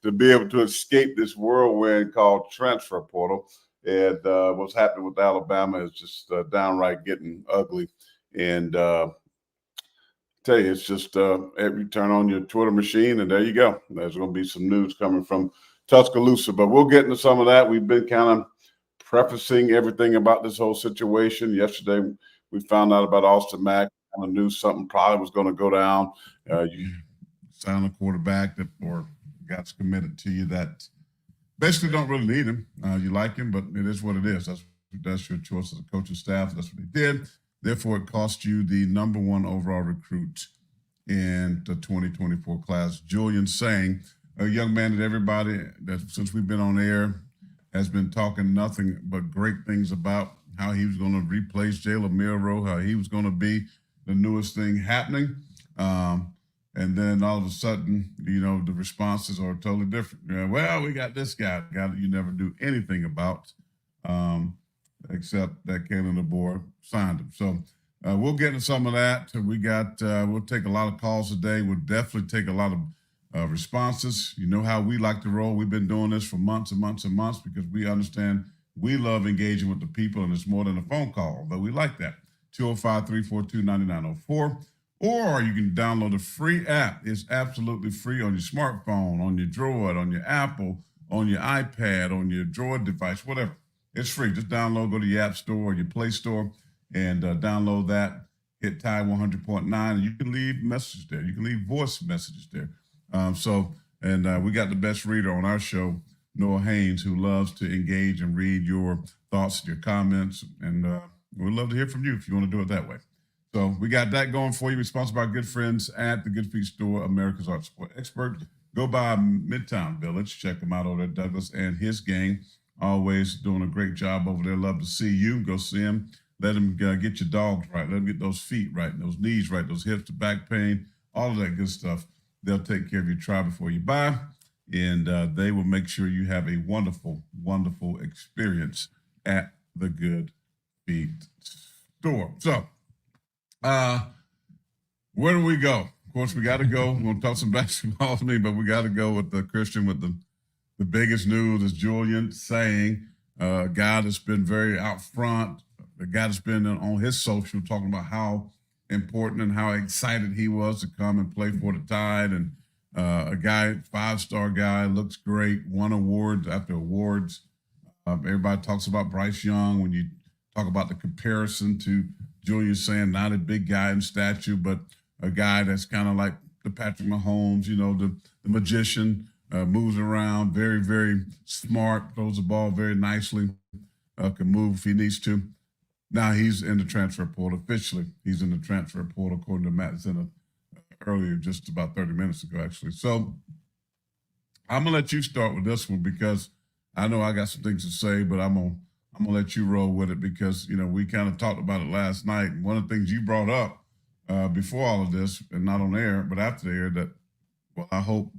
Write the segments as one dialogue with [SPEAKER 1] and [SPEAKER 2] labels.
[SPEAKER 1] to be able to escape this whirlwind called transfer portal. And what's happening with Alabama is just downright getting ugly. And tell you, it's just you turn on your Twitter machine, and there you go. There's going to be some news coming from Tuscaloosa. But we'll get into some of that. We've been kind of prefacing everything about this whole situation. Yesterday, we found out about Austin Mack. Kind of knew something probably was going to go down. You sign a quarterback or got committed to you that basically don't really need him. You like him, but it is what it is. That's your choice as a coaching staff. That's what they did. Therefore, it cost you the #1 overall recruit in the 2024 class, Julian Sayin, a young man that everybody that since we've been on air has been talking nothing but great things about, how he was going to replace Jalen Milroe, how he was going to be the newest thing happening. And then all of a sudden, the responses are totally different. Well, we got this guy that you never do anything about, except that Coach DeBoer signed him. So we'll get into some of that. We'll take a lot of calls today. We'll definitely take a lot of responses. You know how we like to roll. We've been doing this for months and months and months because we understand we love engaging with the people, and it's more than a phone call, but we like that. 205-342-9904. Or you can download the free app. It's absolutely free on your smartphone, on your Droid, on your Apple, on your iPad, on your Droid device, whatever. It's free. Just download, go to your App Store or your Play Store and download that. Hit Tide 100.9, and you can leave messages there. You can leave voice messages there. We got the best reader on our show, Noah Haynes, who loves to engage and read your thoughts and your comments. And we'd love to hear from you if you want to do it that way. So we got that going for you. We're sponsored by our good friends at the Good Feet Store, America's Art Support Expert. Go by Midtown Village. Check them out over there, Douglas and his gang. Always doing a great job over there. Love to see you. Go see him. Let him get your dogs right. Let him get those feet right, those knees right, those hips, the back pain, all of that good stuff. They'll take care of you. Try before you buy. And they will make sure you have a wonderful, wonderful experience at the Good Feet Store. So, where do we go? Of course, we got to go. We're going to talk some basketball to me, but we got to go with the Christian with the biggest news is Julian Sayin, a guy that's been very out front, a guy that's been on his social talking about how important and how excited he was to come and play for the Tide. And a guy, 5-star guy, looks great, won awards after awards. Everybody talks about Bryce Young when you talk about the comparison to Julian Sayin, not a big guy in stature, but a guy that's kind of like the Patrick Mahomes, the magician, moves around, very, very smart, throws the ball very nicely, can move if he needs to. Now he's in the transfer portal officially. He's in the transfer portal, according to Matt Zenna earlier, just about 30 minutes ago, actually. So I'm going to let you start with this one because I know I got some things to say, but I'm gonna let you roll with it because, we kind of talked about it last night. And one of the things you brought up before all of this, and not on air, but after the air, that, I hope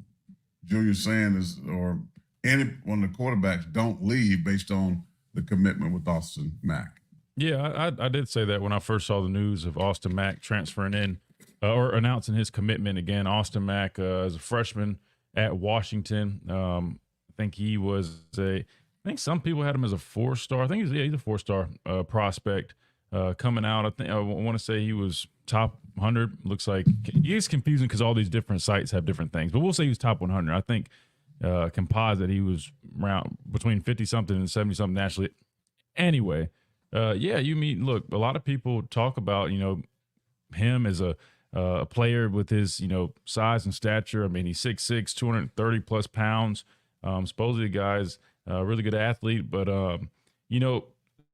[SPEAKER 1] Julian Sayin or any one of the quarterbacks don't leave based on the commitment with Austin Mack.
[SPEAKER 2] Yeah, I did say that when I first saw the news of Austin Mack transferring in or announcing his commitment again. Austin Mack as a freshman at Washington. I think he was I think some people had him as a 4-star. I think he's a 4-star prospect coming out. I want to say he was top 100. Looks like it's confusing because all these different sites have different things, but we'll say he was top 100. I think composite he was around between 50-something and 70-something nationally. Anyway, look, a lot of people talk about him as a player with his size and stature. I mean, he's 6'6", 230 plus pounds. Supposedly, the guy's a really good athlete, but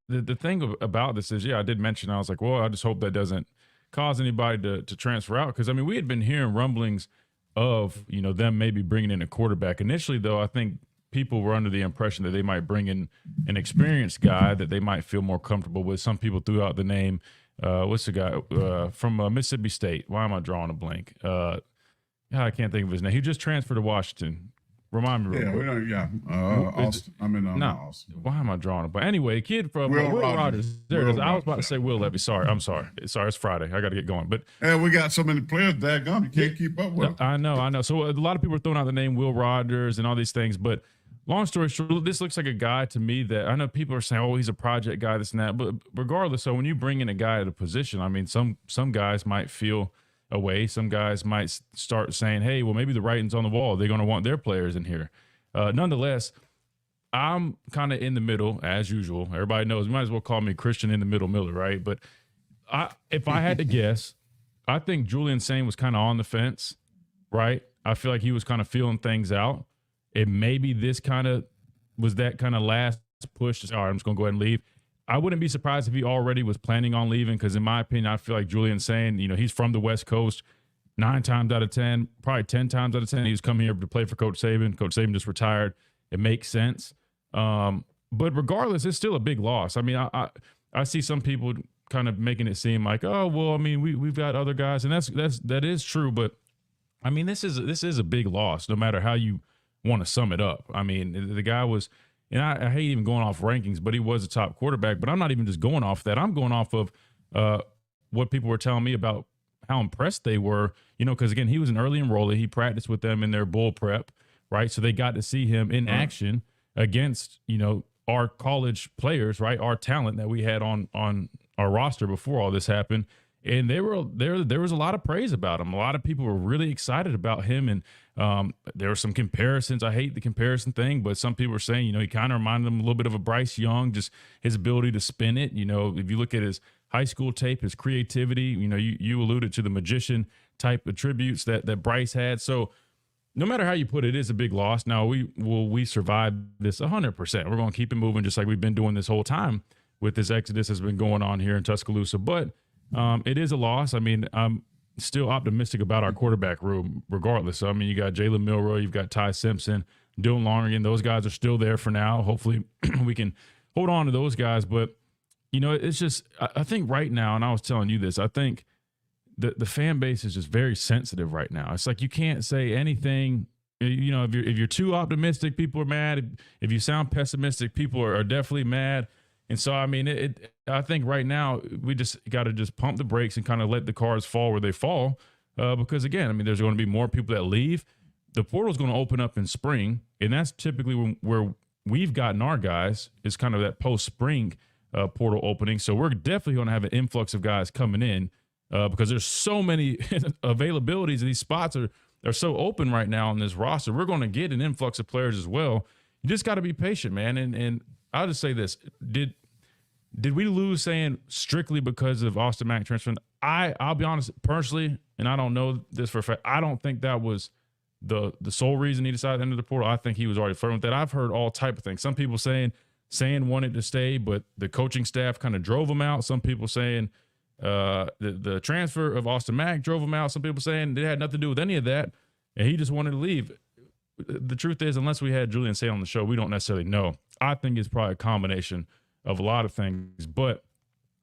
[SPEAKER 2] the thing about this is, I did mention, I was like, well, I just hope that doesn't cause anybody to transfer out, because we had been hearing rumblings of them maybe bringing in a quarterback. Initially, though, I think people were under the impression that they might bring in an experienced guy that they might feel more comfortable with. Some people threw out the name. What's the guy from Mississippi State? Why am I drawing a blank? I can't think of his name. He just transferred to Washington. Remind me.
[SPEAKER 1] Yeah, we don't. Yeah, Austin. I mean, not Austin.
[SPEAKER 2] Why am I drawing it? But anyway, kid from
[SPEAKER 1] Will
[SPEAKER 2] Rogers. There it is. I was about to say Will Levy. Sorry, I'm sorry. It's Friday. I got to get going. But
[SPEAKER 1] we got so many players. Daggone, you can't keep up with them.
[SPEAKER 2] I know. So a lot of people are throwing out the name Will Rogers and all these things. But long story short, this looks like a guy to me that I know people are saying, oh, he's a project guy, this and that. But regardless, so when you bring in a guy at a position, I mean, some guys might feel away. Some guys might start saying, hey, well, maybe the writing's on the wall. They're going to want their players in here. Nonetheless, I'm kind of in the middle as usual. Everybody knows, you might as well call me Christian in the middle Miller, right? But if I had to guess, I think Julian Sayin was kind of on the fence, right? I feel like he was kind of feeling things out. And maybe this kind of was that kind of last push. Just, all right, I'm just going to go ahead and leave. I wouldn't be surprised if he already was planning on leaving because, in my opinion, I feel like Julian Sayin, he's from the West Coast. 9 times out of 10, probably 10 times out of 10, he's come here to play for Coach Saban. Coach Saban just retired. It makes sense. But regardless, it's still a big loss. I mean, I see some people kind of making it seem like, oh, well, I mean, we've got other guys, and that is true. But I mean, this is a big loss, no matter how you want to sum it up. I mean, the guy was, and I hate even going off rankings, but he was a top quarterback. But I'm not even just going off that. I'm going off of what people were telling me about how impressed they were, because again, he was an early enrollee. He practiced with them in their bowl prep, right? So they got to see him in action against, our college players, right? Our talent that we had on our roster before all this happened. And there was a lot of praise about him. A lot of people were really excited about him. And there were some comparisons. I hate the comparison thing, but some people were saying, he kind of reminded them a little bit of a Bryce Young, just his ability to spin it. If you look at his high school tape, his creativity, you alluded to the magician type attributes that Bryce had. So no matter how you put it, it is a big loss. Now we survive this 100%. We're going to keep it moving just like we've been doing this whole time with this exodus that's been going on here in Tuscaloosa. But it is a loss. I mean, I'm still optimistic about our quarterback room regardless. So, I mean, you got Jalen Milroy, you've got Ty Simpson, Dylan Lonergan. Those guys are still there for now. Hopefully we can hold on to those guys. But, it's just, I think right now, and I was telling you this, I think the fan base is just very sensitive right now. It's like you can't say anything. If you're too optimistic, people are mad. If you sound pessimistic, people are definitely mad. And so, I mean, I think right now we just got to just pump the brakes and kind of let the cards fall where they fall. Because, again, I mean, there's going to be more people that leave. The portal's going to open up in spring, and that's typically where we've gotten our guys is kind of that post-spring portal opening. So we're definitely going to have an influx of guys coming in because there's so many availabilities. These spots are so open right now on this roster. We're going to get an influx of players as well. You just got to be patient, man. And I'll just say this. Did we lose Sayin strictly because of Austin Mack transferring? I'll be honest, personally, and I don't know this for a fact, I don't think that was the sole reason he decided to enter the portal. I think he was already flirting with that. I've heard all type of things. Some people saying Sayin wanted to stay, but the coaching staff kind of drove him out. Some people saying the transfer of Austin Mack drove him out. Some people saying it had nothing to do with any of that, and he just wanted to leave. The truth is, unless we had Julian Sayin on the show, we don't necessarily know. I think it's probably a combination of a lot of things, but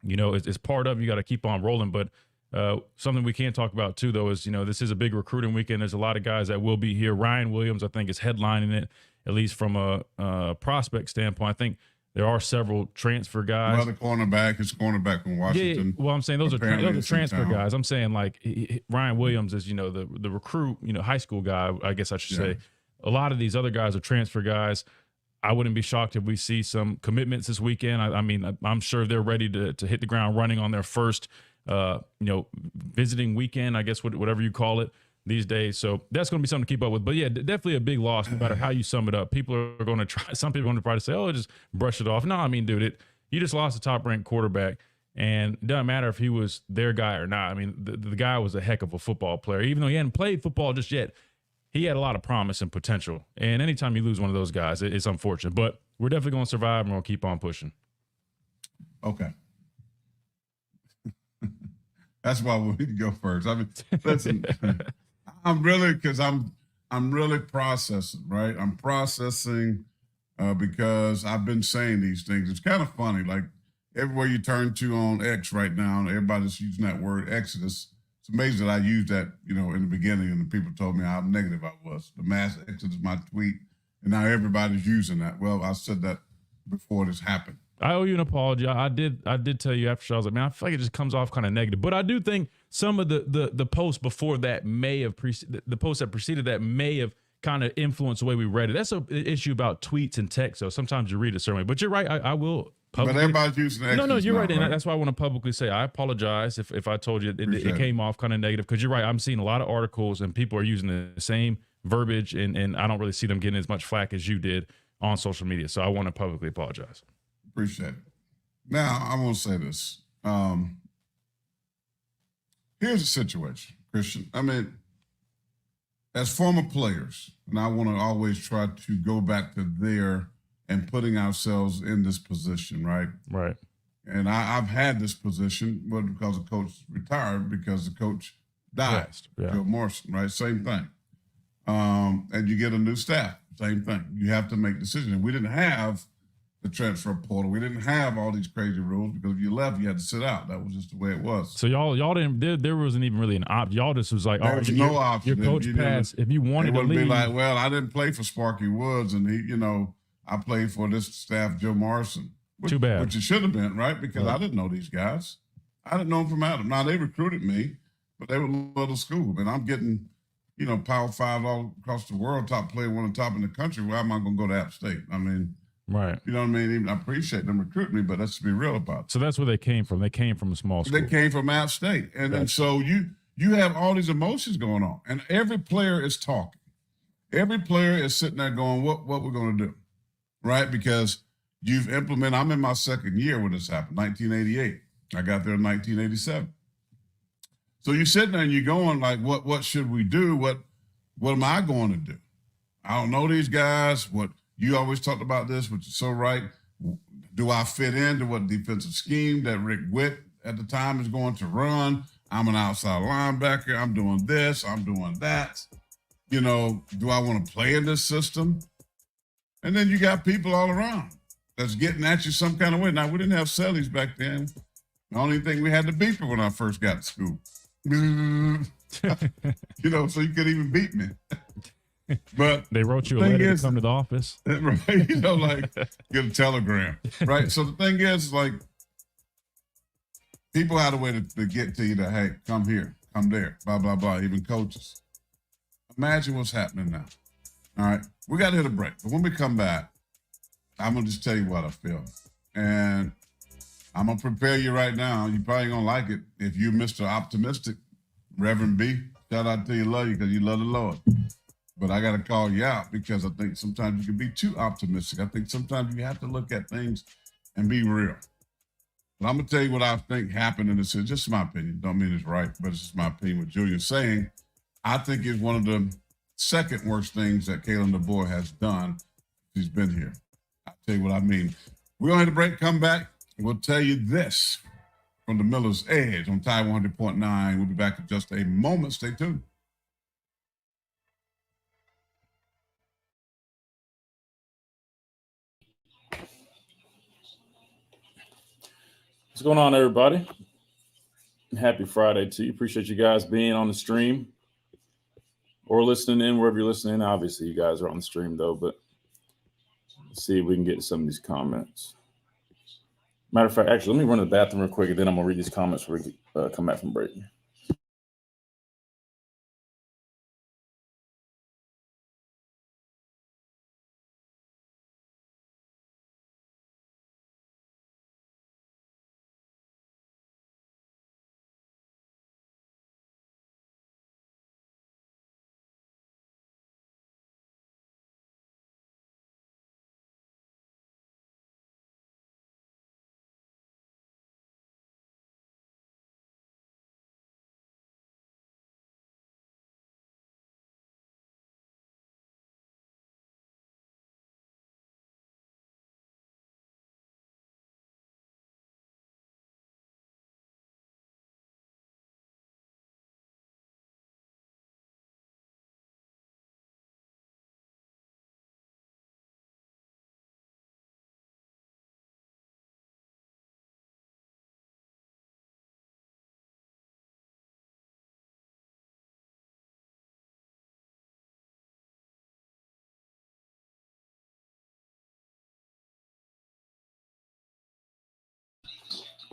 [SPEAKER 2] it's part of, you got to keep on rolling. But something we can't talk about too, though, is, this is a big recruiting weekend. There's a lot of guys that will be here. Ryan Williams, I think, is headlining it, at least from a prospect standpoint. I think there are several transfer guys.
[SPEAKER 1] Well, the cornerback is cornerback from Washington.
[SPEAKER 2] Yeah, well, I'm saying those are transfer guys. I'm saying like Ryan Williams is, the recruit, high school guy, I guess I should say. A lot of these other guys are transfer guys. I wouldn't be shocked if we see some commitments this weekend. I mean, I'm sure they're ready to hit the ground running on their first, visiting weekend, I guess, whatever you call it these days. So that's going to be something to keep up with. But yeah, definitely a big loss, no matter how you sum it up. People are going to try. Some people are going to try to say, "Oh, just brush it off." No, I mean, dude, you just lost a top-ranked quarterback, and it doesn't matter if he was their guy or not. I mean, the guy was a heck of a football player, even though he hadn't played football just yet. He had a lot of promise and potential. And anytime you lose one of those guys, it's unfortunate. But we're definitely going to survive, and we're going to keep on pushing.
[SPEAKER 1] Okay. That's why we need to go first. I mean, listen, I'm really processing, right? I'm processing because I've been saying these things. It's kind of funny. Like, everywhere you turn to on X right now, everybody's using that word exodus. it's amazing that I used that, in the beginning, and the people told me how negative I was. The mass exodus is my tweet, and now everybody's using that. Well, I said that before this happened.
[SPEAKER 2] I owe you an apology. I did tell you after, I was like, man, I feel like it just comes off kind of negative. But I do think some of the posts before that may have the posts that preceded that may have kind of influenced the way we read it. That's an issue about tweets and text. So sometimes you read it a certain way. But you're right. I will publicly.
[SPEAKER 1] But everybody's using the
[SPEAKER 2] No, you're
[SPEAKER 1] now,
[SPEAKER 2] right. And that's why I want to publicly say I apologize if I told you it came off kind of negative, because you're right. I'm seeing a lot of articles and people are using the same verbiage, and I don't really see them getting as much flack as you did on social media. So I want to publicly apologize.
[SPEAKER 1] Appreciate it. Now, I want to say this. Here's the situation, Christian. I mean, as former players, and I want to always try to go back to there and putting ourselves in this position, right?
[SPEAKER 2] Right.
[SPEAKER 1] And I've had this position, but because the coach retired, because the coach died, Bill Morrison, right? Same thing. And you get a new staff, same thing. You have to make decisions. And we didn't have the transfer portal. We didn't have all these crazy rules, because if you left, you had to sit out. That was just the way it was.
[SPEAKER 2] So y'all didn't. There wasn't even really an option. Y'all just was like,
[SPEAKER 1] there was no option.
[SPEAKER 2] Your coach passed. If you wanted to leave,
[SPEAKER 1] be like, well, I didn't play for Sparky Woods, and he, I played for this staff, Joe Morrison.
[SPEAKER 2] Too bad.
[SPEAKER 1] Which it should have been, right? Because I didn't know these guys. I didn't know them from Adam. Now they recruited me, but they were little school, and I'm getting, Power 5 all across the world, top player, one of the top in the country. Why am I going to go to App State? I mean.
[SPEAKER 2] Right.
[SPEAKER 1] You know what I mean? Even I appreciate them recruiting me, but let's be real about it.
[SPEAKER 2] So that's where they came from. They came from a small school.
[SPEAKER 1] They came from App State. And so you have all these emotions going on. And every player is talking. Every player is sitting there going, what we're going to do, right? Because you've implemented, I'm in my second year when this happened, 1988. I got there in 1987. So you're sitting there and you're going like, what should we do? What am I going to do? I don't know these guys. You always talked about this, which is so right. Do I fit into what defensive scheme that Rick Witt at the time is going to run? I'm an outside linebacker. I'm doing this. I'm doing that. Do I want to play in this system? And then you got people all around that's getting at you some kind of way. Now, we didn't have cellies back then. The only thing we had to beep it when I first got to school. So you couldn't even beat me. But
[SPEAKER 2] they wrote you a letter to come to the office,
[SPEAKER 1] right? Like get a telegram, right? So the thing is, like, people had a way to get to you that, hey, come here, come there, blah blah blah. Even coaches. Imagine what's happening now. All right, we got to hit a break, but when we come back, I'm gonna just tell you what I feel, and I'm gonna prepare you right now. You probably gonna like it if you're Mr. Optimistic, Reverend B. Shout out to you, love you because you love the Lord. But I got to call you out because I think sometimes you can be too optimistic. I think sometimes you have to look at things and be real. But I'm going to tell you what I think happened in this. It's just my opinion. Don't mean it's right, but it's just my opinion with Julian Sayin. I think it's one of the second worst things that Coach DeBoer has done. He's been here. I'll tell you what I mean. We're going to hit a break, come back, and we'll tell you this from the Miller's Edge on Tide 100.9. We'll be back in just a moment. Stay tuned.
[SPEAKER 2] What's going on, everybody? Happy Friday to you. Appreciate you guys being on the stream or listening in wherever you're listening. Obviously, you guys are on the stream, though, but let's see if we can get to some of these comments. Matter of fact, actually, let me run to the bathroom real quick, and then I'm going to read these comments before we come back from break.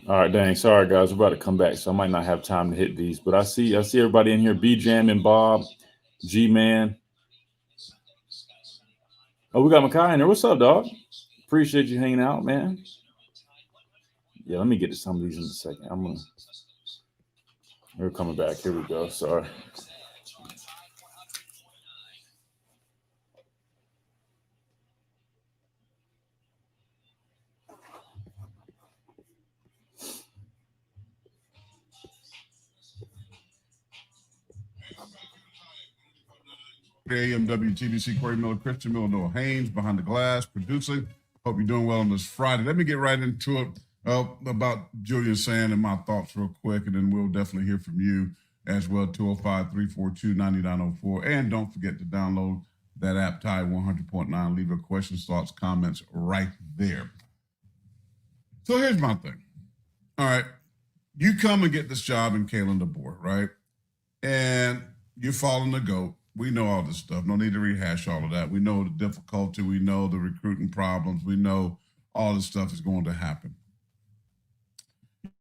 [SPEAKER 2] All right, dang. Sorry, guys. We're about to come back, so I might not have time to hit these. But I see everybody in here. B-Jam and Bob, G-Man. Oh, we got Makai in there. What's up, dog? Appreciate you hanging out, man. Yeah, let me get to some of these in a second. We're coming back. Here we go. Sorry.
[SPEAKER 1] AM WTBC, Corey Miller, Christian Miller, Noah Haynes behind the glass producing. Hope you're doing well on this Friday. Let me get right into it about Julian Sayin and my thoughts real quick, and then we'll definitely hear from you as well, 205-342-9904. And don't forget to download that app, Tide 100.9. Leave your questions, thoughts, comments right there. So here's my thing. All right, you come and get this job in Kalen DeBoer, right? And you're following the GOAT. We know all this stuff. No need to rehash all of that. We know the difficulty. We know the recruiting problems. We know all this stuff is going to happen.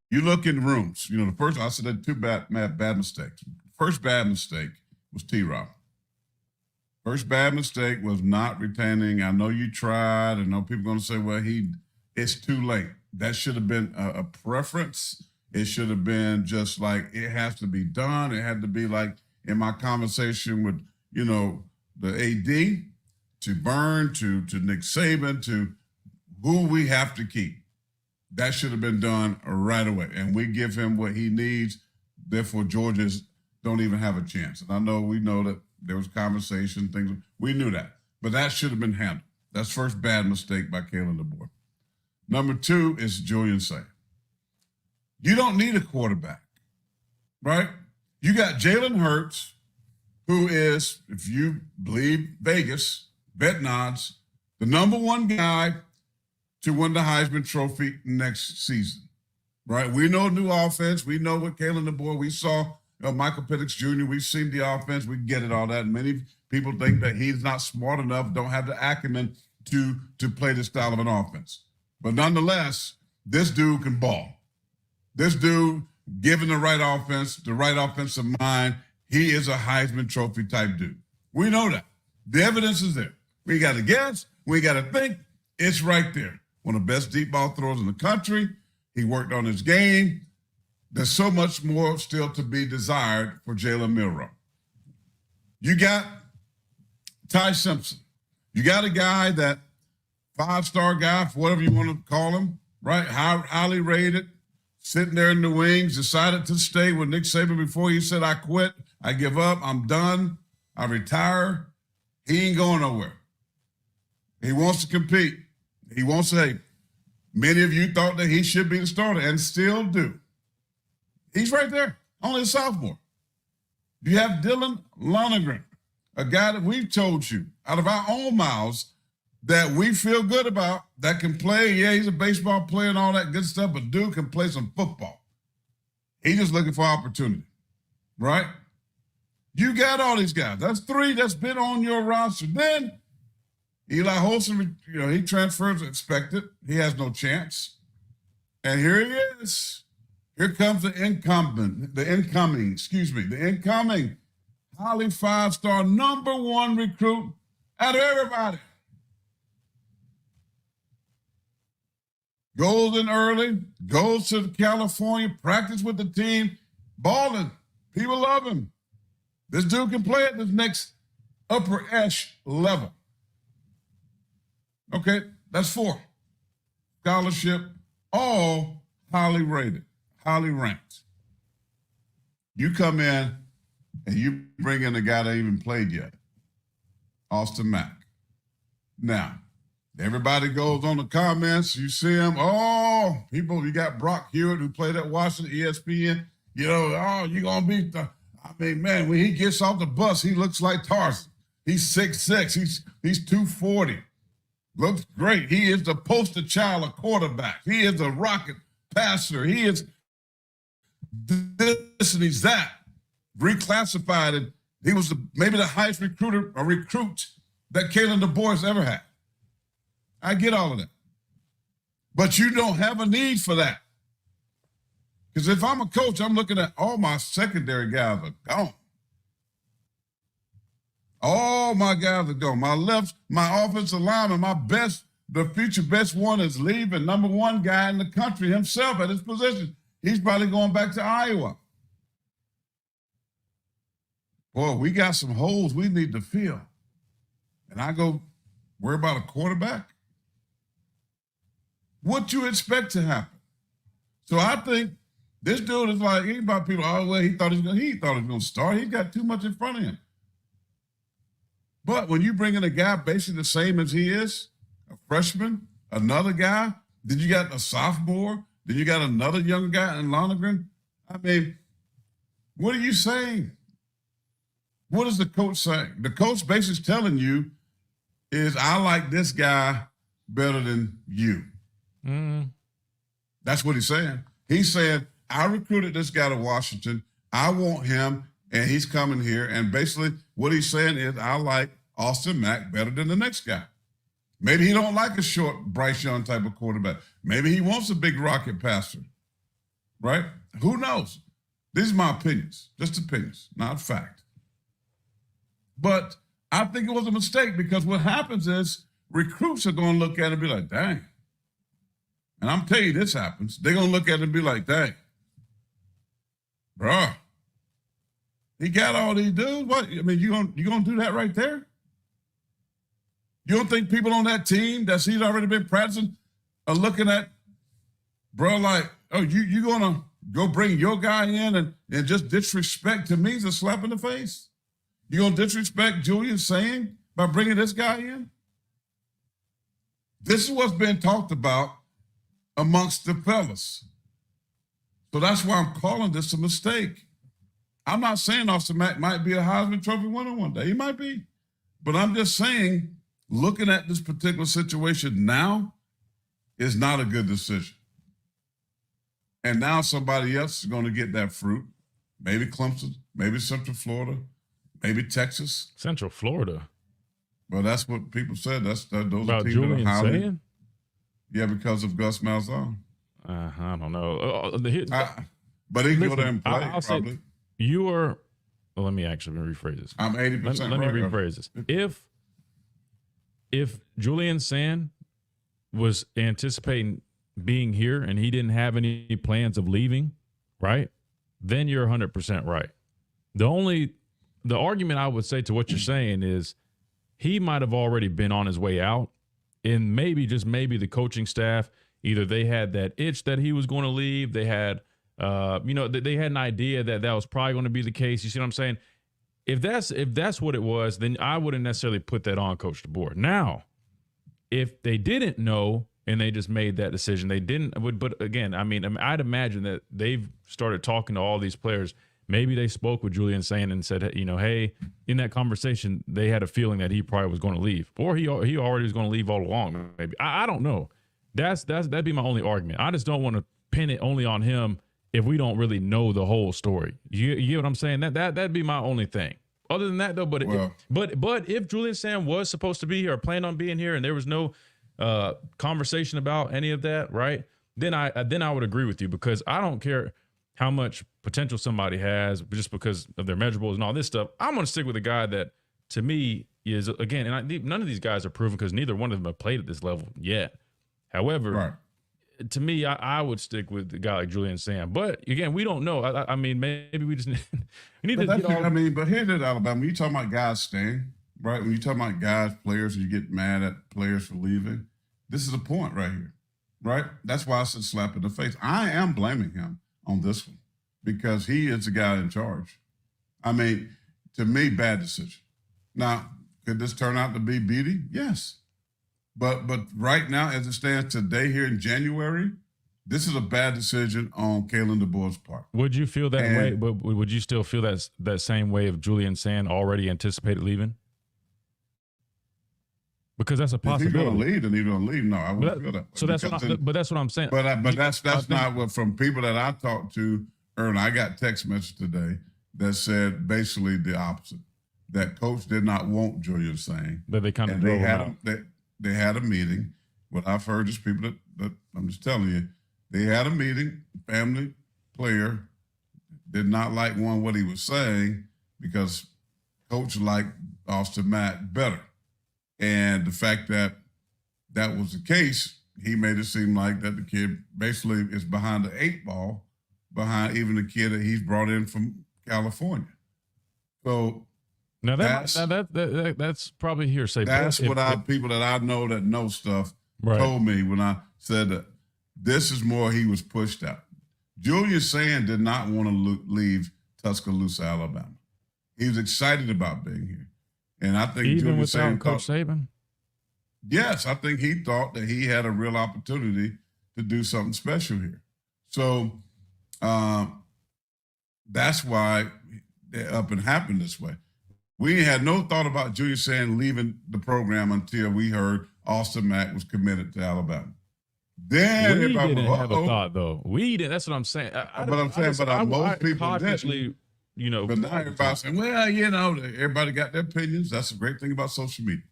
[SPEAKER 1] You look in rooms. You know, the first, I said that two bad mistakes. First bad mistake was T-Rob. First bad mistake was not retaining. I know you tried. I know people are going to say, well, it's too late. That should have been a preference. It should have been just like, it has to be done. It had to be like, in my conversation with, you know, the AD, to Byrne, to Nick Saban, to who we have to keep. That should have been done right away. And we give him what he needs. Therefore, Georgia's don't even have a chance. And I know we know that there was conversation, things. We knew that. But that should have been handled. That's first bad mistake by Kalen DeBoer. Number two is Julian Sayin. You don't need a quarterback, right? You got Jalen Hurts, who is, if you believe Vegas, bet odds, the number one guy to win the Heisman Trophy next season, right? We know new offense. We know what Kalen DeBoer, we saw Michael Penix Jr., we've seen the offense. We get it, all that. Many people think that he's not smart enough, don't have the acumen to play this style of an offense. But nonetheless, this dude can ball. This dude, given the right offense, the right offensive mind, he is a Heisman Trophy type dude. We know that. The evidence is there. We got to guess. We got to think. It's right there. One of the best deep ball throwers in the country. He worked on his game. There's so much more still to be desired for Jalen Milroe. You got Ty Simpson. You got a guy that five-star guy, for whatever you want to call him, right? Highly rated. Sitting there in the wings, decided to stay with Nick Saban before he said, I quit, I give up, I'm done, I retire. He ain't going nowhere. He wants to compete. He wants to, hey, many of you thought that he should be the starter and still do. He's right there, only a sophomore. You have Dylan Lonergan, a guy that we've told you out of our own mouths that we feel good about, that can play. Yeah, he's a baseball player and all that good stuff, but dude can play some football. He's just looking for opportunity, right? You got all these guys. That's three that's been on your roster. Then Eli Holson, you know, he transfers expected. He has no chance. And here he is. Here comes the incoming highly five-star number one recruit out of everybody. Goes in early, goes to California, practice with the team, balling. People love him. This dude can play at this next upper esh level. Okay, that's four. Scholarship, all highly rated, highly ranked. You come in and you bring in a guy that ain't even played yet, Austin Mack. Now, everybody goes on the comments. You see him. Oh, people, you got Brock Hewitt who played at Washington, ESPN. You know, oh, you're going to beat the, I mean, man, when he gets off the bus, he looks like Tarzan. He's 6'6". He's 240. Looks great. He is the poster child of quarterback. He is a rocket passer. He is this and he's that. Reclassified, and he was maybe the highest recruit that Kalen DeBoer has ever had. I get all of that. But you don't have a need for that. Because if I'm a coach, I'm looking at all my secondary guys are gone. All my guys are gone. My offensive lineman, the future best one is leaving. Number one guy in the country himself at his position. He's probably going back to Iowa. Boy, we got some holes we need to fill. And I go, worry about a quarterback? What you expect to happen? So I think this dude is like anybody. People, oh well, he thought he was going to start. He's got too much in front of him. But when you bring in a guy basically the same as he is, a freshman, another guy, then you got a sophomore, then you got another young guy in Lonergan. I mean, what are you saying? What is the coach saying? The coach basically telling you is, I like this guy better than you.
[SPEAKER 2] Mm.
[SPEAKER 1] That's what he's saying. He's saying, I recruited this guy to Washington. I want him, and he's coming here. And basically what he's saying is, I like Austin Mack better than the next guy. Maybe he don't like a short Bryce Young type of quarterback. Maybe he wants a big rocket passer, right? Who knows? These are my opinions, just opinions, not fact. But I think it was a mistake because what happens is recruits are going to look at it and be like, dang. And I'm telling you, this happens. They're going to look at it and be like, dang, bruh, he got all these dudes. What? I mean, you gonna do that right there? You don't think people on that team that he's already been practicing are looking at, bro, like, oh, you going to go bring your guy in and just disrespect? To me, it's a slap in the face. You going to disrespect Julian Sayin by bringing this guy in? This is what's being talked about amongst the fellas. So that's why I'm calling this a mistake. I'm not saying Austin Mack might be a Heisman Trophy winner one day. He might be. But I'm just saying, looking at this particular situation now is not a good decision. And now somebody else is going to get that fruit. Maybe Clemson, maybe Central Florida, maybe Texas.
[SPEAKER 2] Central Florida.
[SPEAKER 1] Well, that's what people said. Those
[SPEAKER 2] About
[SPEAKER 1] are teams
[SPEAKER 2] Julian
[SPEAKER 1] that are highly.
[SPEAKER 2] Sayin?
[SPEAKER 1] Yeah, because of Gus Malzahn.
[SPEAKER 2] I don't know.
[SPEAKER 1] But he can go
[SPEAKER 2] Listen,
[SPEAKER 1] there and play,
[SPEAKER 2] I'll
[SPEAKER 1] probably.
[SPEAKER 2] say you are. Well, let me rephrase this.
[SPEAKER 1] I'm 80%
[SPEAKER 2] Let me rephrase this. If Julian Sayin was anticipating being here and he didn't have any plans of leaving, right? Then you're 100% right. The argument I would say to what you're saying is he might have already been on his way out, and maybe, just maybe, the coaching staff, either they had that itch that he was going to leave, they had they had an idea that was probably going to be the case. You see what I'm saying? If that's what it was, then I wouldn't necessarily put that on Coach DeBoer. Now, if they didn't know and they just made that decision, they didn't. But again, I mean, I'd imagine that they've started talking to all these players. Maybe they spoke with Julian Sayin and said, hey, in that conversation, they had a feeling that he probably was going to leave, or he already was going to leave all along. Maybe I don't know. That'd be my only argument. I just don't want to pin it only on him if we don't really know the whole story. You get what I'm saying? That'd be my only thing. Other than that, though, but if Julian Sayin was supposed to be here or planned on being here, and there was no conversation about any of that, right? Then I would agree with you, because I don't care how much potential somebody has just because of their measurables and all this stuff. I'm going to stick with a guy that, to me, is, again, and none of these guys are proven because neither one of them have played at this level yet. However, right, to me, I would stick with a guy like Julian Sayin. But again, we don't know. I mean, maybe we just need to get all.
[SPEAKER 1] I mean, but here's at Alabama, when you talking about guys staying, right? When you talking about guys, players, and you get mad at players for leaving, this is the point right here, right? That's why I said slap in the face. I am blaming him on this one because he is the guy in charge. I mean, to me, bad decision. Now, could this turn out to be beating? Yes. But right now, as it stands today here in January, this is a bad decision on Kalen DeBoer's part.
[SPEAKER 2] Would you feel that way? But would you still feel that same way if Julian Sayin already anticipated leaving? Because that's a possibility.
[SPEAKER 1] If he's going to leave, then he's going to leave. No, I wouldn't feel that way.
[SPEAKER 2] So that's what I'm saying.
[SPEAKER 1] But that's not what, from people that I talked to earlier. I got text message today that said basically the opposite. That coach did not want Julian Sayin.
[SPEAKER 2] That they kind of drove him out.
[SPEAKER 1] They had a meeting. What I've heard is people that I'm just telling you, they had a meeting, family, player did not like what he was saying because coach liked Austin Mack better. And the fact that that was the case, he made it seem like that the kid basically is behind the 8 ball, behind even the kid that he's brought in from California. So
[SPEAKER 2] now that's probably hearsay.
[SPEAKER 1] That's what people that I know stuff told me when I said that this is more he was pushed out. Julian Sayin did not want to leave Tuscaloosa, Alabama. He was excited about being here. And I think
[SPEAKER 2] even
[SPEAKER 1] Julian
[SPEAKER 2] without
[SPEAKER 1] Sayin
[SPEAKER 2] Coach Saban?
[SPEAKER 1] Yes, I think he thought that he had a real opportunity to do something special here. So that's why it up and happened this way. We had no thought about Julian Sayin leaving the program until we heard Austin Mack was committed to Alabama. Then
[SPEAKER 2] we didn't have a thought, though. We didn't. That's what I'm saying.
[SPEAKER 1] Most people didn't.
[SPEAKER 2] You know,
[SPEAKER 1] but now everybody's saying, well, you know, everybody got their opinions. That's a great thing about social media.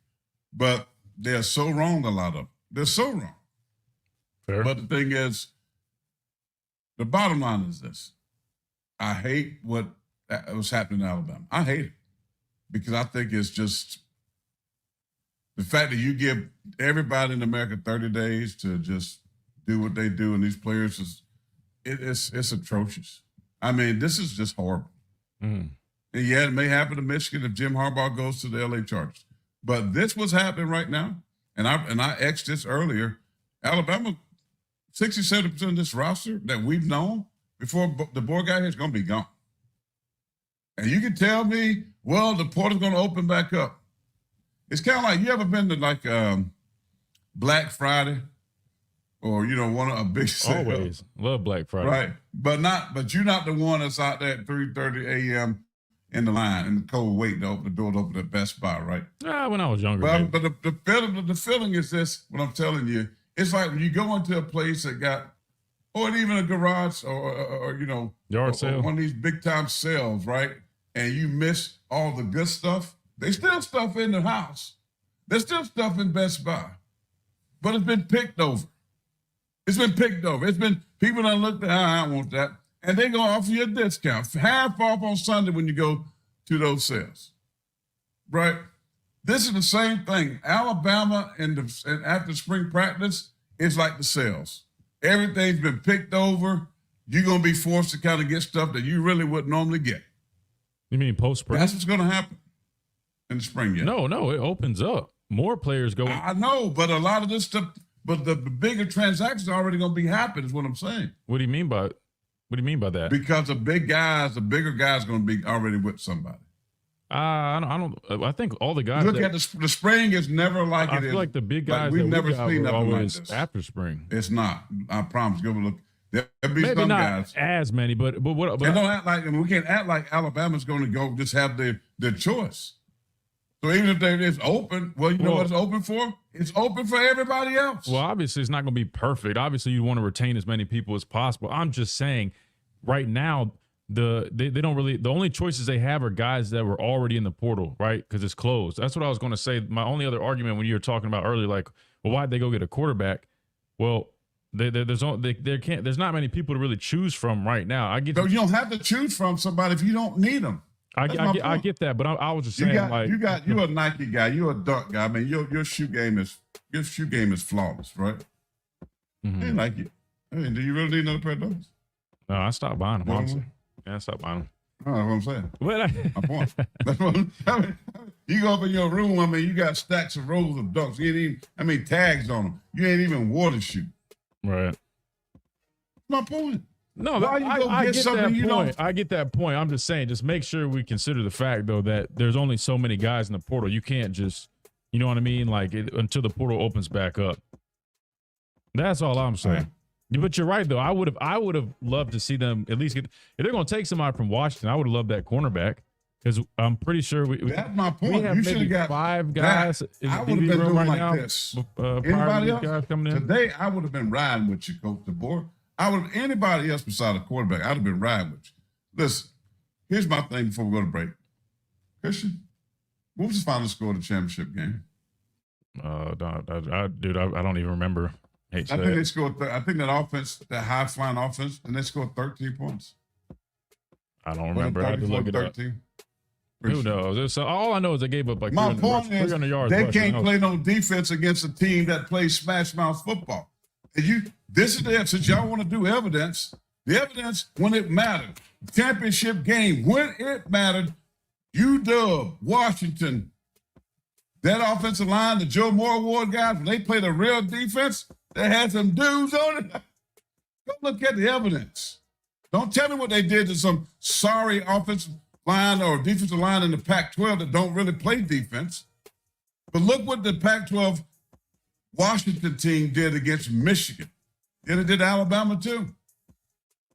[SPEAKER 1] But they're so wrong, a lot of them. They're so wrong.
[SPEAKER 2] Fair.
[SPEAKER 1] But the thing is, the bottom line is this. I hate what was happening in Alabama. I hate it because I think it's just the fact that you give everybody in America 30 days to just do what they do, and these players, it's atrocious. I mean, this is just horrible. And yeah, it may happen to Michigan if Jim Harbaugh goes to the LA Chargers. But this was happening right now, and I X'd this earlier. Alabama, 60-70% of this roster that we've known before DeBoer got here is going to be gone. And you can tell me, well, the portal's going to open back up. It's kind of like, you ever been to like Black Friday or, you know, a big sale?
[SPEAKER 2] Always. Love Black Friday.
[SPEAKER 1] Right. But you're not the one that's out there at 3:30 a.m. in the line in the cold waiting to open the door to open at Best Buy, right?
[SPEAKER 2] When I was younger.
[SPEAKER 1] But the feeling is this, what I'm telling you, it's like when you go into a place that got, or even a garage or you know,
[SPEAKER 2] yard sale,
[SPEAKER 1] one of these big time sales, right? And you miss all the good stuff. There's still stuff in the house. There's still stuff in Best Buy, but it's been picked over. It's been picked over. It's been people that looked at, I don't want that, and they're gonna offer you a discount, half off on Sunday when you go to those sales, right? This is the same thing. Alabama and after spring practice, it's like the sales. Everything's been picked over. You're gonna be forced to kind of get stuff that you really wouldn't normally get.
[SPEAKER 2] You mean post-spring?
[SPEAKER 1] That's what's gonna happen in the spring. Yeah.
[SPEAKER 2] No, it opens up. More players go.
[SPEAKER 1] I know, but a lot of this stuff, but the bigger transactions are already gonna be happening. Is what I'm saying.
[SPEAKER 2] What do you mean by that?
[SPEAKER 1] Because the bigger guys gonna be already with somebody.
[SPEAKER 2] I think all the guys.
[SPEAKER 1] Look at the spring is never like it is.
[SPEAKER 2] I feel like the big guys
[SPEAKER 1] like we've never seen nothing like this.
[SPEAKER 2] After spring.
[SPEAKER 1] It's not. I promise. Go look. There'll be
[SPEAKER 2] maybe
[SPEAKER 1] some
[SPEAKER 2] not
[SPEAKER 1] guys.
[SPEAKER 2] as many, but what?
[SPEAKER 1] They don't act like, and we can't act like Alabama's going to go just have their choice. So even if it's open, well, you know what it's open for? It's open for everybody else.
[SPEAKER 2] Well, obviously it's not going to be perfect. Obviously you want to retain as many people as possible. I'm just saying, right now they don't really. The only choices they have are guys that were already in the portal, right? Because it's closed. That's what I was going to say. My only other argument when you were talking about earlier, like, well, why'd they go get a quarterback? Well, there's not many people to really choose from right now.
[SPEAKER 1] So you don't have to choose from somebody if you don't need them.
[SPEAKER 2] I get that, but I was just saying,
[SPEAKER 1] you're a Nike guy, you're a dunk guy. I mean, your shoe game is flawless, right? Hey, Nike. I mean, do you really need another pair of dunks?
[SPEAKER 2] No, I stopped buying them, honestly. Yeah, I stopped buying them.
[SPEAKER 1] That's what I'm saying.
[SPEAKER 2] But
[SPEAKER 1] my point. That's what I mean, you go up in your room, I mean, you got stacks of rolls of dunks. You ain't even, tags on them. You ain't even wore the shoe.
[SPEAKER 2] Right.
[SPEAKER 1] My point.
[SPEAKER 2] No, I get that point. I get that point. I'm just saying, just make sure we consider the fact, though, that there's only so many guys in the portal. You can't just, you know what I mean? Like, until the portal opens back up. That's all I'm saying. Right. But you're right, though. I would have loved to see them at least get. If they're going to take somebody from Washington, I would have loved that cornerback because I'm pretty sure
[SPEAKER 1] that's my point.
[SPEAKER 2] We have
[SPEAKER 1] you
[SPEAKER 2] maybe
[SPEAKER 1] got
[SPEAKER 2] 5 guys.
[SPEAKER 1] I would have been doing
[SPEAKER 2] right
[SPEAKER 1] like
[SPEAKER 2] now,
[SPEAKER 1] this.
[SPEAKER 2] Anybody else guys coming in
[SPEAKER 1] today? I would have been riding with you, Coach DeBoer. Anybody else besides a quarterback, I'd have been riding with you. Listen, here's my thing before we go to break. Christian, what was the final score of the championship game?
[SPEAKER 2] Dude, I don't even remember. Hate
[SPEAKER 1] I
[SPEAKER 2] to
[SPEAKER 1] think
[SPEAKER 2] say
[SPEAKER 1] they
[SPEAKER 2] it.
[SPEAKER 1] scored. I think that offense, that high flying offense, and they scored 13 points.
[SPEAKER 2] I don't
[SPEAKER 1] Wasn't
[SPEAKER 2] remember. I had to
[SPEAKER 1] 34
[SPEAKER 2] look it up.
[SPEAKER 1] 13.
[SPEAKER 2] Who knows? So all I know is they gave up like
[SPEAKER 1] My
[SPEAKER 2] 300,
[SPEAKER 1] point is
[SPEAKER 2] 300 yards.
[SPEAKER 1] they
[SPEAKER 2] rushing.
[SPEAKER 1] can't play no defense against a team that plays smash mouth football. And this is the since y'all want to do evidence. The evidence when it mattered, championship game when it mattered. UW, Washington, that offensive line, the Joe Moore Award guys, when they played a real defense, they had some dudes on it. Go look at the evidence. Don't tell me what they did to some sorry offensive line or defensive line in the Pac-12 that don't really play defense. But look what the Pac-12 Washington team did against Michigan. And it did Alabama too.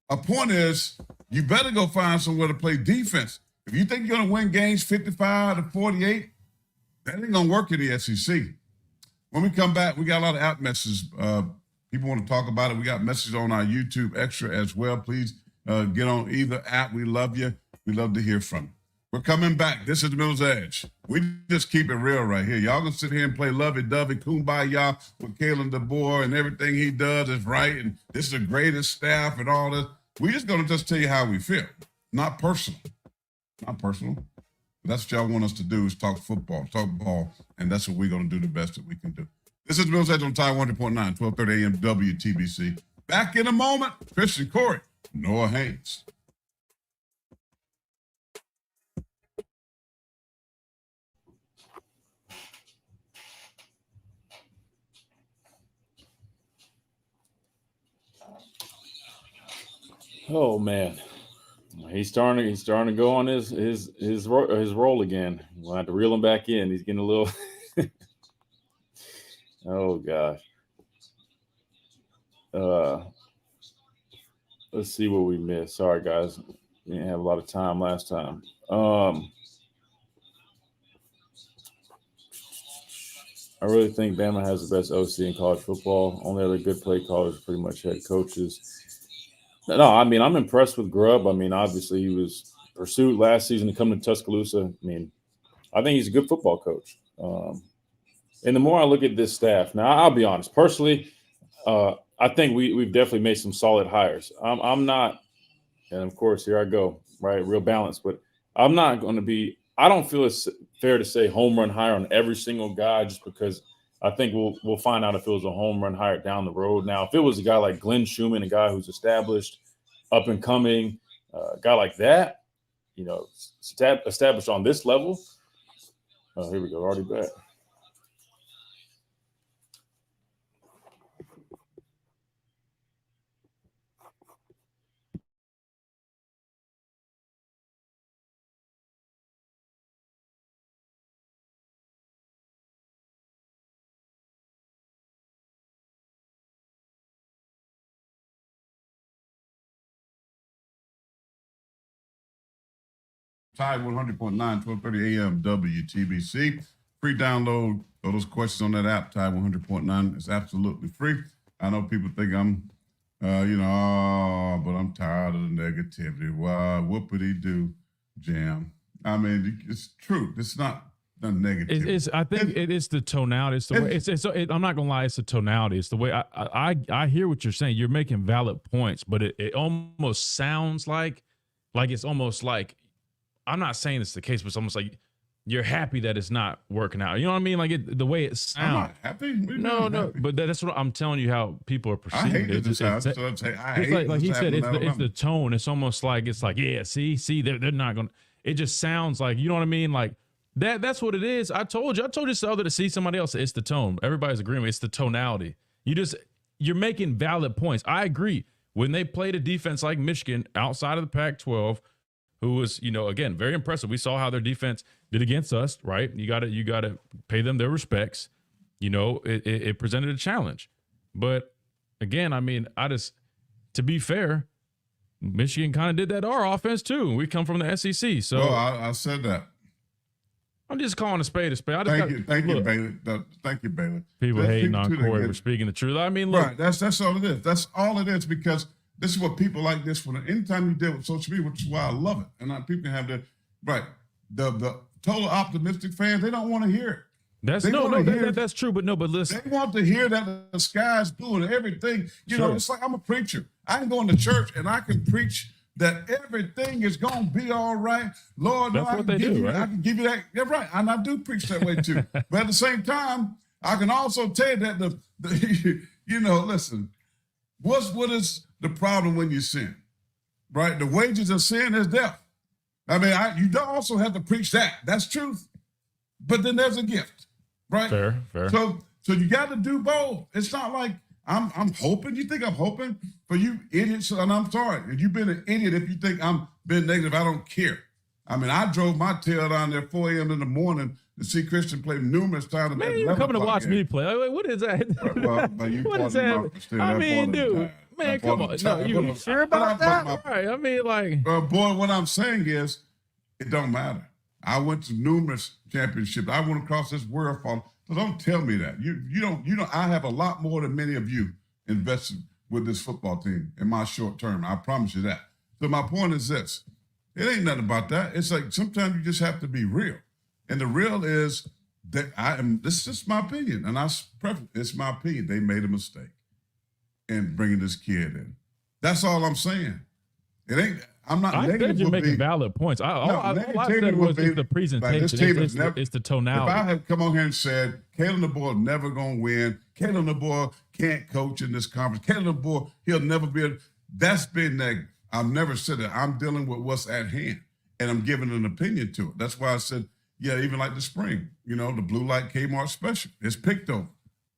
[SPEAKER 1] A point is, you better go find somewhere to play defense. If you think you're going to win games 55-48, that ain't going to work in the SEC. When we come back, we got a lot of app messages. People want to talk about it. We got messages on our YouTube Extra as well. Please get on either app. We love you. We love to hear from you. We're coming back. This is the Mills Edge. We just keep it real right here. Y'all gonna sit here and play lovey-dovey, kumbaya with Coach DeBoer and everything he does is right, and this is the greatest staff and all this. We just gonna just tell you how we feel. Not personal. Not personal. But that's what y'all want us to do is talk football, talk ball, and that's what we're gonna do the best that we can do. This is the Mills Edge on Tide 100.9, 1230 a.m. WTBC. Back in a moment, Christian Corey, Noah Haynes.
[SPEAKER 3] Oh man, he's starting to go on his roll again. We'll have to reel him back in. He's getting a little. Oh gosh. Let's see what we missed. Sorry guys, we didn't have a lot of time last time. I really think Bama has the best OC in college football. Only other good play callers, pretty much head coaches. No, I mean, I'm impressed with Grubb. I mean, obviously he was pursued last season to come to Tuscaloosa. I mean, I think he's a good football coach. And the more I look at this staff, now I'll be honest, personally, I think we've definitely made some solid hires. I'm not, and of course, here I go, right, real balance, but I'm not going to be, I don't feel it's fair to say home run hire on every single guy just because I think we'll find out if it was a home run hire down the road. Now, if it was a guy like Glenn Schumann, a guy who's established, up and coming, a guy like that, you know, established on this level. Oh, here we go, already back.
[SPEAKER 1] Tide 100.9, 1230 a.m. WTBC. Free download. All those questions on that app, Tide 100.9. It's absolutely free. I know people think I'm, but I'm tired of the negativity. Why? Whoopity-doo, jam. I mean, it's true. It's not the negativity.
[SPEAKER 2] I think it is the tonality. It's the way. I'm not gonna lie. It's the tonality. It's the way. I hear what you're saying. You're making valid points, but it almost sounds like it's almost like. I'm not saying it's the case, but it's almost like you're happy that it's not working out. You know what I mean? Like the way it sounds.
[SPEAKER 1] I'm not happy.
[SPEAKER 2] No,
[SPEAKER 1] happy?
[SPEAKER 2] but that's what I'm telling you. How people are perceiving
[SPEAKER 1] I hate
[SPEAKER 2] it.
[SPEAKER 1] this house.
[SPEAKER 2] Like he said, it's the tone. It's almost like yeah. See, they're not gonna. It just sounds like, you know what I mean? Like that. That's what it is. I told you this other to see somebody else. It's the tone. Everybody's agreeing. It's the tonality. You're making valid points. I agree. When they played a defense like Michigan outside of the Pac-12. Who was, again, very impressive. We saw how their defense did against us, right? You got to pay them their respects. It presented a challenge. But again, I mean, to be fair, Michigan kind of did that to our offense too. We come from the SEC. So
[SPEAKER 1] I said that.
[SPEAKER 2] I'm just calling a spade a spade.
[SPEAKER 1] Thank you, Bailey. Thank you, Bailey.
[SPEAKER 2] People hating on Corey for speaking the truth. I mean, look.
[SPEAKER 1] Right, that's all it is. That's all it is, because this is what people like this. Anytime you deal with social media, which is why I love it, and people can have the total optimistic fans. They don't want to hear it.
[SPEAKER 2] That's
[SPEAKER 1] They
[SPEAKER 2] no,
[SPEAKER 1] wanna
[SPEAKER 2] no,
[SPEAKER 1] hear-
[SPEAKER 2] that's true. But no, but listen,
[SPEAKER 1] They want to hear that the sky's blue and everything. You know,
[SPEAKER 2] Sure.
[SPEAKER 1] it's like I'm a preacher. I can go into church and I can preach that everything is gonna be all right. Lord, no,
[SPEAKER 2] That's
[SPEAKER 1] I
[SPEAKER 2] what
[SPEAKER 1] can
[SPEAKER 2] they
[SPEAKER 1] give
[SPEAKER 2] do,
[SPEAKER 1] you,
[SPEAKER 2] right?
[SPEAKER 1] I can give you that. Yeah, right. And I do preach that way too. But at the same time, I can also tell you that the you know, listen, what is the problem when you sin? Right? The wages of sin is death. I mean, you don't also have to preach that. That's truth. But then there's a gift, right?
[SPEAKER 2] fair.
[SPEAKER 1] So you got to do both. It's not like I'm hoping. You think I'm hoping for you idiots? And I'm sorry. And you've been an idiot if you think I'm being negative. I don't care. I mean, I drove my tail down there 4 a.m. in the morning to see Christian play numerous times.
[SPEAKER 2] Man, you were coming to watch me play. Like, what is that?
[SPEAKER 1] Well, but you
[SPEAKER 2] What is
[SPEAKER 1] brought him
[SPEAKER 2] that?
[SPEAKER 1] up instead.
[SPEAKER 2] I
[SPEAKER 1] That
[SPEAKER 2] mean,
[SPEAKER 1] boy
[SPEAKER 2] dude,
[SPEAKER 1] died.
[SPEAKER 2] man,
[SPEAKER 1] That
[SPEAKER 2] come
[SPEAKER 1] boy
[SPEAKER 2] on. No,
[SPEAKER 1] died.
[SPEAKER 2] you sure about that?
[SPEAKER 1] But
[SPEAKER 2] Right. I mean, like,
[SPEAKER 1] boy, what I'm saying is, it don't matter. I went to numerous championships. I went across this world for. So don't tell me that. You don't. I have a lot more than many of you invested with this football team in my short term. I promise you that. So my point is this: it ain't nothing about that. It's like sometimes you just have to be real, and the real is that I am. This is just my opinion, and it's my opinion. They made a mistake in bringing this kid in. That's all I'm saying. It ain't. I'm not
[SPEAKER 2] I
[SPEAKER 1] negative.
[SPEAKER 2] said you're
[SPEAKER 1] would
[SPEAKER 2] making
[SPEAKER 1] be,
[SPEAKER 2] valid points. All I
[SPEAKER 1] negativity
[SPEAKER 2] said
[SPEAKER 1] would
[SPEAKER 2] was
[SPEAKER 1] be
[SPEAKER 2] it's the
[SPEAKER 1] like,
[SPEAKER 2] presentation.
[SPEAKER 1] this team
[SPEAKER 2] It's
[SPEAKER 1] is never-
[SPEAKER 2] the
[SPEAKER 1] If
[SPEAKER 2] tonality.
[SPEAKER 1] I have come on here and said, Kalen DeBoer never going to win, Kalen DeBoer can't coach in this conference, Kalen DeBoer, he'll never be able, that's been negative. I've never said that. I'm dealing with what's at hand, and I'm giving an opinion to it. That's why I said, yeah, even like the spring, the blue light Kmart special, it's picked over.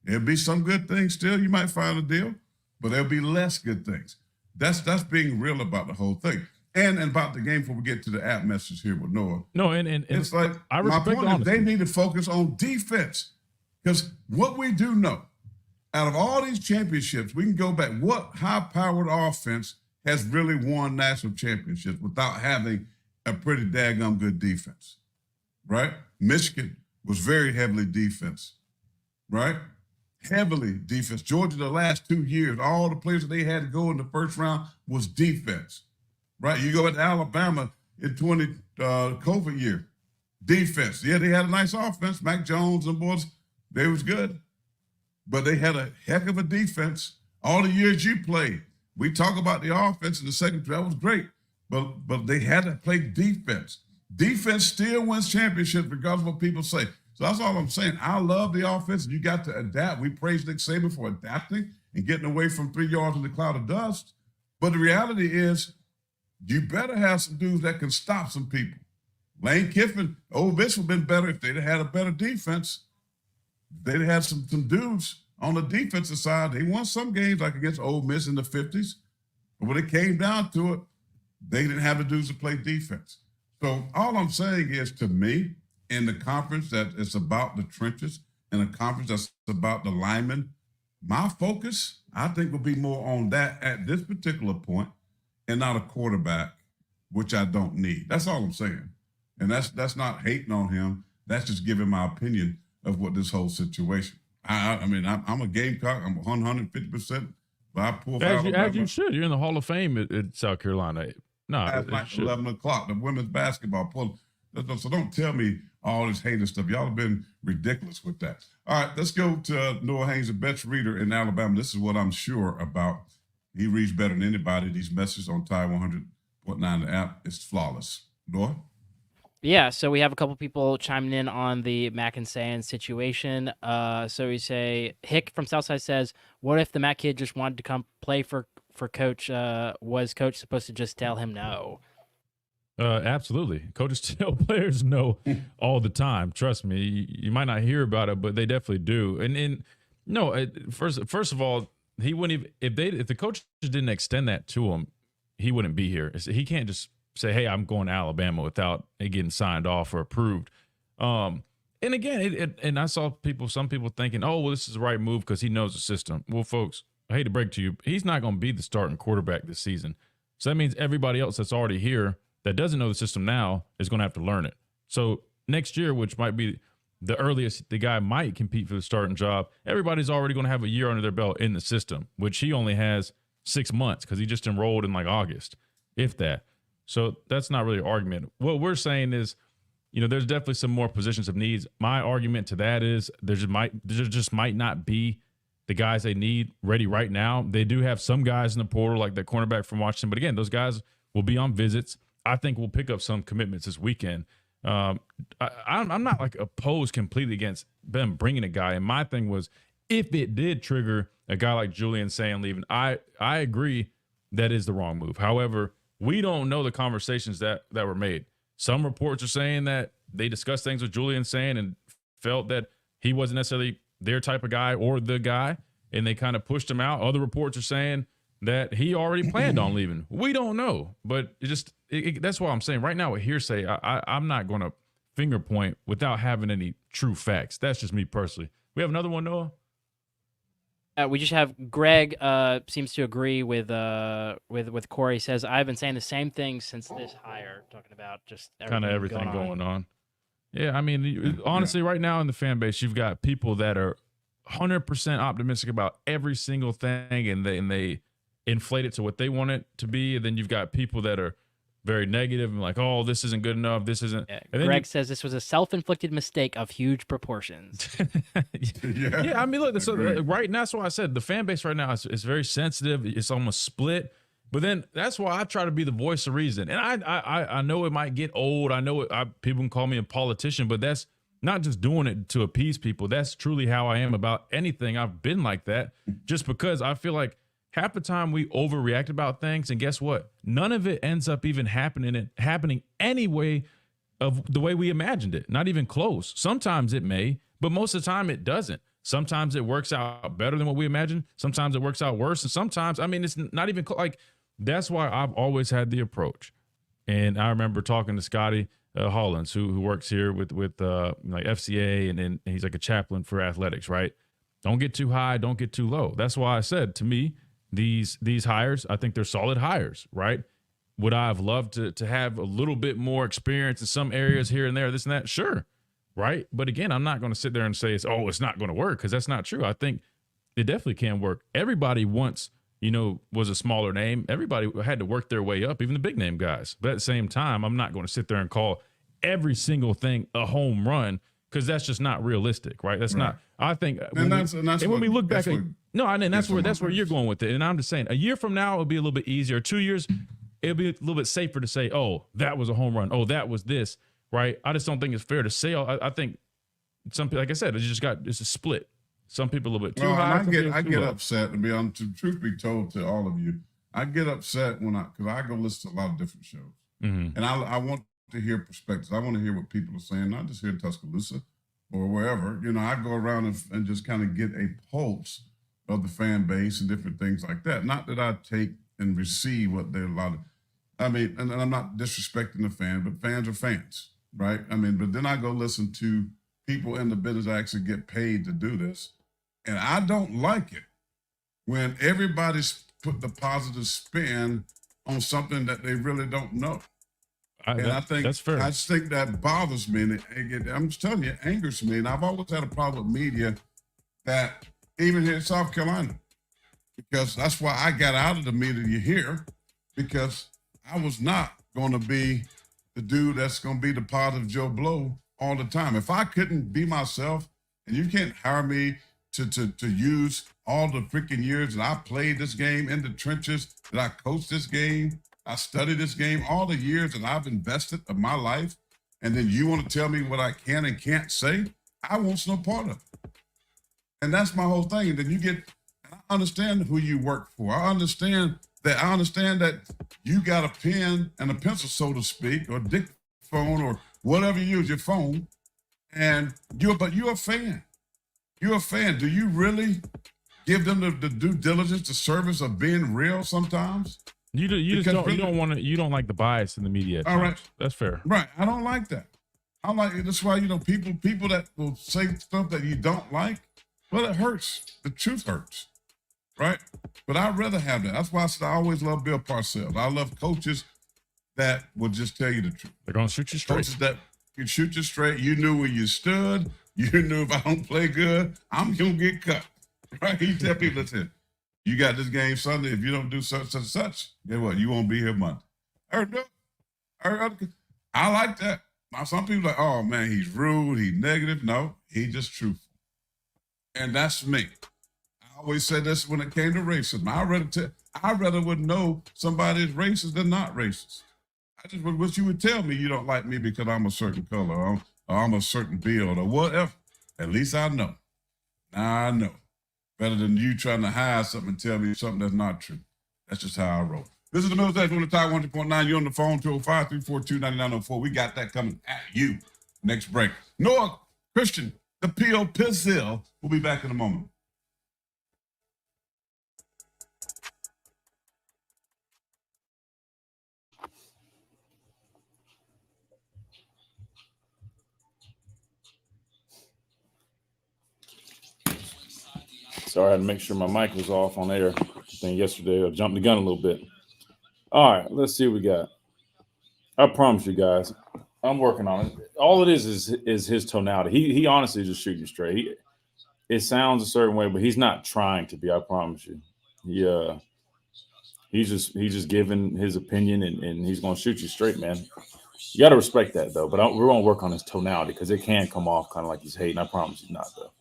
[SPEAKER 1] There'll be some good things still. You might find a deal, but there'll be less good things. That's being real about the whole thing. And about the game before we get to the app message here with Noah.
[SPEAKER 2] No, and
[SPEAKER 1] It's like,
[SPEAKER 2] I
[SPEAKER 1] my
[SPEAKER 2] respect
[SPEAKER 1] point is
[SPEAKER 2] honesty.
[SPEAKER 1] they need to focus on defense. Because what we do know, out of all these championships, we can go back, what high-powered offense has really won national championships without having a pretty daggum good defense, right? Michigan was very heavily defense, right? Heavily defense. Georgia, the last 2 years, all the players that they had to go in the first round was defense. Right, you go into Alabama in COVID year, defense. Yeah, they had a nice offense. Mac Jones and boys, they was good, but they had a heck of a defense. All the years you played, we talk about the offense in the second. That was great, but they had to play defense. Defense still wins championships, regardless of what people say. So that's all I'm saying. I love the offense. You got to adapt. We praise Nick Saban for adapting and getting away from 3 yards in the cloud of dust. But the reality is, you better have some dudes that can stop some people. Lane Kiffin, Ole Miss would have been better if they'd have had a better defense. They'd have had some dudes on the defensive side. They won some games like against Ole Miss in the 50s. But when it came down to it, they didn't have the dudes to play defense. So all I'm saying is, to me, in the conference that it's about the trenches, in a conference that's about the linemen, my focus, I think, will be more on that at this particular point, and not a quarterback, which I don't need. That's all I'm saying. And that's not hating on him. That's just giving my opinion of what this whole situation. I mean, I'm a Gamecock. I'm 150%. But I pull
[SPEAKER 2] as you should. You're in the Hall of Fame at South Carolina. No,
[SPEAKER 1] at like 11 o'clock. The women's basketball pull. So don't tell me all this hater stuff. Y'all have been ridiculous with that. All right, let's go to Noah Haynes, the best reader in Alabama. This is what I'm sure about. He reads better than anybody. These messages on Tide 100.9, the app, is flawless. Noah?
[SPEAKER 4] Yeah, so we have a couple people chiming in on the Mack and Sayin situation. So we say, Hick from Southside says, what if the Mack kid just wanted to come play for Coach? Was Coach supposed to just tell him no?
[SPEAKER 2] Absolutely. Coaches tell players no all the time. Trust me. You might not hear about it, but they definitely do. And no, first of all, he wouldn't even, if the coaches didn't extend that to him, he wouldn't be here. He can't just say, hey, I'm going to Alabama without it getting signed off or approved. And again, and I saw some people thinking, oh, well, this is the right move because he knows the system. Well, folks, I hate to break to you, he's not going to be the starting quarterback this season. So that means everybody else that's already here that doesn't know the system now is going to have to learn it. So next year, which might be the earliest the guy might compete for the starting job, everybody's already going to have a year under their belt in the system, which he only has 6 months because he just enrolled in like August, if that. So that's not really an argument. What we're saying is there's definitely some more positions of needs. My argument to that is there just might not be the guys they need ready right now. They do have some guys in the portal, like that cornerback from Washington. But again, those guys will be on visits. I think we'll pick up some commitments this weekend. I'm not like opposed completely against them bringing a guy. And my thing was, if it did trigger a guy like Julian Sayin leaving, I agree that is the wrong move. However, we don't know the conversations that were made. Some reports are saying that they discussed things with Julian Sayin and felt that he wasn't necessarily their type of guy or the guy, and they kind of pushed him out. Other reports are saying that he already planned on leaving. We don't know, but that's why I'm saying right now with hearsay, I'm not going to finger point without having any true facts. That's just me personally. We have another one, Noah?
[SPEAKER 4] We just have Greg seems to agree with Corey. He says, I've been saying the same thing since this hire, talking about just
[SPEAKER 2] kind of everything going on. Yeah, I mean, honestly, right now in the fan base, you've got people that are 100% optimistic about every single thing, and they inflate it to what they want it to be. And then you've got people that are very negative and like, oh, this isn't good enough. This isn't.
[SPEAKER 4] Yeah, Greg says this was a self-inflicted mistake of huge proportions.
[SPEAKER 2] Yeah, I mean, look, so right now, that's why I said the fan base right now is very sensitive. It's almost split. But then that's why I try to be the voice of reason. And I know it might get old. I know people can call me a politician, but that's not just doing it to appease people. That's truly how I am about anything. I've been like that just because I feel like half the time we overreact about things. And guess what? None of it ends up even happening anyway of the way we imagined it. Not even close. Sometimes it may, but most of the time it doesn't. Sometimes it works out better than what we imagined. Sometimes it works out worse. And sometimes, I mean, it's not even like. That's why I've always had the approach. And I remember talking to Scotty Hollins, who works here with like FCA, and he's like a chaplain for athletics, right? Don't get too high, don't get too low. That's why I said, to me, these hires, I think they're solid hires, right? Would I have loved to have a little bit more experience in some areas here and there, this and that? Sure, right? But again, I'm not going to sit there and say, it's not going to work, because that's not true. I think it definitely can work. Everybody wants was a smaller name. Everybody had to work their way up, even the big name guys. But at the same time, I'm not going to sit there and call every single thing a home run, because that's just not realistic, right? That's not. I think when we look back, that's where you're going with it. And I'm just saying, a year from now, it'll be a little bit easier. 2 years, it'll be a little bit safer to say, oh, that was a home run. Oh, that was this, right? I just don't think it's fair to say. I think some people, like I said, it's a split. Some people a little bit too high.
[SPEAKER 1] I get upset, to be honest. Truth be told to all of you, I get upset because I go listen to a lot of different shows, and I want to hear perspectives. I want to hear what people are saying, not just here in Tuscaloosa or wherever. I go around and just kind of get a pulse of the fan base and different things like that. Not that I take and receive what they're allowed. And I'm not disrespecting the fan, but fans are fans, right? But then I go listen to people in the business that actually get paid to do this. And I don't like it when everybody's put the positive spin on something that they really don't know. I think that's fair. I just think that bothers me. And I'm just telling you, it angers me. And I've always had a problem with media, that even here in South Carolina, because that's why I got out of the media here, because I was not going to be the dude that's going to be the positive Joe Blow all the time. If I couldn't be myself, and you can't hire me to use all the freaking years that I played this game in the trenches, that I coached this game, I studied this game, all the years that I've invested of my life, and then you want to tell me what I can and can't say, I want no part of it. And that's my whole thing. And then I understand who you work for. I understand that you got a pen and a pencil, so to speak, or dictaphone, or whatever you use, your phone, but you're a fan. You're a fan. Do you really give them the due diligence, the service of being real sometimes?
[SPEAKER 2] You don't like the bias in the media.
[SPEAKER 1] All right.
[SPEAKER 2] That's fair.
[SPEAKER 1] Right. I don't like that. That's why, people that will say stuff that you don't like, well, it hurts. The truth hurts. Right. But I'd rather have that. That's why I said I always love Bill Parcells. I love coaches that will just tell you the truth.
[SPEAKER 2] They're going to shoot you straight.
[SPEAKER 1] Coaches that can shoot you straight. You knew where you stood. You knew if I don't play good, I'm going to get cut. Right? You tell people, listen, you got this game Sunday. If you don't do such and such, guess what? You won't be here Monday. I like that. Now, some people are like, oh, man, he's rude, he's negative. No, he's just truthful. And that's me. I always said this when it came to racism. I rather would know somebody is racist than not racist. I just wish you would tell me you don't like me because I'm a certain color or I'm a certain build or whatever. At least I know. Now I know. Better than you trying to hide something and tell me something that's not true. That's just how I roll. This is the Middle Stage on the Tide 100.9. You're on the phone, 205-342-9904. We got that coming at you. Next break. Noah Christian, the P.O. Pizzil. We'll be back in a moment.
[SPEAKER 3] Sorry, I had to make sure my mic was off on air. I think yesterday I jumped the gun a little bit. All right, let's see what we got. I promise you guys, I'm working on it. All it is his tonality. He honestly just shooting straight. It sounds a certain way, but he's not trying to be. I promise you. He's just giving his opinion, and he's gonna shoot you straight, man. You got to respect that though. But we're gonna work on his tonality because it can come off kind of like he's hating. I promise he's not though.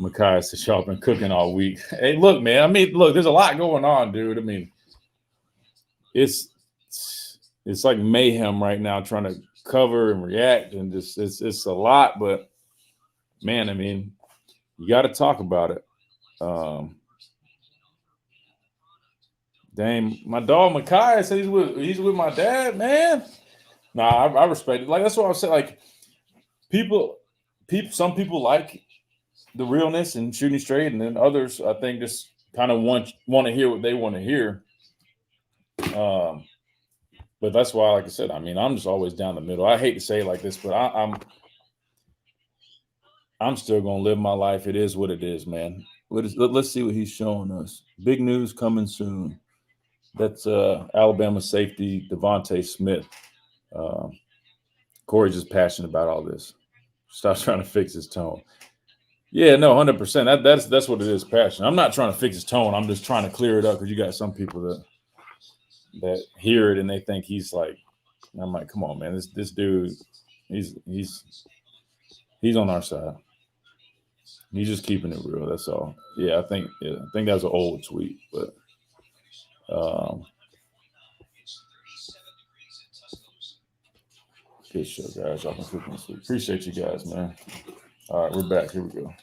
[SPEAKER 3] Makai says y'all been cooking all week. Hey, look, man. I mean, look, there's a lot going on, dude. I mean, it's like mayhem right now, trying to cover and react, and just it's a lot. But man, I mean, you got to talk about it. Dang, my dog Makai said he's with my dad, man. Nah, I respect it. Like that's what I said. Like some people like the realness and shooting straight, and then others, I think, just kind of want to hear what they want to hear. But that's why, like I said, I mean, I'm just always down the middle. I hate to say it like this, but I'm still gonna live my life. It is what it is, man. Let's see what he's showing us. Big news coming soon. That's Alabama safety Devontae Smith. Corey's just passionate about all this. Stop trying to fix his tone. Yeah, no, 100%. That's what it is, passion. I'm not trying to fix his tone. I'm just trying to clear it up because you got some people that hear it and they think he's like, I'm like, come on, man, this dude, he's on our side. He's just keeping it real. That's all. Yeah, I think that was an old tweet, but good show, guys. Y'all can sleep and sleep. Appreciate you guys, man. All right, we're back. Here we go.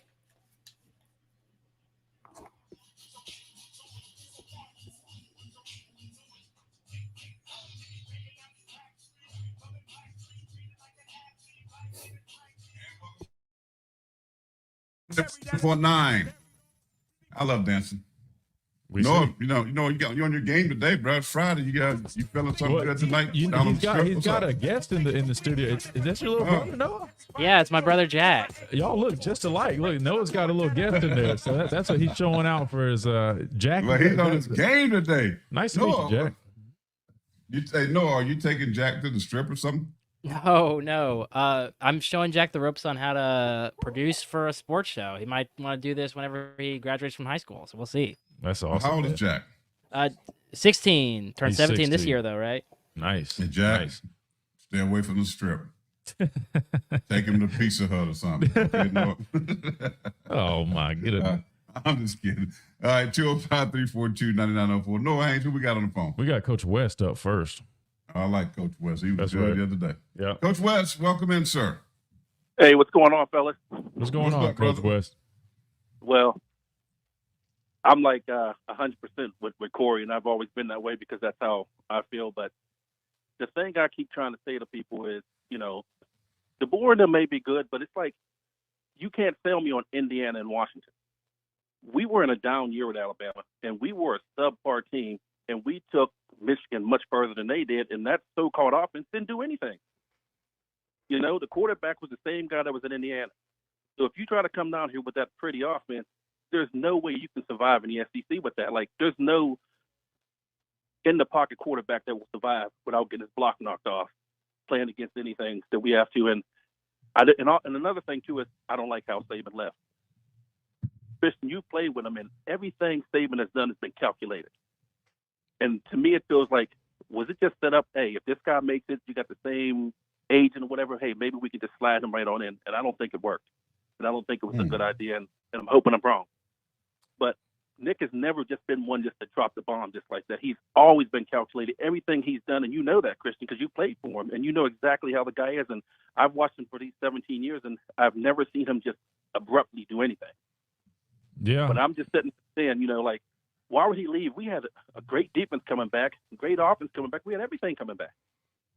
[SPEAKER 1] .9. I love dancing. You on your game today, bro. It's Friday. You feeling something good tonight?
[SPEAKER 2] He's got a guest in the studio. Is that your little brother, Noah?
[SPEAKER 4] Yeah, it's my brother Jack.
[SPEAKER 2] Y'all look just alike. Look, Noah's got a little guest in there, so that's what he's showing out for his Jack.
[SPEAKER 1] Well, he's on his game today.
[SPEAKER 2] Nice to meet you, Jack.
[SPEAKER 1] You say Noah? Are you taking Jack to the strip or something?
[SPEAKER 4] No. I'm showing Jack the ropes on how to produce for a sports show. He might want to do this whenever he graduates from high school, so we'll see.
[SPEAKER 2] That's awesome.
[SPEAKER 1] How old is Jack?
[SPEAKER 4] 16. Turned
[SPEAKER 2] He's
[SPEAKER 4] 17
[SPEAKER 2] 16.
[SPEAKER 4] this year, though, right?
[SPEAKER 2] Nice.
[SPEAKER 1] And Jack,
[SPEAKER 2] nice.
[SPEAKER 1] Stay away from the strip. Take him to Pizza Hut or something. Okay, Noah?
[SPEAKER 2] Oh, my goodness.
[SPEAKER 1] I'm just kidding. All right, 205-342-9904. Noah Haynes, who we got on the phone?
[SPEAKER 2] We got Coach West up first.
[SPEAKER 1] I like Coach West. He was
[SPEAKER 2] That's
[SPEAKER 1] good
[SPEAKER 2] right.
[SPEAKER 1] the other day.
[SPEAKER 2] Yeah.
[SPEAKER 1] Coach West, welcome in, sir.
[SPEAKER 5] Hey, what's going on, fellas?
[SPEAKER 2] What's going
[SPEAKER 1] What's
[SPEAKER 2] on,
[SPEAKER 1] up,
[SPEAKER 2] Coach
[SPEAKER 1] brother?
[SPEAKER 2] West?
[SPEAKER 5] Well, I'm like 100% with Corey, and I've always been that way because that's how I feel. But the thing I keep trying to say to people is, DeBoer and them may be good, but it's like you can't sell me on Indiana and Washington. We were in a down year with Alabama, and we were a subpar team, and we took Michigan much further than they did, and that so-called offense didn't do anything. The quarterback was the same guy that was in Indiana. So if you try to come down here with that pretty offense, there's no way you can survive in the SEC with that. Like, there's no in-the-pocket quarterback that will survive without getting his block knocked off, playing against anything that we have to. And another thing, too, is I don't like how Saban left. Christian, you played with him, and everything Saban has done has been calculated. And to me, it feels like, was it just set up, hey, if this guy makes it, you got the same agent or whatever, hey, maybe we could just slide him right on in. And I don't think it worked. And I don't think it was a good idea. And I'm hoping I'm wrong. But Nick has never just been one just to drop the bomb just like that. He's always been calculated. Everything he's done, and you know that, Christian, because you played for him, and you know exactly how the guy is. And I've watched him for these 17 years, and I've never seen him just abruptly do anything.
[SPEAKER 2] Yeah.
[SPEAKER 5] But I'm just sitting saying, like, why would he leave? We had a great defense coming back, great offense coming back. We had everything coming back,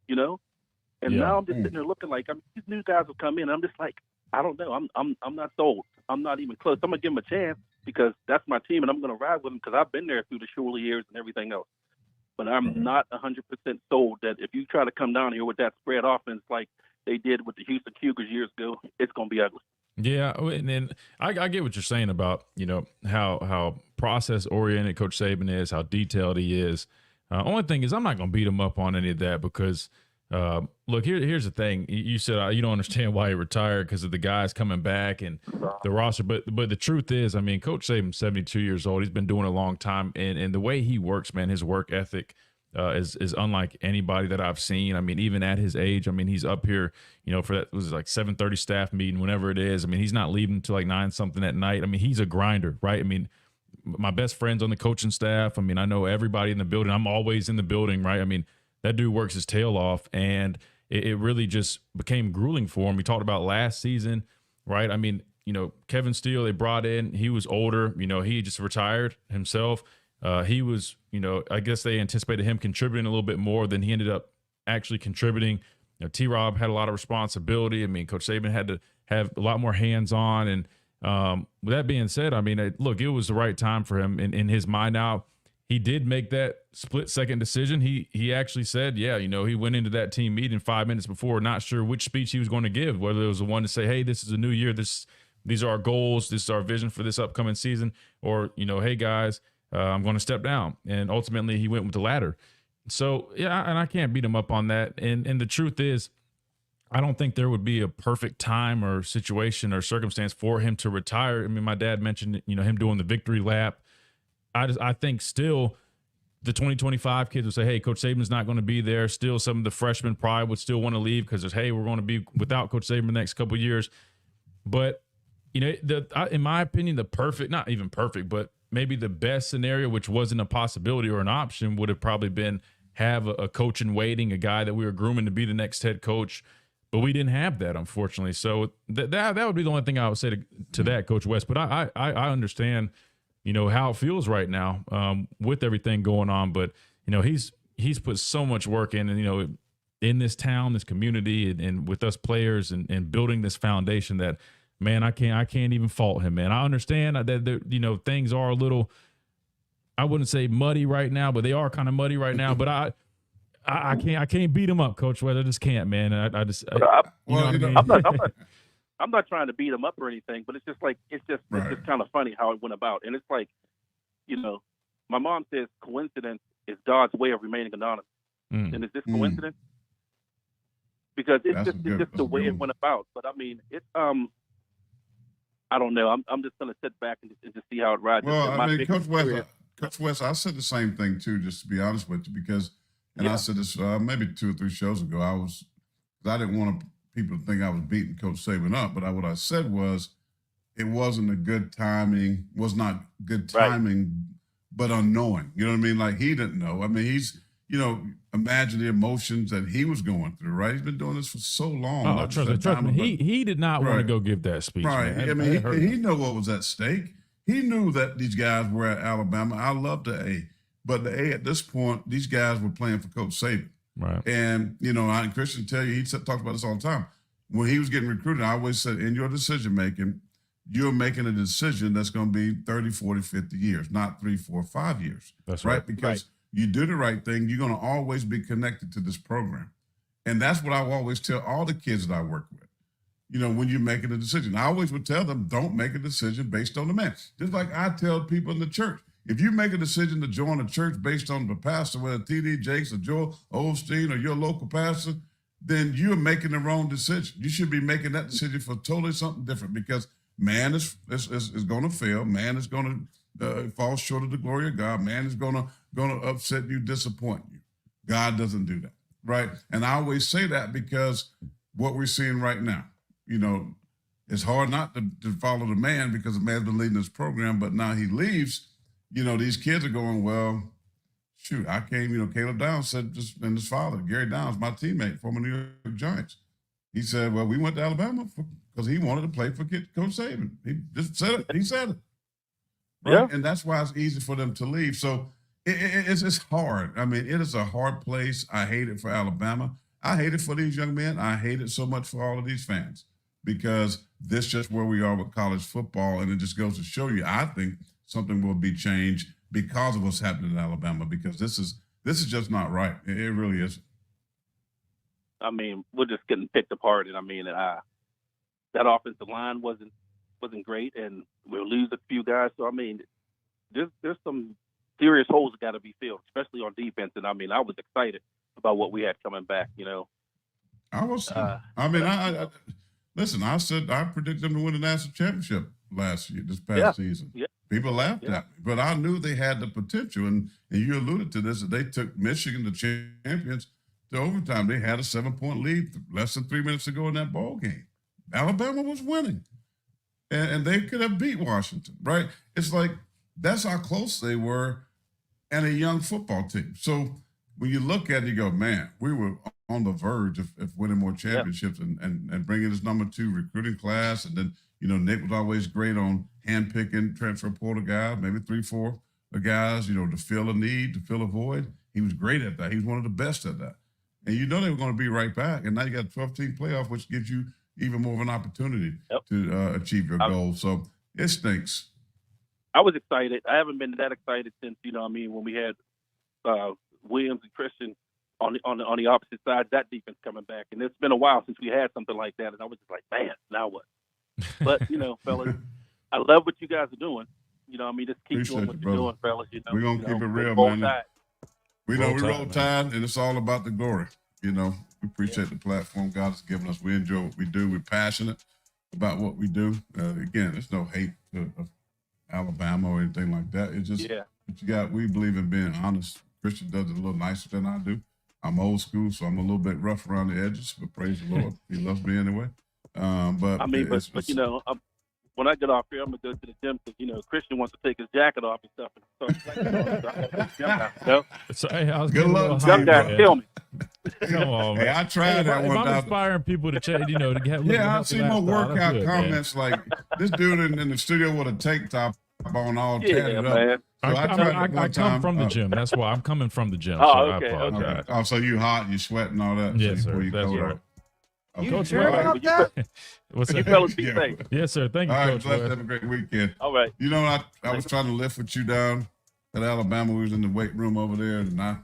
[SPEAKER 5] And now I'm just sitting there looking like, these new guys will come in. And I'm just like, I don't know. I'm not sold. I'm not even close. I'm gonna give him a chance because that's my team, and I'm gonna ride with him because I've been there through the Shirley years and everything else. But I'm not 100% sold that if you try to come down here with that spread offense like they did with the Houston Cougars years ago, it's gonna be ugly.
[SPEAKER 2] Yeah, and then I get what you're saying about how process oriented Coach Saban is, how detailed he is. Only thing is, I'm not gonna beat him up on any of that because. Look, here's the thing. You said you don't understand why he retired because of the guys coming back and the roster. But the truth is, Coach Saban's 72 years old. He's been doing it a long time. And the way he works, man, his work ethic is unlike anybody that I've seen. Even at his age, he's up here, for that was like 7:30 staff meeting, whenever it is. He's not leaving until like 9-something at night. He's a grinder, right? My best friend's on the coaching staff. I know everybody in the building. I'm always in the building, right? That dude works his tail off, and it really just became grueling for him. We talked about last season, right? Kevin Steele, they brought in, he was older, he just retired himself. He was, I guess they anticipated him contributing a little bit more than he ended up actually contributing. T-Rob had a lot of responsibility. Coach Saban had to have a lot more hands-on. And with that being said, look, it was the right time for him in his mind now. He did make that split-second decision. He actually said, he went into that team meeting 5 minutes before, not sure which speech he was going to give, whether it was the one to say, hey, this is a new year, these are our goals, this is our vision for this upcoming season, or, hey, guys, I'm going to step down. And ultimately, he went with the latter. So, yeah, and I can't beat him up on that. And the truth is, I don't think there would be a perfect time or situation or circumstance for him to retire. My dad mentioned, him doing the victory lap. I think still the 2025 kids would say, hey, Coach Saban's not going to be there. Still, some of the freshmen probably would still want to leave because there's, hey, we're going to be without Coach Saban the next couple of years. But, in my opinion, the perfect, not even perfect, but maybe the best scenario, which wasn't a possibility or an option, would have probably been have a coach in waiting, a guy that we were grooming to be the next head coach. But we didn't have that, unfortunately. So that would be the only thing I would say to that, Coach West. But I understand how it feels right now with everything going on. But, he's put so much work in, and, in this town, this community, and with us players and building this foundation that, man, I can't even fault him, man. I understand that, things are a little, I wouldn't say muddy right now, but they are kind of muddy right now. But I can't beat him up, Coach West. I just can't, man.
[SPEAKER 5] I'm not trying to beat him up or anything, but it's just kind of funny how it went about. And it's like, my mom says coincidence is God's way of remaining anonymous. And is this coincidence? Because it's just the way it went about. But it's I don't know. I'm just gonna sit back and just see how it rides.
[SPEAKER 1] Well, Coach West, I said the same thing too, just to be honest with you, because I said this maybe 2 or 3 shows ago. I didn't want people to think I was beating Coach Saban up, but what I said was it wasn't a good timing, but unknowing. You know what I mean? Like he didn't know. He's, imagine the emotions that he was going through, right? He's been doing this for so long.
[SPEAKER 2] Oh, trust me. He did not want to go give that speech.
[SPEAKER 1] Right.
[SPEAKER 2] Man.
[SPEAKER 1] He knew what was at stake. He knew that these guys were at Alabama. I love the A. But the A at this point, these guys were playing for Coach Saban.
[SPEAKER 2] Right.
[SPEAKER 1] And, Christian tell you, he talks about this all the time. When he was getting recruited, I always said, in your decision-making, you're making a decision that's going to be 30, 40, 50 years, not 3, 4, 5 years.
[SPEAKER 2] That's right.
[SPEAKER 1] Because you do the right thing, you're going to always be connected to this program. And that's what I always tell all the kids that I work with. When you're making a decision, I always would tell them, don't make a decision based on the man. Just like I tell people in the church, if you make a decision to join a church based on the pastor, whether T.D. Jakes or Joel Osteen or your local pastor, then you're making the wrong decision. You should be making that decision for totally something different, because man is going to fail. Man is going to fall short of the glory of God. Man is going to upset you, disappoint you. God doesn't do that. right? And I always say that because what we're seeing right now, it's hard not to follow the man because the man's been leading this program, but now he leaves. These kids are going, well, shoot, I came, Caleb Downs said, and his father, Gary Downs, my teammate, former New York Giants. He said, well, we went to Alabama because he wanted to play for Coach Saban. He just said it. He said it. Right? Yeah. And that's why it's easy for them to leave. So it's hard. I mean, it is a hard place. I hate it for Alabama. I hate it for these young men. I hate it so much for all of these fans because this is just where we are with college football. And it just goes to show you, I think something will be changed because of what's happening in Alabama, because this is just not right. It really is.
[SPEAKER 5] I mean, we're just getting picked apart, and I mean, that offensive line wasn't great, and we'll lose a few guys. So I mean, there's some serious holes that got to be filled, especially on defense. And I mean, I was excited about what we had coming back.
[SPEAKER 1] I was. I listen. I said I predicted them to win the national championship this past season. Yeah. People laughed at me, but I knew they had the potential. And you alluded to this, that they took Michigan, the champions, to overtime. They had a 7-point lead less than 3 minutes ago in that ball game. Alabama was winning, and they could have beat Washington, right? It's like that's how close they were, and a young football team. So when you look at it, you go, man, we were on the verge of winning more championships and bringing this number 2 recruiting class. And then, Nick was always great on handpicking transfer portal guys, maybe 3-4 guys, to fill a need, to fill a void. He was great at that. He was one of the best at that. And they were going to be right back. And now you got a 12-team playoff, which gives you even more of an opportunity to achieve your goals. So it stinks.
[SPEAKER 5] I was excited. I haven't been that excited since, when we had Williams and Christian on the opposite side, that defense coming back. And it's been a while since we had something like that. And I was just like, man, now what? But, fellas, I love what you guys are doing. Just keep doing what you're doing, fellas.
[SPEAKER 1] We're going to keep it real, man. We roll tide, and it's all about the glory. We appreciate the platform God has given us. We enjoy what we do. We're passionate about what we do. Again, there's no hate of Alabama or anything like that. It's just we believe in being honest. Christian does it a little nicer than I do. I'm old school, so I'm a little bit rough around the edges, but praise the Lord. He loves me anyway. When
[SPEAKER 5] I get off here, I'm going to go to the gym because, Christian wants to take his jacket off and stuff.
[SPEAKER 2] So, hey, I was
[SPEAKER 1] good luck.
[SPEAKER 5] Some guys kill me.
[SPEAKER 2] Come on, man.
[SPEAKER 1] Hey, I tried that one time.
[SPEAKER 2] I'm inspiring people to change, to get.
[SPEAKER 1] I see more workout comments like this dude in the studio with a tank top on all tatted up.
[SPEAKER 5] Man.
[SPEAKER 1] So
[SPEAKER 2] I come from the gym. That's why I'm coming from the gym.
[SPEAKER 5] Okay.
[SPEAKER 2] I apologize.
[SPEAKER 1] Okay. Oh, so you hot, you sweating, all that.
[SPEAKER 2] Yes,
[SPEAKER 1] so
[SPEAKER 2] sir. That's right.
[SPEAKER 1] Okay.
[SPEAKER 6] You sure about that?
[SPEAKER 2] What's
[SPEAKER 5] You
[SPEAKER 2] that?
[SPEAKER 5] fellas be safe.
[SPEAKER 2] Yes, sir. Thank you,
[SPEAKER 1] all right,
[SPEAKER 2] Coach.
[SPEAKER 1] let's have a great weekend.
[SPEAKER 5] All right.
[SPEAKER 1] I was trying to lift with you down at Alabama. We was in the weight room over there, and I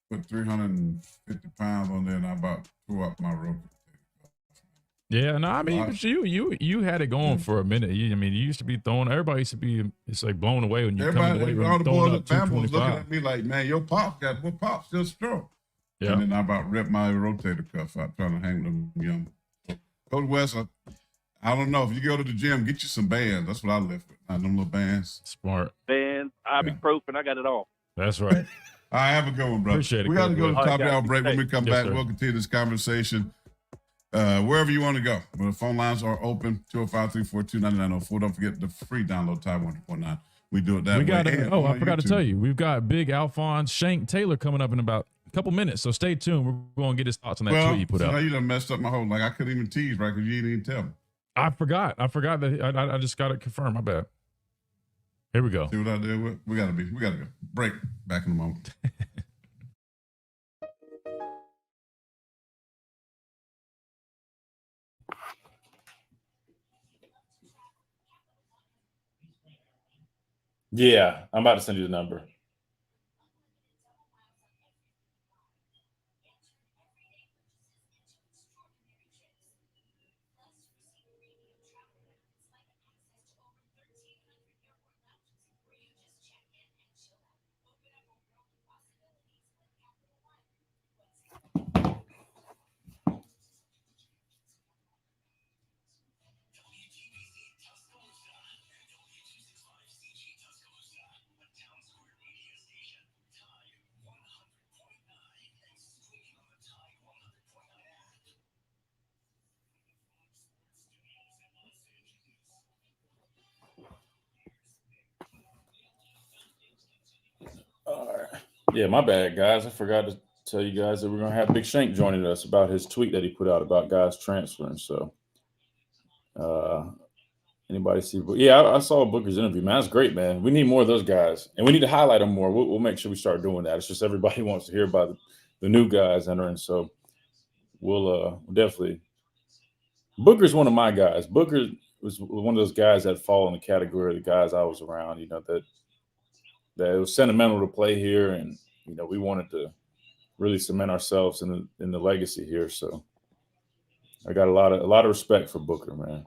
[SPEAKER 1] put 350 pounds on there, and I about threw up my rope.
[SPEAKER 2] Yeah, no, I mean, but you had it going for a minute. You used to be throwing. Everybody used to be. It's like blown away when you come in the weight room.
[SPEAKER 1] All the boys at
[SPEAKER 2] Bama
[SPEAKER 1] was looking at me like, man, your pop still strong.
[SPEAKER 2] Yeah.
[SPEAKER 1] And then I about ripped my rotator cuff out trying to hang them young. Coach West, I don't know. If you go to the gym, get you some bands. That's what I lift with. Them little bands.
[SPEAKER 2] Smart.
[SPEAKER 5] Bands, ibuprofen, I got it all.
[SPEAKER 2] That's right.
[SPEAKER 1] I have a good one, brother.
[SPEAKER 2] Appreciate it.
[SPEAKER 1] We got to go to the top of our break. When we come back,
[SPEAKER 2] sir.
[SPEAKER 1] we'll continue this conversation. Wherever you want to go. Well, the phone lines are open, 205-342-9904. Don't forget the free download, Tide 100.9. We do it that way.
[SPEAKER 2] I forgot to tell you, we've got big Alphonse Shank Taylor coming up in about a couple minutes, so stay tuned. We're going to get his thoughts on that tweet you put out.
[SPEAKER 1] You done messed up my whole, I couldn't even tease, right, because you didn't even tell me.
[SPEAKER 2] I forgot that I just got it confirmed. My bad. Here we go.
[SPEAKER 1] See what I did? We got to go. Break. Back in a moment.
[SPEAKER 3] Yeah, I'm about to send you the number. Yeah, my bad, guys. I forgot to tell you guys that we're going to have Big Shank joining us about his tweet that he put out about guys transferring. So, anybody see? But yeah, I saw Booker's interview, man. That's great, man. We need more of those guys, and we need to highlight them more. We'll make sure we start doing that. It's just everybody wants to hear about the new guys entering, so we'll definitely. Booker's one of my guys. Booker was one of those guys that fall in the category of the guys I was around. You know that it was sentimental to play here, and we wanted to really cement ourselves in the legacy here. So I got a lot of respect for Booker, man.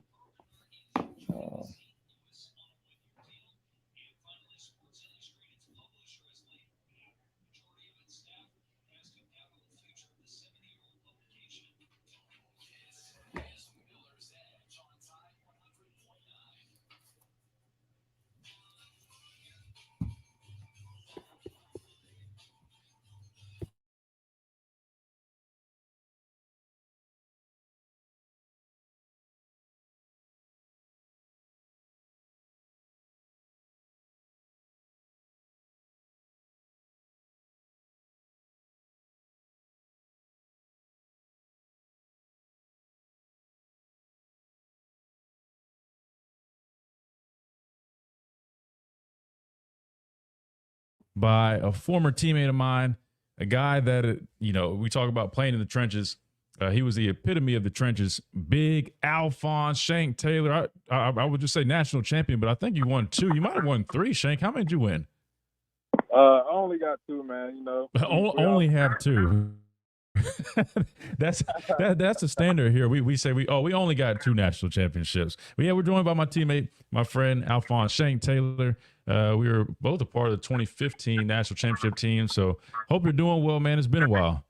[SPEAKER 2] By a former teammate of mine, a guy that, we talk about playing in the trenches. He was the epitome of the trenches. Big Alphonse Shank Taylor. I would just say national champion, but I think you won 2. You might have won 3, Shank. How many did you win?
[SPEAKER 6] I only got 2, man.
[SPEAKER 2] Only have 2. that's a standard here. We say we only got 2 national championships. But yeah, we're joined by my teammate, my friend Alphonse Shank Taylor. We were both a part of the 2015 national championship team. So hope you're doing well, man. It's been a while.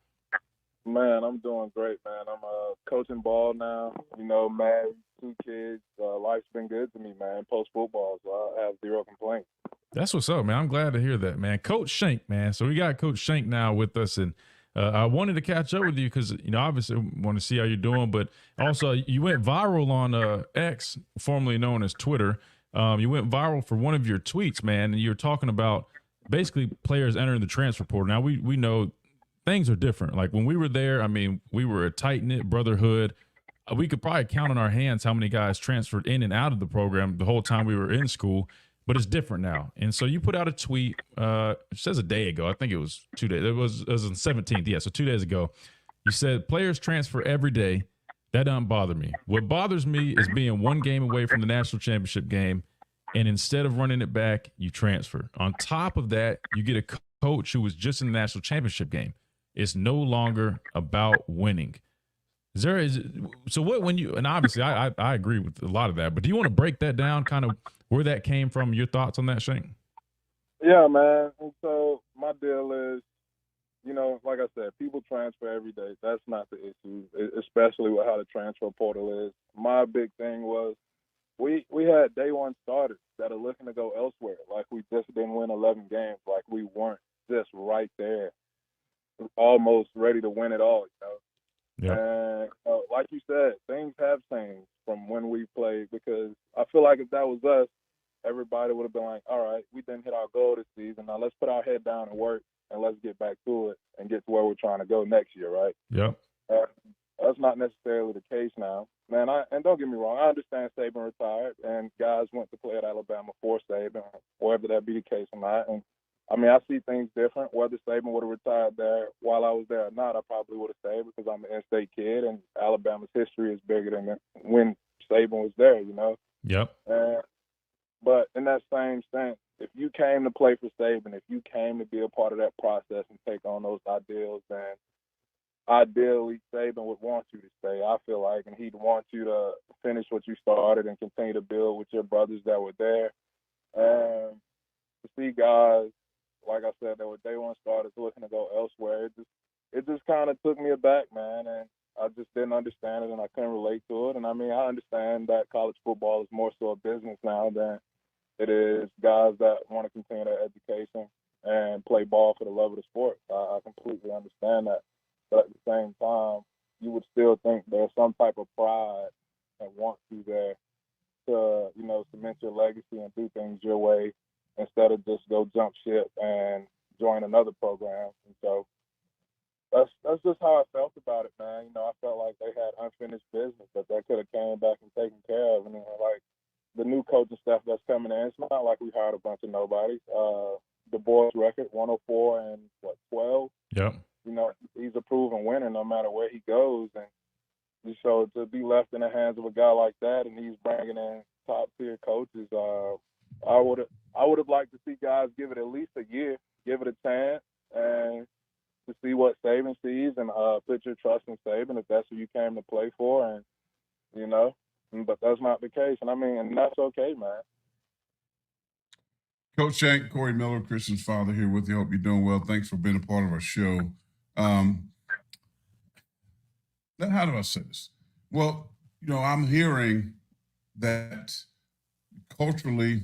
[SPEAKER 6] Man, I'm doing great, man. I'm coaching ball now. Married, 2 kids. Life's been good to me, man. Post football, so I have 0 complaints.
[SPEAKER 2] That's what's up, man. I'm glad to hear that, man. Coach Shank, man. So we got Coach Shank now with us, and I wanted to catch up with you because, obviously want to see how you're doing, but also you went viral on X, formerly known as Twitter. You went viral for one of your tweets, man, and you were talking about basically players entering the transfer portal. Now, we know things are different. Like when we were there, I mean, we were a tight-knit brotherhood. We could probably count on our hands how many guys transferred in and out of the program the whole time we were in school. But it's different now. And so you put out a tweet, it says a day ago. I think it was 2 days. It was on the 17th. Yeah, so 2 days ago. You said players transfer every day. That doesn't bother me. What bothers me is being 1 game away from the national championship game, and instead of running it back, you transfer. On top of that, you get a coach who was just in the national championship game. It's no longer about winning. So what when you, and obviously I agree with a lot of that, but do you want to break that down, kind of where that came from, your thoughts on that, Shank?
[SPEAKER 6] Yeah, man. And so my deal is, like I said, people transfer every day. That's not the issue, especially with how the transfer portal is. My big thing was we had day 1 starters that are looking to go elsewhere. Like we just didn't win 11 games. Like we weren't just right there, almost ready to win it all,
[SPEAKER 2] Yeah.
[SPEAKER 6] And like you said, things have changed from when we played, because I feel like if that was us, everybody would have been like, all right, we didn't hit our goal this season. Now let's put our head down and work, and let's get back to it and get to where we're trying to go next year, right?
[SPEAKER 2] Yep.
[SPEAKER 6] That's not necessarily the case now. Man, and don't get me wrong, I understand Saban retired and guys went to play at Alabama for Saban, whether that be the case or not. And I mean, I see things different. Whether Saban would have retired there while I was there or not, I probably would have stayed because I'm an in-state kid, and Alabama's history is bigger than when Saban was there,
[SPEAKER 2] Yep.
[SPEAKER 6] But in that same sense, if you came to play for Saban, if you came to be a part of that process and take on those ideals, then ideally Saban would want you to stay, I feel like, and he'd want you to finish what you started and continue to build with your brothers that were there. And to see guys, like I said, that were day 1 starters looking to go elsewhere, it just kind of took me aback, man, and I just didn't understand it, and I couldn't relate to it. And I mean, I understand that college football is more so a business now than it is guys that want to continue their education and play ball for the love of the sport. I completely understand that. But at the same time, you would still think there's some type of pride and want you there to, cement your legacy and do things your way instead of just go jump ship and join another program. And so that's just how I felt about it, man. You know, I felt like they had unfinished business that they could have came back and taken care of. And like the new coaching staff that's coming in, it's not like we hired a bunch of nobodies. DeBoer's record, 104 and 12.
[SPEAKER 2] Yep.
[SPEAKER 6] You know, he's a proven winner no matter where he goes. And so to be left in the hands of a guy like that, and he's bringing in top tier coaches, I would have liked to see guys give it at least a year, give it a chance, and to see what Saban sees, and put your trust in Saban if that's who you came to play for, and you know, but that's not the case, and I mean, and that's okay, man.
[SPEAKER 1] Coach Shank, Corey Miller, Christian's father here with you. Hope you're doing well. Thanks for being a part of our show. How do I say this? Well, you know, I'm hearing that culturally,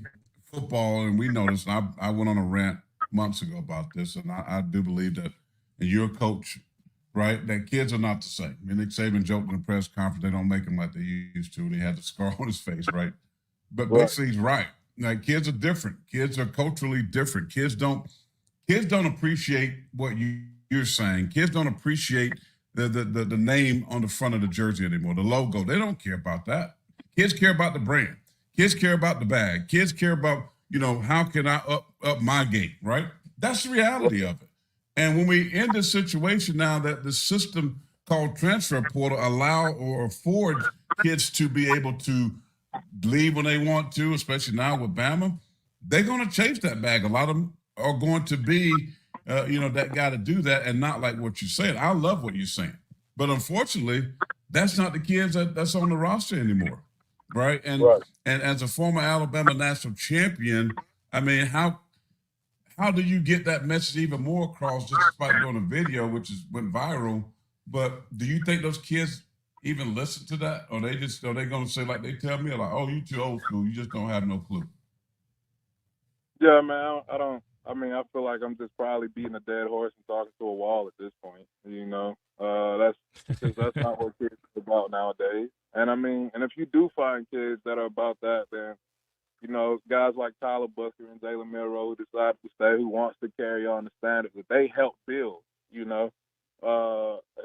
[SPEAKER 1] football, and we noticed, and I went on a rant months ago about this, and I do believe that, and you're a coach, right, that kids are not the same. I mean, Nick Saban joked in the press conference, they don't make them like they used to, and he had the scar on his face, right? But basically, he's right. Like, kids are different. Kids are culturally different. Kids don't appreciate what you're saying. Kids don't appreciate the name on the front of the jersey anymore, the logo. They don't care about that. Kids care about the brand. Kids care about the bag. Kids care about, you know, how can I up my game, right? That's the reality of it. And when we in this situation now that the system called transfer portal allow or afford kids to be able to leave when they want to, especially now with Bama, they're going to chase that bag. A lot of them are going to be, you know, that guy to do that, and not like what you said. I love what you're saying. But unfortunately, that's not the kids that's on the roster anymore, right? And as a former Alabama national champion, I mean, how do you get that message even more across just by doing a video, which went viral? But do you think those kids even listen to that, or are they going to say, like they tell me, like, oh, you too old school, you just don't have no clue?
[SPEAKER 6] Yeah, man, I mean, I feel like I'm just probably beating a dead horse and talking to a wall at this point, you know. That's not what kids are about nowadays. And I mean, and if you do find kids that are about that, then, you know, guys like Tyler Booker and Jalen Milroe who decided to stay, who wants to carry on the standard that they helped build, you know.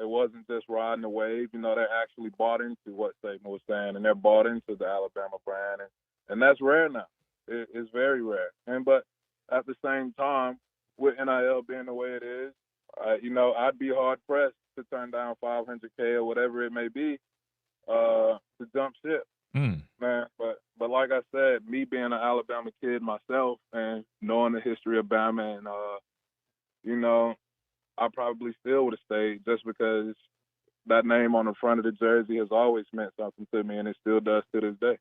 [SPEAKER 6] It wasn't just riding the wave, you know, they actually bought into what Saban was saying, and they're bought into the Alabama brand, and that's rare now. It's very rare. But at the same time, with NIL being the way it is, you know, I'd be hard pressed to turn down $500K or whatever it may be to jump ship, man. But like I said, me being an Alabama kid myself and knowing the history of Bama, and you know, I probably still would have stayed just because that name on the front of the jersey has always meant something to me, and it still does to this day.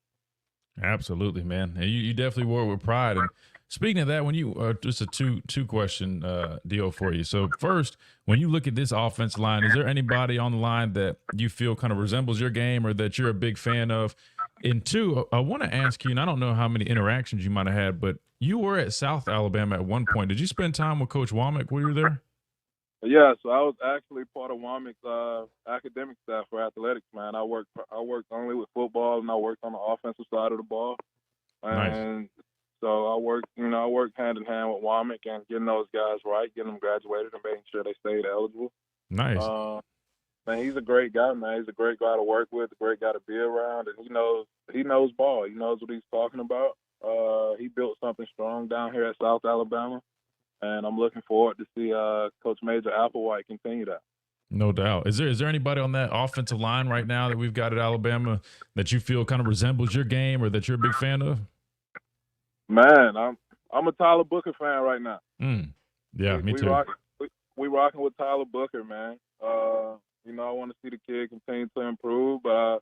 [SPEAKER 2] Absolutely, man. And you definitely wore it with pride. And speaking of that, when you just a two question deal for you. So first, when you look at this offensive line, is there anybody on the line that you feel kind of resembles your game or that you're a big fan of? And two, I want to ask you, and I don't know how many interactions you might have had, but you were at South Alabama at one point. Did you spend time with Coach Womack while you were there?
[SPEAKER 6] Yeah, so I was actually part of Womack's academic staff for athletics, man. I worked only with football, and I worked on the offensive side of the ball. And nice. So I worked hand in hand with Womack and getting those guys right, getting them graduated, and making sure they stayed eligible.
[SPEAKER 2] Nice.
[SPEAKER 6] Man, he's a great guy, man. He's a great guy to work with, a great guy to be around, and he knows ball. He knows what he's talking about. He built something strong down here at South Alabama. And I'm looking forward to see Coach Major Applewhite continue that.
[SPEAKER 2] No doubt. Is there anybody on that offensive line right now that we've got at Alabama that you feel kind of resembles your game or that you're a big fan of?
[SPEAKER 6] Man, I'm a Tyler Booker fan right now.
[SPEAKER 2] Yeah, me too.
[SPEAKER 6] We rocking with Tyler Booker, man. You know, I want to see the kid continue to improve. I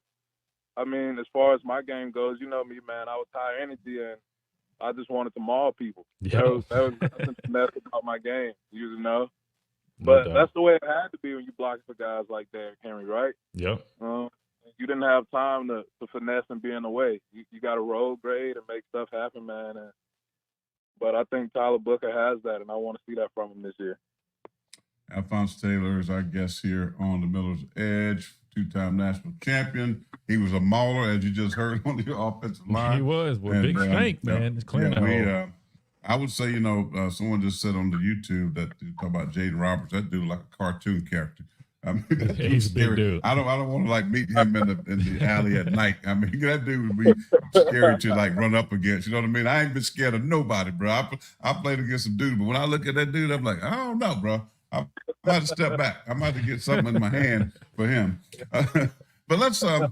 [SPEAKER 6] mean, as far as my game goes, you know me, man. I was high energy and I just wanted to maul people.
[SPEAKER 2] Yeah.
[SPEAKER 6] That was nothing finesse about my game, you know. But that's the way it had to be when you block for guys like Derrick Henry, right?
[SPEAKER 2] Yep.
[SPEAKER 6] You didn't have time to finesse and be in the way. You got to roll grade and make stuff happen, man. But I think Tyler Booker has that, and I want to see that from him this year.
[SPEAKER 1] Alphonse Taylor is our guest here on the Miller's Edge, two-time national champion. He was a mauler, as you just heard, on the offensive line.
[SPEAKER 2] He was. Well, big strength, man. It's clean
[SPEAKER 1] I would say, someone just said on the YouTube that talk about Jaden Roberts. That dude like a cartoon character. I mean, that
[SPEAKER 2] He's
[SPEAKER 1] dude's
[SPEAKER 2] a big
[SPEAKER 1] scary.
[SPEAKER 2] dude.
[SPEAKER 1] I don't want to like meet him in the alley at night. I mean, that dude would be scary to like run up against. You know what I mean? I ain't been scared of nobody, bro. I played against some dude, but when I look at that dude, I'm like, I don't know, bro. I'm about to step back. I'm about to get something in my hand for him. But let's talk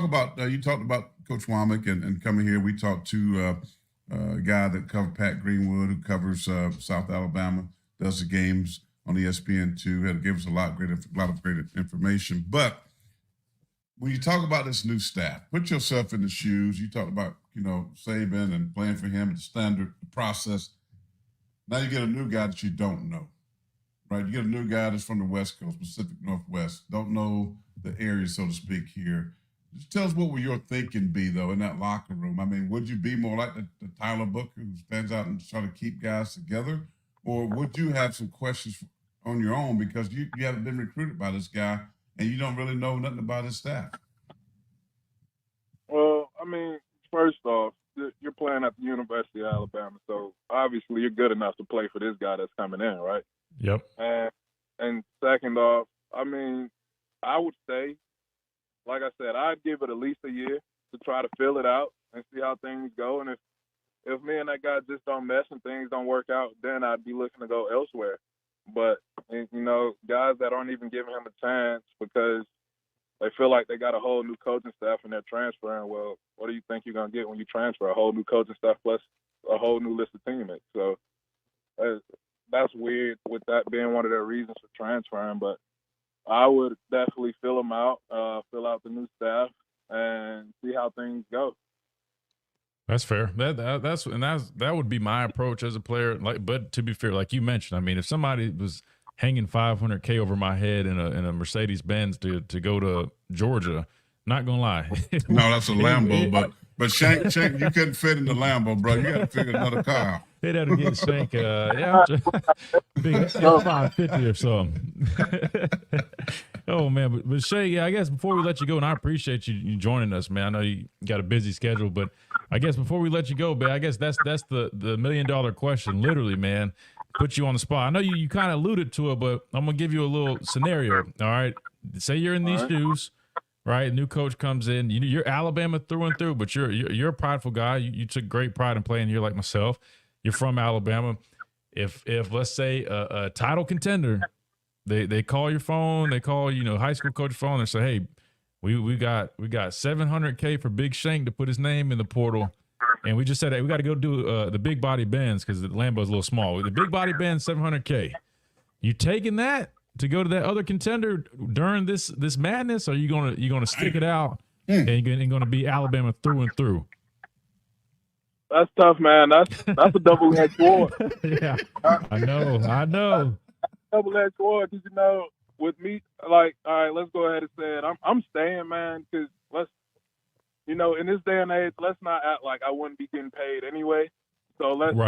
[SPEAKER 1] about. You talked about Coach Womack and coming here. We talked to a guy that covered Pat Greenwood, who covers South Alabama, does the games on ESPN2. Had to give us a lot of great information. But when you talk about this new staff, put yourself in the shoes. You talked about Saban and playing for him, the standard, the process. Now you get a new guy that you don't know, right? You get a new guy that's from the West Coast, Pacific Northwest, don't know the area, so to speak, here. Just tell us what would your thinking be, though, in that locker room. I mean, would you be more like the Tyler Booker who stands out and try to keep guys together? Or would you have some questions on your own because you haven't been recruited by this guy and you don't really know nothing about his staff?
[SPEAKER 6] Well, I mean, first off, you're playing at the University of Alabama, so obviously you're good enough to play for this guy that's coming in, right?
[SPEAKER 2] Yep.
[SPEAKER 6] And second off, I mean, I would say, like I said, I'd give it at least a year to try to fill it out and see how things go. And if me and that guy just don't mesh and things don't work out, then I'd be looking to go elsewhere. But, guys that aren't even giving him a chance because they feel like they got a whole new coaching staff and they're transferring, well, what do you think you're going to get when you transfer? A whole new coaching staff plus a whole new list of teammates. So that's weird with that being one of their reasons for transferring. But I would definitely fill them out, fill out the new staff, and see how things go.
[SPEAKER 2] That's fair. That would be my approach as a player. But to be fair, like you mentioned, I mean, if somebody was hanging $500K over my head in a Mercedes Benz to go to Georgia, not gonna lie.
[SPEAKER 1] No, that's a Lambo, but Shank, you couldn't fit in the Lambo, bro. You got to figure another car out.
[SPEAKER 2] They'd have to get Shank, big F550 or something. Oh man, but Shay, I guess before we let you go, and I appreciate you joining us, man. I know you got a busy schedule, but I guess before we let you go, man, I guess that's the $1 million question, literally, man. Put you on the spot. I know you kind of alluded to it, but I'm gonna give you a little scenario. All right, say you're in these shoes. Right, new coach comes in. You're Alabama through and through, but you're a prideful guy. You took great pride in playing here, like myself. You're from Alabama. If let's say a title contender, they call your phone, they call high school coach phone, and say, hey, we got $700K for Big Shank to put his name in the portal, and we just said, hey, we got to go do the big body bends because the Lambo's a little small. The big body bend, $700K. You taking that to go to that other contender during this madness, or are you gonna stick it out and you're gonna be Alabama through and through?
[SPEAKER 6] That's tough, man. That's a double-edged sword.
[SPEAKER 2] Yeah, I know.
[SPEAKER 6] Double-edged sword, because with me, like, all right, let's go ahead and say it. I'm staying, man, because in this day and age, let's not act like I wouldn't be getting paid anyway. So let's
[SPEAKER 2] no,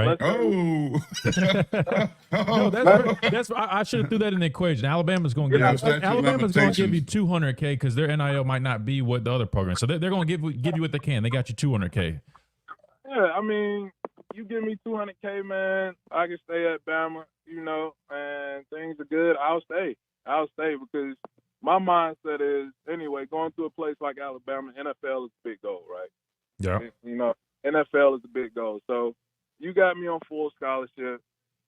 [SPEAKER 2] that's I should have threw that in the equation. Alabama's going to give you $200K because their NIL might not be what the other program. So they're going to give you what they can. They got you $200K.
[SPEAKER 6] Yeah, I mean, you give me $200K, man. I can stay at Bama, and things are good. I'll stay because my mindset is anyway going to a place like Alabama. NFL is the big goal, right?
[SPEAKER 2] Yeah.
[SPEAKER 6] NFL is the big goal. So. You got me on full scholarship.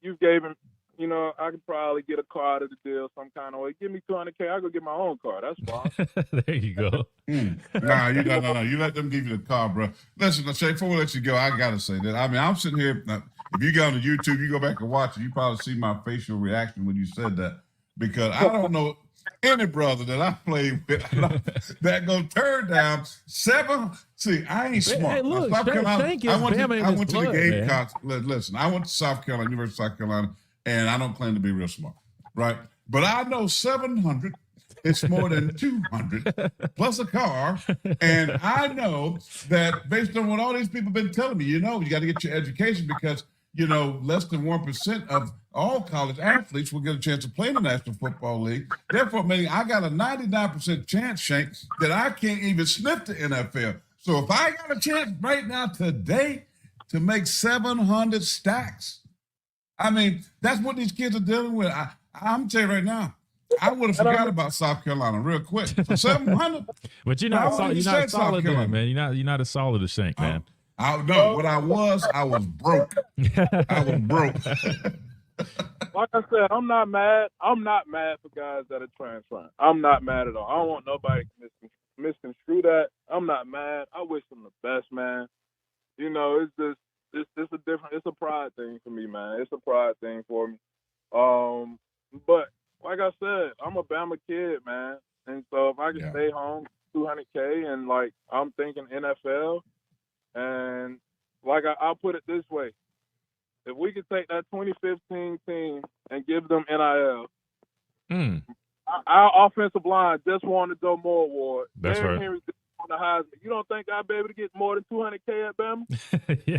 [SPEAKER 6] You gave him, I could probably get a car out of the deal some kind of way. Give me $200K, I'll go get my own car. That's fine.
[SPEAKER 2] There you go.
[SPEAKER 1] No. You let them give you the car, bro. Listen, Shay, before we let you go, I got to say that. I mean, I'm sitting here. If you go on YouTube, you go back and watch it, you probably see my facial reaction when you said that. Because I don't know any brother that I played with that gonna turn down seven. See, I ain't smart.
[SPEAKER 2] Hey, look,
[SPEAKER 1] South Carolina, I went to the Gamecocks. Listen, I went to South Carolina, University of South Carolina, and I don't claim to be real smart, right? But I know 700. It's more than 200 plus a car, and I know that based on what all these people have been telling me, you got to get your education because less than 1% of all college athletes will get a chance to play in the National Football League. Therefore, meaning I got a 99% chance, Shank, that I can't even sniff the NFL. So if I got a chance right now today to make 700 stacks. I mean, that's what these kids are dealing with. I'm telling you right now, I would have forgot about South Carolina real quick. For 700.
[SPEAKER 2] But you're
[SPEAKER 1] I
[SPEAKER 2] not
[SPEAKER 1] wouldn't
[SPEAKER 2] solid.
[SPEAKER 1] even
[SPEAKER 2] You're not
[SPEAKER 1] said South
[SPEAKER 2] solid, then,
[SPEAKER 1] Carolina.
[SPEAKER 2] man. You're not as solid as Shank, man.
[SPEAKER 1] No, what I was broke. I was broke.
[SPEAKER 6] Like I said, I'm not mad. I'm not mad for guys that are transferring. I'm not mad at all. I don't want nobody to misconstrue that. I'm not mad. I wish them the best, man. You know, it's a pride thing for me, man. It's a pride thing for me. But like I said, I'm a Bama kid, man. And so if I can stay home, $200K, and like I'm thinking NFL, and like I'll put it this way. If we could take that 2015 team and give them NIL, our offensive line just won the Joe Moore Award.
[SPEAKER 2] That's
[SPEAKER 6] Derrick
[SPEAKER 2] right.
[SPEAKER 6] Henry on the Heisman. You don't think I'd be able to get more than $200K at Bama?
[SPEAKER 2] Yeah,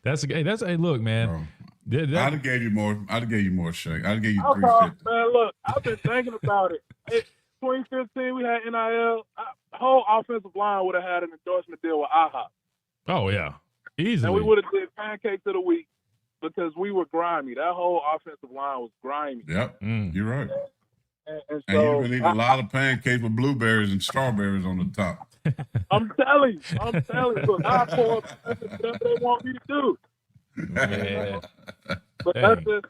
[SPEAKER 2] hey, look, man.
[SPEAKER 1] Bro, I'd have gave you more. I'd have gave you more, Shaq. I'd have gave you
[SPEAKER 6] Okay,
[SPEAKER 1] 350.
[SPEAKER 6] man, look, I've been thinking about it. 2015, we had NIL. The whole offensive line would have had an endorsement deal with IHOP.
[SPEAKER 2] Oh yeah, easily.
[SPEAKER 6] And we would have did pancakes of the week because we were grimy. That whole offensive line was grimy.
[SPEAKER 1] Yep, you're right.
[SPEAKER 6] And
[SPEAKER 1] And
[SPEAKER 6] so
[SPEAKER 1] you're gonna need a lot of pancakes with blueberries and strawberries on the top.
[SPEAKER 6] I'm telling you. Look, I pour whatever they want me to do.
[SPEAKER 2] Yeah.
[SPEAKER 6] But
[SPEAKER 2] Dang.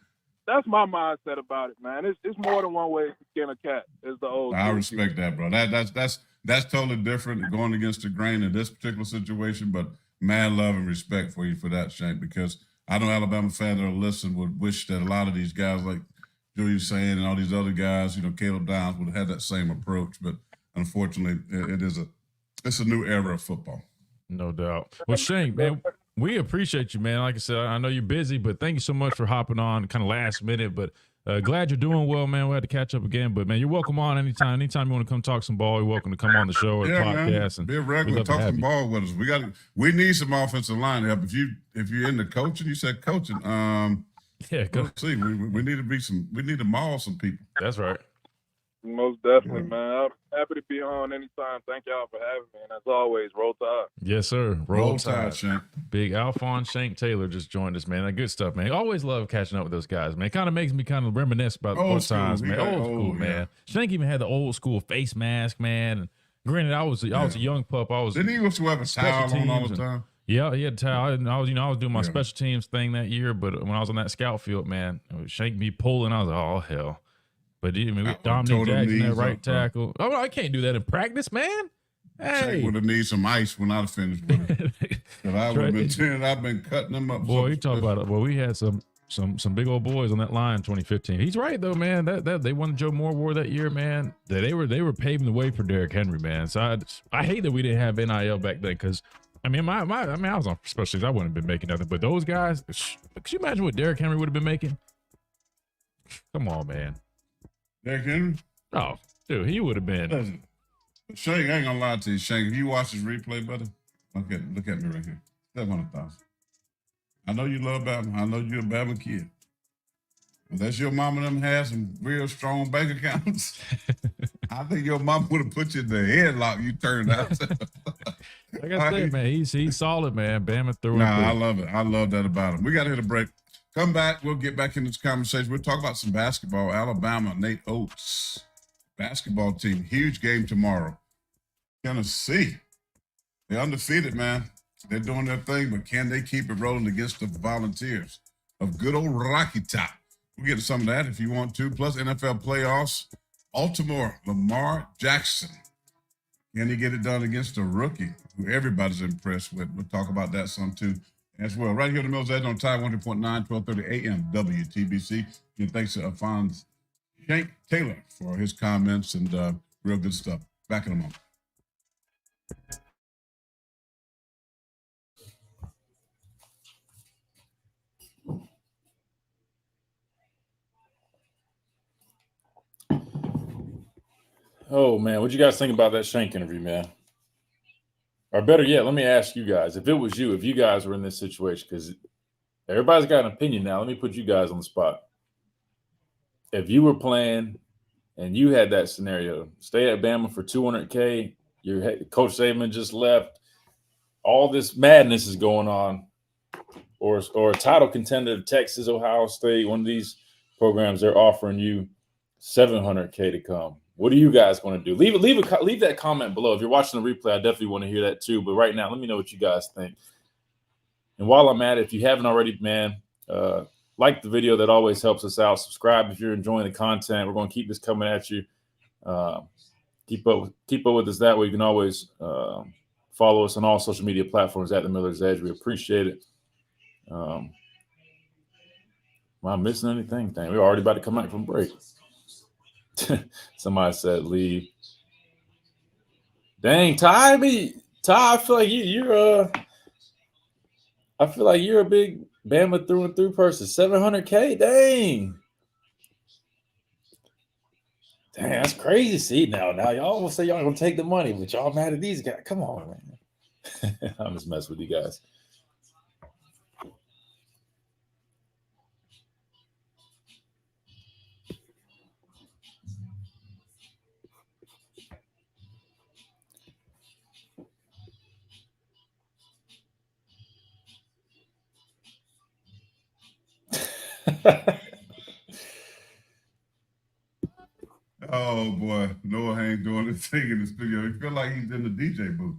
[SPEAKER 6] that's my mindset about it, man. It's more than one way to skin a cat. Is the old.
[SPEAKER 1] I respect that, bro. That's totally different going against the grain in this particular situation. But mad love and respect for you for that, Shank, because I know Alabama fans that are listening would wish that a lot of these guys like Julian Sayin and all these other guys, Caleb Downs, would have had that same approach. But unfortunately, it's a new era of football.
[SPEAKER 2] No doubt. Well, Shank, man, we appreciate you, man. Like I said, I know you're busy, but thank you so much for hopping on kind of last minute. But glad you're doing well, man. We had to catch up again. But, man, you're welcome on anytime. Anytime you want to come talk some ball, you're welcome to come on the show or the podcast.
[SPEAKER 1] Man. Be a regular, talk some ball with us. We need some offensive line help. If you're into coaching, you said coaching. Go see. We need to maul some people.
[SPEAKER 2] That's right.
[SPEAKER 6] Most definitely, man. I'm happy to be on anytime. Thank y'all for having me. And as always, roll tide.
[SPEAKER 2] Yes, sir.
[SPEAKER 1] Roll tide, Shank.
[SPEAKER 2] Big Alphonse Shank Taylor just joined us, man. That good stuff, man. Always love catching up with those guys, man. It kind of makes me kind of reminisce about those times, man. Old school, man. Shank even had the old school face mask, man. And granted, I was a young pup.
[SPEAKER 1] Didn't he used to have a towel on all the time?
[SPEAKER 2] Yeah, he had a towel. And I was doing my special teams thing that year, but when I was on that scout field, man, Shank me pulling. I was like, oh hell. But Dominic Jackson, that right tackle. Oh, I can't do that in practice, man. Hey,
[SPEAKER 1] would have needed some ice when I finished with it. I would have been 10. I've been cutting them up.
[SPEAKER 2] Boy, you talk about it. Well, we had some big old boys on that line in 2015. He's right though, man. That they won the Joe Moore Award that year, man. They were paving the way for Derrick Henry, man. So I hate that we didn't have NIL back then because. I mean, I was on special teams. I wouldn't have been making nothing. But those guys, could you imagine what Derrick Henry would have been making? Come on, man.
[SPEAKER 1] Derrick Henry?
[SPEAKER 2] Oh, dude, he would have been.
[SPEAKER 1] Listen, Shank, I ain't gonna lie to you, Shank. If you watch this replay, brother, look at me right here. 700,000. I know you love Bama. I know you're a Bama kid. Unless your mama them has some real strong bank accounts, I think your mama would have put you in the headlock. You turned out.
[SPEAKER 2] Like I said, man, he's solid, man. Bama through and through.
[SPEAKER 1] I love it. I love that about him. We got to hit a break. Come back. We'll get back in this conversation. We'll talk about some basketball. Alabama, Nate Oates, basketball team. Huge game tomorrow. Tennessee. They're undefeated, man. They're doing their thing, but can they keep it rolling against the Volunteers of good old Rocky Top? We'll get to some of that if you want to. Plus NFL playoffs. Baltimore, Lamar Jackson. Can he get it done against a rookie who everybody's impressed with? We'll talk about that some too as well. Right here on the Mills Edge on Tide 100.9, 1230 AM WTBC. And thanks to Alphonse Shank Taylor for his comments and real good stuff. Back in a moment.
[SPEAKER 3] Oh, man. What you guys think about that Shank interview, man? Or better yet, let me ask you guys, if it was you, if you guys were in this situation, because everybody's got an opinion now. Let me put you guys on the spot. If you were playing and you had that scenario, stay at Bama for $200K, your Coach Saban just left, all this madness is going on. or a title contender, Texas, Ohio State, one of these programs, they're offering you $700K to come. What are you guys going to do? Leave that comment below. If you're watching the replay, I definitely want to hear that too. But right now, let me know what you guys think. And while I'm at it, if you haven't already, man, like the video. That always helps us out. Subscribe if you're enjoying the content. We're going to keep this coming at you. Keep up with us that way. You can always follow us on all social media platforms at The Miller's Edge. We appreciate it. Am I missing anything? Dang, we're already about to come back from break. Somebody said leave. Dang, Ty, I feel like you're a big Bama through and through person. $700K, dang, that's crazy. See, now y'all will say y'all gonna take the money, but y'all mad at these guys. Come on, man. I'm just messing with you guys.
[SPEAKER 1] Oh boy, Noah ain't doing his thing in the studio. He feel like he's in the DJ booth.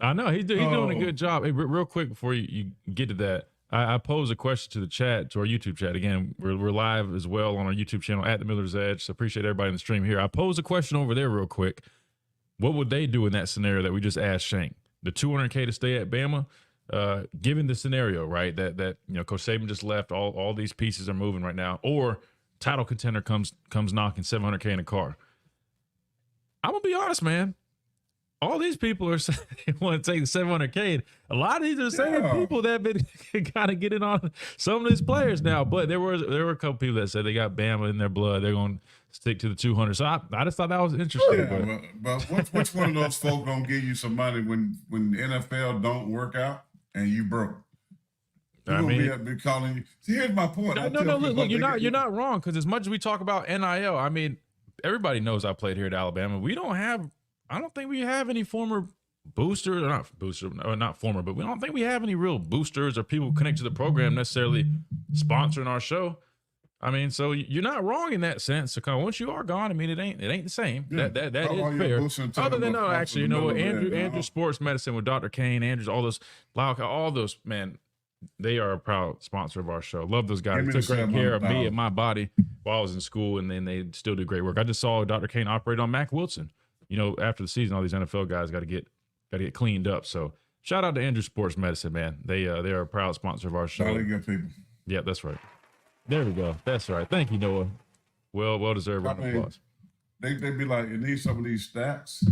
[SPEAKER 2] I know he's doing a good job. Hey, real quick before you get to that, I pose a question to the chat, to our YouTube chat. Again, we're live as well on our YouTube channel at The Miller's Edge. So appreciate everybody in the stream here. I pose a question over there real quick. What would they do in that scenario that we just asked Shank? The $200K to stay at Bama, given the scenario, right? That Coach Saban just left, all these pieces are moving right now, or title contender comes knocking, $700K in a car. I'm gonna be honest, man. All these people are saying they want to take the $700K. A lot of these are the same people that have been kind of getting on some of these players now. But there were a couple people that said they got Bama in their blood. They're going to stick to the 200. So I just thought that was interesting.
[SPEAKER 1] Yeah, but which one of those folk gonna give you some money when the NFL don't work out and you broke?
[SPEAKER 2] I mean,
[SPEAKER 1] be calling you. See, here's my point.
[SPEAKER 2] No. Look, you're not wrong, because as much as we talk about NIL, I mean, everybody knows I played here at Alabama. I don't think we have any former boosters, not former, but we don't think we have any real boosters or people connected to the program necessarily sponsoring our show. I mean, so you're not wrong in that sense. So kind of once you are gone, I mean, it ain't the same.
[SPEAKER 1] Yeah.
[SPEAKER 2] That is fair. Other than actually, you know what, Andrew Sports Medicine with Dr. Kane, Andrews, all those, man, they are a proud sponsor of our show. Love those guys. They took great care of me and my body while I was in school, and then they still do great work. I just saw Dr. Kane operate on Mack Wilson. You know, after the season, all these NFL guys got to get cleaned up. So shout out to Andrew Sports Medicine, man. They are a proud sponsor of our show.
[SPEAKER 1] Solid good people.
[SPEAKER 2] Yeah, that's right. There we go. That's right. Thank you, Noah. Well deserved round of applause.
[SPEAKER 1] They be like, you need some of these stats.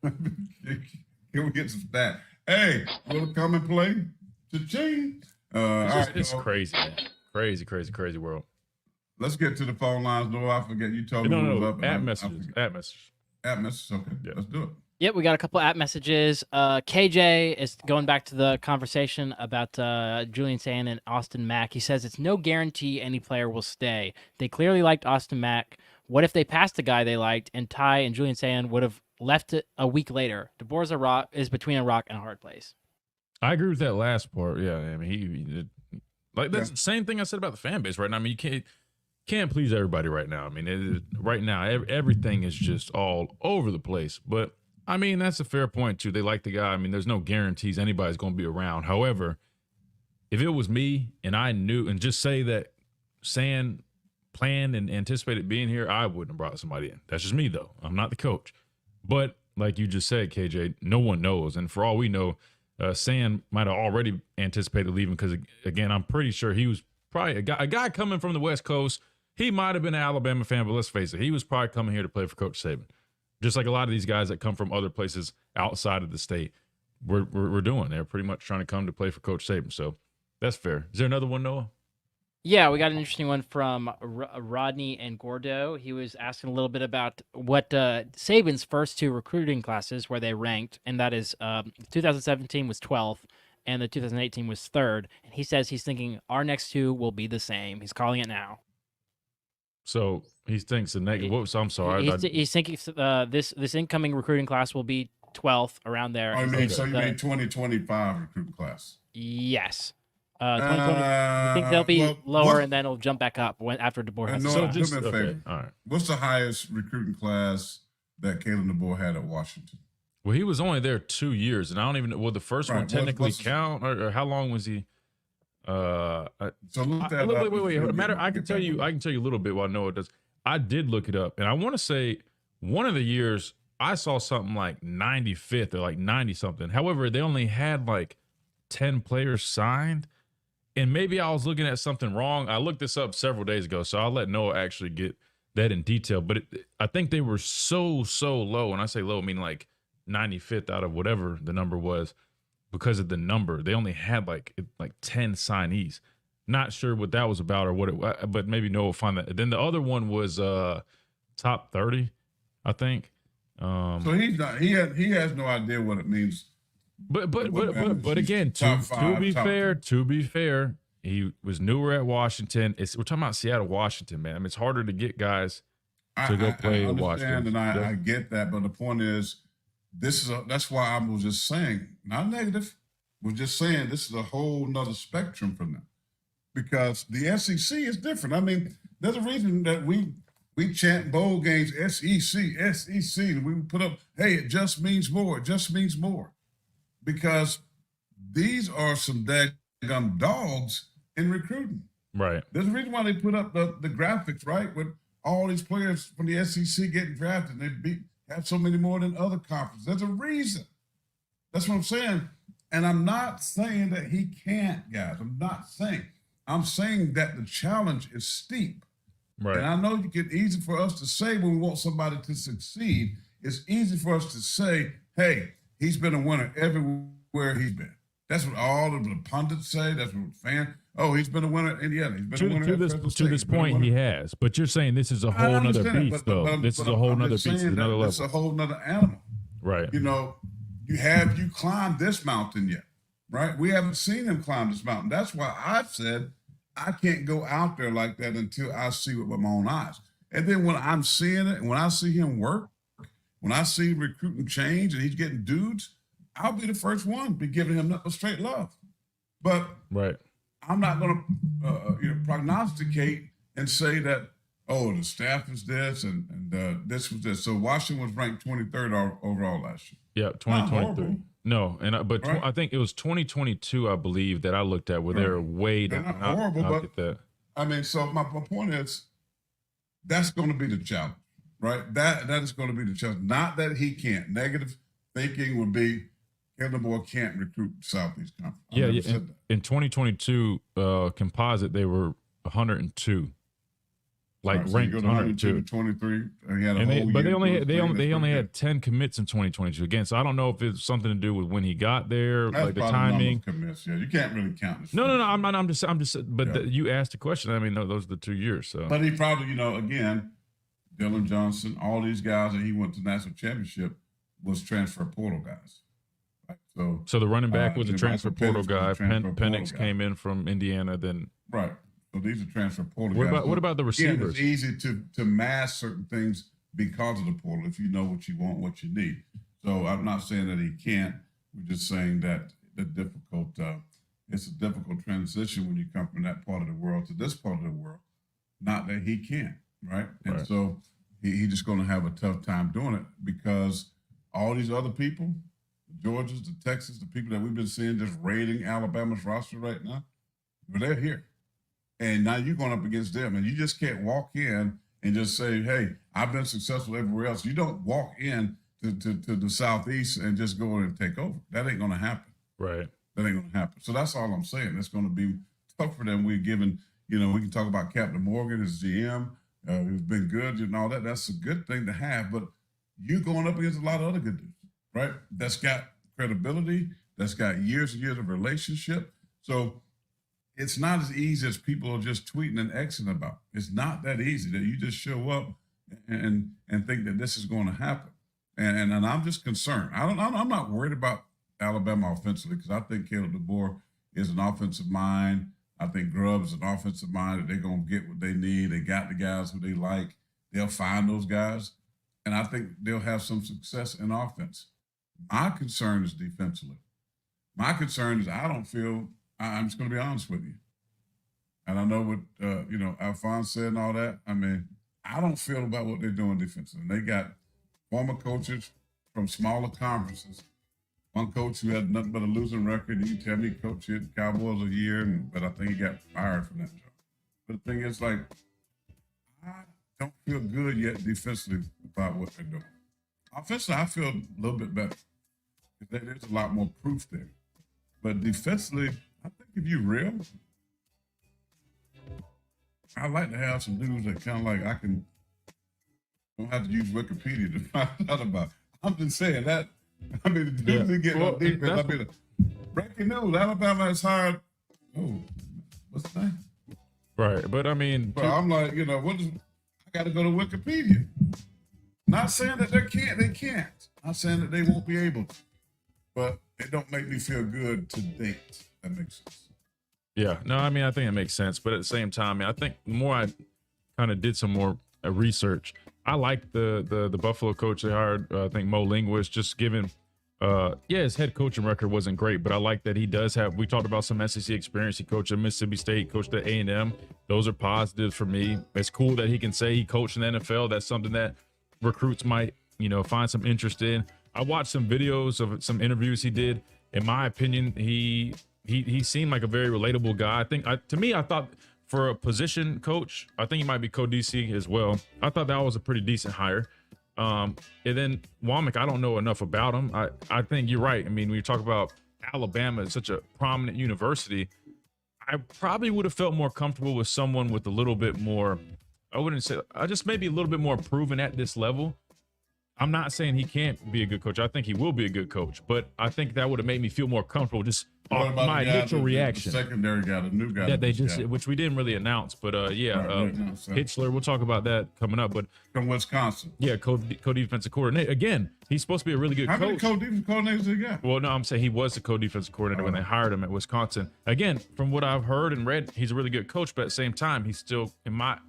[SPEAKER 1] Can we get some stats? Hey, will come and play? Cha-ching.
[SPEAKER 2] It's crazy, man. Crazy world.
[SPEAKER 1] Let's get to the phone lines. No, I forget. You told me
[SPEAKER 2] no,
[SPEAKER 1] up.
[SPEAKER 2] At messages.
[SPEAKER 1] At messages. Okay. Yeah. Let's do it.
[SPEAKER 4] Yep, we got a couple app messages. KJ is going back to the conversation about Julian Sayin and Austin Mack. He says it's no guarantee any player will stay. They clearly liked Austin Mack. What if they passed the guy they liked and Ty and Julian Sayin would have left it a week later? DeBoer is between a rock and a hard place.
[SPEAKER 2] I agree with that last part. Yeah, I mean, that's the same thing I said about the fan base right now. I mean, you can't please everybody right now. I mean, right now, everything is just all over the place. But, I mean, that's a fair point, too. They like the guy. I mean, there's no guarantees anybody's going to be around. However, if it was me and I knew, and just say that Sayin planned and anticipated being here, I wouldn't have brought somebody in. That's just me, though. I'm not the coach. But, like you just said, KJ, no one knows. And for all we know, Sayin might have already anticipated leaving because, again, I'm pretty sure he was probably a guy coming from the West Coast. He might have been an Alabama fan, but let's face it, he was probably coming here to play for Coach Saban. Just like a lot of these guys that come from other places outside of the state, we're doing. They're pretty much trying to come to play for Coach Saban. So that's fair. Is there another one, Noah?
[SPEAKER 4] Yeah, we got an interesting one from Rodney and Gordo. He was asking a little bit about what Saban's first two recruiting classes, where they ranked, and that is 2017 was 12th, and the 2018 was 3rd. And he says he's thinking our next two will be the same. He's calling it now.
[SPEAKER 2] So he thinks the negative. Whoops, I'm sorry.
[SPEAKER 4] He's thinking this incoming recruiting class will be 12th, around there.
[SPEAKER 1] I
[SPEAKER 4] is
[SPEAKER 1] mean,
[SPEAKER 4] the-
[SPEAKER 1] so you
[SPEAKER 4] the-
[SPEAKER 1] mean 2025 recruiting class?
[SPEAKER 4] Yes. 2020. I think they'll be
[SPEAKER 1] Well,
[SPEAKER 4] lower,
[SPEAKER 1] what-
[SPEAKER 4] and then it'll jump back up after DeBoer has
[SPEAKER 1] No,
[SPEAKER 2] So
[SPEAKER 4] his
[SPEAKER 1] do
[SPEAKER 2] just
[SPEAKER 1] me a
[SPEAKER 2] okay.
[SPEAKER 1] favor.
[SPEAKER 2] All right.
[SPEAKER 1] What's the highest recruiting class that Caleb DeBoer had at Washington?
[SPEAKER 2] Well, he was only there 2 years, and I don't even know. Will the first
[SPEAKER 1] Right,
[SPEAKER 2] one
[SPEAKER 1] what's-
[SPEAKER 2] technically
[SPEAKER 1] what's-
[SPEAKER 2] count, or how long was he?
[SPEAKER 1] So look that up.
[SPEAKER 2] Wait. Matter. I can tell you. I can tell you a little bit while Noah does. I did look it up, and I want to say one of the years I saw something like 95th or like 90 something. However, they only had like 10 players signed, and maybe I was looking at something wrong. I looked this up several days ago, so I'll let Noah actually get that in detail. But I think they were so low, and I say low, meaning like 95th out of whatever the number was, because of the number. They only had like 10 signees. Not sure what that was about or what it, but maybe Noah will find that. Then the other one was top 30, I think.
[SPEAKER 1] So he's not. He has no idea what it means.
[SPEAKER 2] But again,
[SPEAKER 1] Top
[SPEAKER 2] to
[SPEAKER 1] five,
[SPEAKER 2] be
[SPEAKER 1] top
[SPEAKER 2] fair, he was newer at Washington. We're talking about Seattle, Washington, man. I mean, it's harder to get guys to go play
[SPEAKER 1] I
[SPEAKER 2] at
[SPEAKER 1] understand,
[SPEAKER 2] Washington.
[SPEAKER 1] and I get that, but the point is, that's why I was just saying, not negative. We're just saying this is a whole nother spectrum from them, because the SEC is different. I mean, there's a reason that we chant bowl games SEC, and we put up, hey, it just means more, it just means more, because these are some daggum dogs in recruiting.
[SPEAKER 2] Right.
[SPEAKER 1] There's a reason why they put up the graphics, right, with all these players from the SEC getting drafted. They have so many more than other conferences. There's a reason. That's what I'm saying. And I'm not saying that he can't, guys. I'm not saying. I'm saying that the challenge is steep.
[SPEAKER 2] Right.
[SPEAKER 1] And I know you get easy for us to say when we want somebody to succeed. It's easy for us to say, hey, he's been a winner everywhere he's been. That's what all of the pundits say. That's what fans. Oh, he's been a winner in Indiana. He's been a winner at Fresno State.
[SPEAKER 2] To this point, he has. But you're saying this is a whole nother beast, though. This is a whole nother beast. It's another level.
[SPEAKER 1] It's a whole nother animal.
[SPEAKER 2] Right.
[SPEAKER 1] You know, you climbed this mountain yet, right? We haven't seen him climb this mountain. That's why I've said I can't go out there like that until I see it with my own eyes. And then when I'm seeing it, and when I see him work, when I see recruiting change and he's getting dudes, I'll be the first one to be giving him a straight love. But
[SPEAKER 2] right.
[SPEAKER 1] I'm not going to prognosticate and say that, oh, the staff is this and this was this. So Washington was ranked 23rd overall last year.
[SPEAKER 2] Yeah, 2023. No, and
[SPEAKER 1] Right.
[SPEAKER 2] I think it was 2022, I believe, that I looked at where they're way
[SPEAKER 1] They're
[SPEAKER 2] down.
[SPEAKER 1] not horrible,
[SPEAKER 2] I'll
[SPEAKER 1] but
[SPEAKER 2] get that.
[SPEAKER 1] I mean, so my point is, that's going to be the challenge, right? That is going to be the challenge. Not that he can't. Negative thinking would be, Caleb DeBoer can't recruit Southeast Conference.
[SPEAKER 2] Yeah. In 2022 composite, they were 102. Like
[SPEAKER 1] Right, so you
[SPEAKER 2] ranked
[SPEAKER 1] go to 102
[SPEAKER 2] 102.
[SPEAKER 1] to 23. And he had a
[SPEAKER 2] And
[SPEAKER 1] whole
[SPEAKER 2] but they
[SPEAKER 1] year
[SPEAKER 2] only
[SPEAKER 1] to
[SPEAKER 2] had,
[SPEAKER 1] do his thing.
[SPEAKER 2] they
[SPEAKER 1] That's
[SPEAKER 2] only
[SPEAKER 1] pretty
[SPEAKER 2] had 10 commits in 2022 again. So I don't know if it's something to do with when he got there,
[SPEAKER 1] That's
[SPEAKER 2] like the
[SPEAKER 1] probably
[SPEAKER 2] timing.
[SPEAKER 1] numbers commits. Yeah, you can't really count this.
[SPEAKER 2] No. I'm just. But
[SPEAKER 1] Yeah.
[SPEAKER 2] you asked the question. I mean, no, those are the 2 years. So
[SPEAKER 1] But he probably, again, Dylan Johnson, all these guys that he went to national championship was transfer portal guys. Right?
[SPEAKER 2] So the running back was a
[SPEAKER 1] Michael
[SPEAKER 2] transfer portal
[SPEAKER 1] Penix was a
[SPEAKER 2] guy.
[SPEAKER 1] transfer portal
[SPEAKER 2] Penix
[SPEAKER 1] guy.
[SPEAKER 2] came in from Indiana. Then
[SPEAKER 1] Right. So these are transfer portal
[SPEAKER 2] what
[SPEAKER 1] guys.
[SPEAKER 2] about the
[SPEAKER 1] Again,
[SPEAKER 2] receivers?
[SPEAKER 1] it's easy to mask certain things because of the portal if you know what you want, what you need. So I'm not saying that he can't. We're just saying that it's a difficult transition when you come from that part of the world to this part of the world. Not that he can't, right? And
[SPEAKER 2] Right.
[SPEAKER 1] so he's just going to have a tough time doing it because all these other people, the Georgias, the Texas, the people that we've been seeing just raiding Alabama's roster right now, but they're here. And now you're going up against them, and you just can't walk in and just say, hey, I've been successful everywhere else. You don't walk in to the Southeast and just go in and take over. That ain't going to happen.
[SPEAKER 2] Right.
[SPEAKER 1] That ain't going to happen. So that's all I'm saying. It's going to be tough for them. We're given, we can talk about Captain Morgan, his GM, who's been good and all that. That's a good thing to have. But you're going up against a lot of other good dudes, right? That's got credibility. That's got years and years of relationship. So it's not as easy as people are just tweeting and Xing about. It's not that easy that you just show up and think that this is going to happen. And I'm just concerned. I'm not worried about Alabama offensively because I think Caleb DeBoer is an offensive mind. I think Grubb is an offensive mind that they're going to get what they need. They got the guys who they like. They'll find those guys. And I think they'll have some success in offense. My concern is defensively. My concern is I don't feel. I'm just going to be honest with you, and I know what Alphonse said and all that. I mean, I don't feel about what they're doing defensively. They got former coaches from smaller conferences. One coach who had nothing but a losing record. You tell me, coach hit Cowboys a year, but I think he got fired from that job. But the thing is, like, I don't feel good yet defensively about what they're doing. Offensively, I feel a little bit better. There's a lot more proof there. But defensively, I think if you're real, I like to have some dudes that kind of like don't have to use Wikipedia to find out about. I'm just saying that. I mean, the dudes that get on defense, I mean, breaking news, Alabama has hired, what's his name?
[SPEAKER 2] Right. But I mean,
[SPEAKER 1] I'm like, I got to go to Wikipedia. Not saying that they can't. Not saying that they won't be able to. But it don't make me feel good to date. That makes sense.
[SPEAKER 2] yeah, no, I mean, I think it makes sense. But at the same time, I think the more I kind of did some more research, I like the Buffalo coach they hired. I think Mo Linguist, just given, his head coaching record wasn't great, but I like that he does have. We talked about some SEC experience. He coached at Mississippi State, coached at A&M. Those are positives for me. It's cool that he can say he coached in the NFL. That's something that recruits might, find some interest in. I watched some videos of some interviews he did. In my opinion, he seemed like a very relatable guy. I thought for a position coach, I think he might be co-DC as well. I thought that was a pretty decent hire. And then Womack, I don't know enough about him. I think you're right. I mean, when you talk about Alabama as such a prominent university, I probably would have felt more comfortable with someone with a little bit more, just maybe a little bit more proven at this level. I'm not saying he can't be a good coach. I think he will be a good coach, but I think that would have made me feel more comfortable just off my initial reaction.
[SPEAKER 1] The secondary guy, the new guy.
[SPEAKER 2] Yeah, which we didn't really announce, but Hitchler, we'll talk about that coming up. But
[SPEAKER 1] from Wisconsin.
[SPEAKER 2] Yeah, co-defensive coordinator. Again, he's supposed to be a really good coach.
[SPEAKER 1] How many co-defensive coordinators did he got?
[SPEAKER 2] Well, no, I'm saying he was the co-defensive coordinator when they hired him at Wisconsin. Again, from what I've heard and read, he's a really good coach, but at the same time, he's still,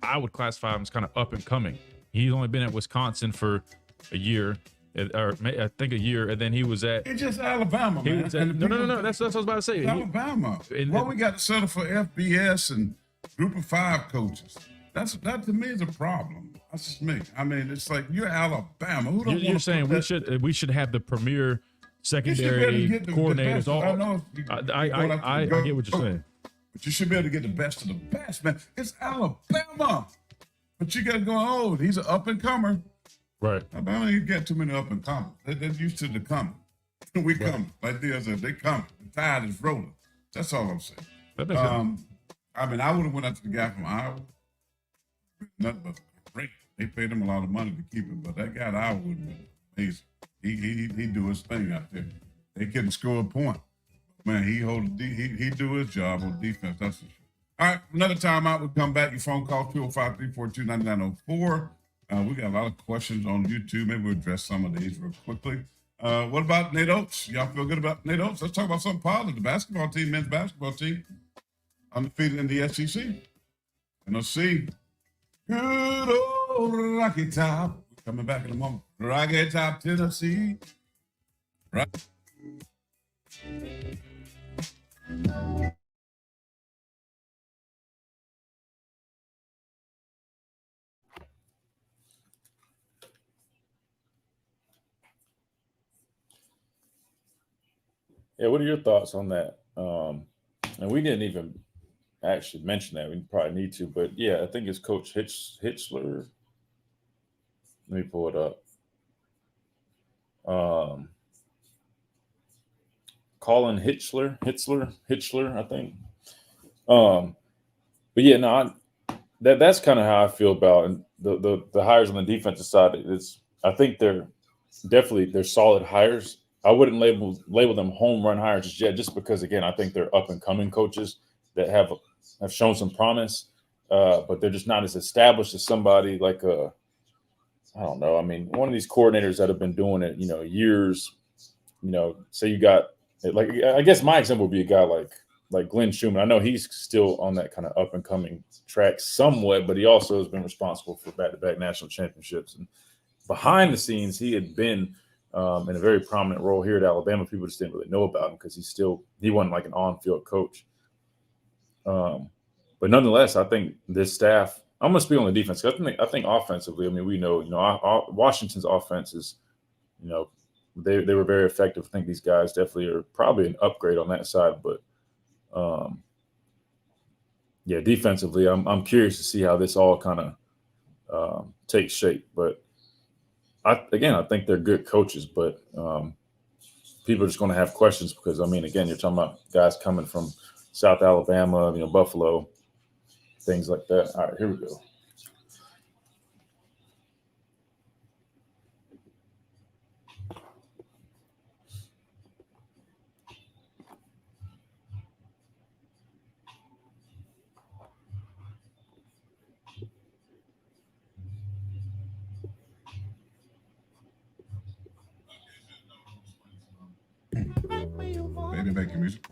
[SPEAKER 2] I would classify him as kind of up and coming. He's only been at Wisconsin for a year, or I think a year, and then he was at.
[SPEAKER 1] It's just Alabama, man.
[SPEAKER 2] No. That's what I was about to say.
[SPEAKER 1] It's Alabama. We got to settle for FBS and Group of 5 coaches. That to me is a problem. That's just me. I mean, it's like you're Alabama. Who don't
[SPEAKER 2] you're saying we should have the premier secondary coordinators. I get what you're saying.
[SPEAKER 1] But you should be able to get the best of the best, man. It's Alabama. But you got to go, he's an up and comer.
[SPEAKER 2] Right.
[SPEAKER 1] Alabama ain't got too many up and comers. They're used to the coming. We come. Like they come. The tide is rolling. That's all I'm saying. I would have went out to the guy from Iowa. Nothing but great. They paid him a lot of money to keep him, but that guy at Iowa would have been amazing. He do his thing out there. They couldn't score a point. Man, he do his job on defense. That's for sure. All right, another timeout. We'll come back. Your phone call 205-342-9904. We got a lot of questions on YouTube. Maybe we'll address some of these real quickly. What about Nate Oates? Y'all feel good about Nate Oates? Let's talk about something positive. The basketball team, men's basketball team, undefeated in the SEC. And let's see. Good old Rocky Top. Coming back in a moment. Rocky Top, Tennessee. Right.
[SPEAKER 3] Yeah, what are your thoughts on that? And we didn't even actually mention that. We probably need to, but yeah, I think it's Coach Hitchler. Let me pull it up. Colin Hitchler, I think. But yeah, no, that's kind of how I feel about and the hires on the defensive side. I think they're solid hires. I wouldn't label them home run hires just yet, just because again, I think they're up and coming coaches that have shown some promise, but they're just not as established as somebody like I don't know. I mean, one of these coordinators that have been doing it, years. Say you got like I guess my example would be a guy like Glenn Schumann. I know he's still on that kind of up and coming track somewhat, but he also has been responsible for back-to-back national championships. And behind the scenes, he had been in a very prominent role here at Alabama. People just didn't really know about him because he wasn't like an on-field coach. But nonetheless, I think this staff. I'm going to speak on the defense. I think offensively. I mean, we know Washington's offense is, they were very effective. I think these guys definitely are probably an upgrade on that side. But yeah, defensively, I'm curious to see how this all kind of takes shape. But I think they're good coaches, but people are just going to have questions because, I mean, again, you're talking about guys coming from South Alabama, Buffalo, things like that. All right, here we go.
[SPEAKER 1] Baby, make your music.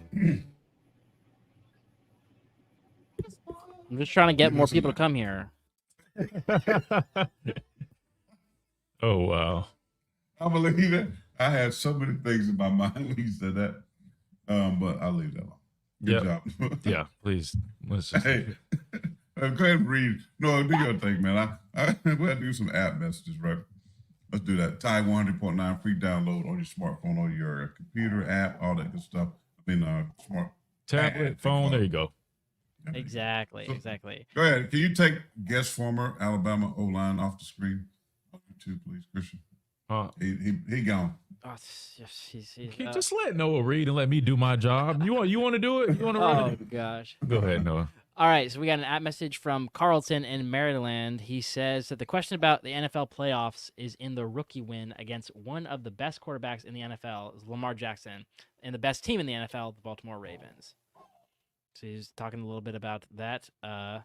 [SPEAKER 4] I'm just trying to get more people to come here.
[SPEAKER 2] Oh, wow.
[SPEAKER 1] I believe it. I had so many things in my mind when you said that, but I'll leave that alone. Good job.
[SPEAKER 2] Yeah, please. Let's just...
[SPEAKER 1] Hey, go ahead and read. No, do your thing, man. We'll have to do some app messages, right? Let's do that. Tide 100.9 free download on your smartphone, on your computer app, all that good stuff. I mean, smart
[SPEAKER 2] tablet, phone. There you go.
[SPEAKER 4] Exactly.
[SPEAKER 1] Go ahead. Can you take guest former Alabama O-line off the screen on YouTube, please, Christian? He gone.
[SPEAKER 4] Oh,
[SPEAKER 2] Just let Noah read and let me do my job. You want to do it? You want to run it?
[SPEAKER 4] Oh gosh.
[SPEAKER 2] Go ahead, Noah.
[SPEAKER 4] All right, so we got an app message from Carlton in Maryland. He says that the question about the NFL playoffs is in the rookie win against one of the best quarterbacks in the NFL, is Lamar Jackson, and the best team in the NFL, the Baltimore Ravens. So he's talking a little bit about that. I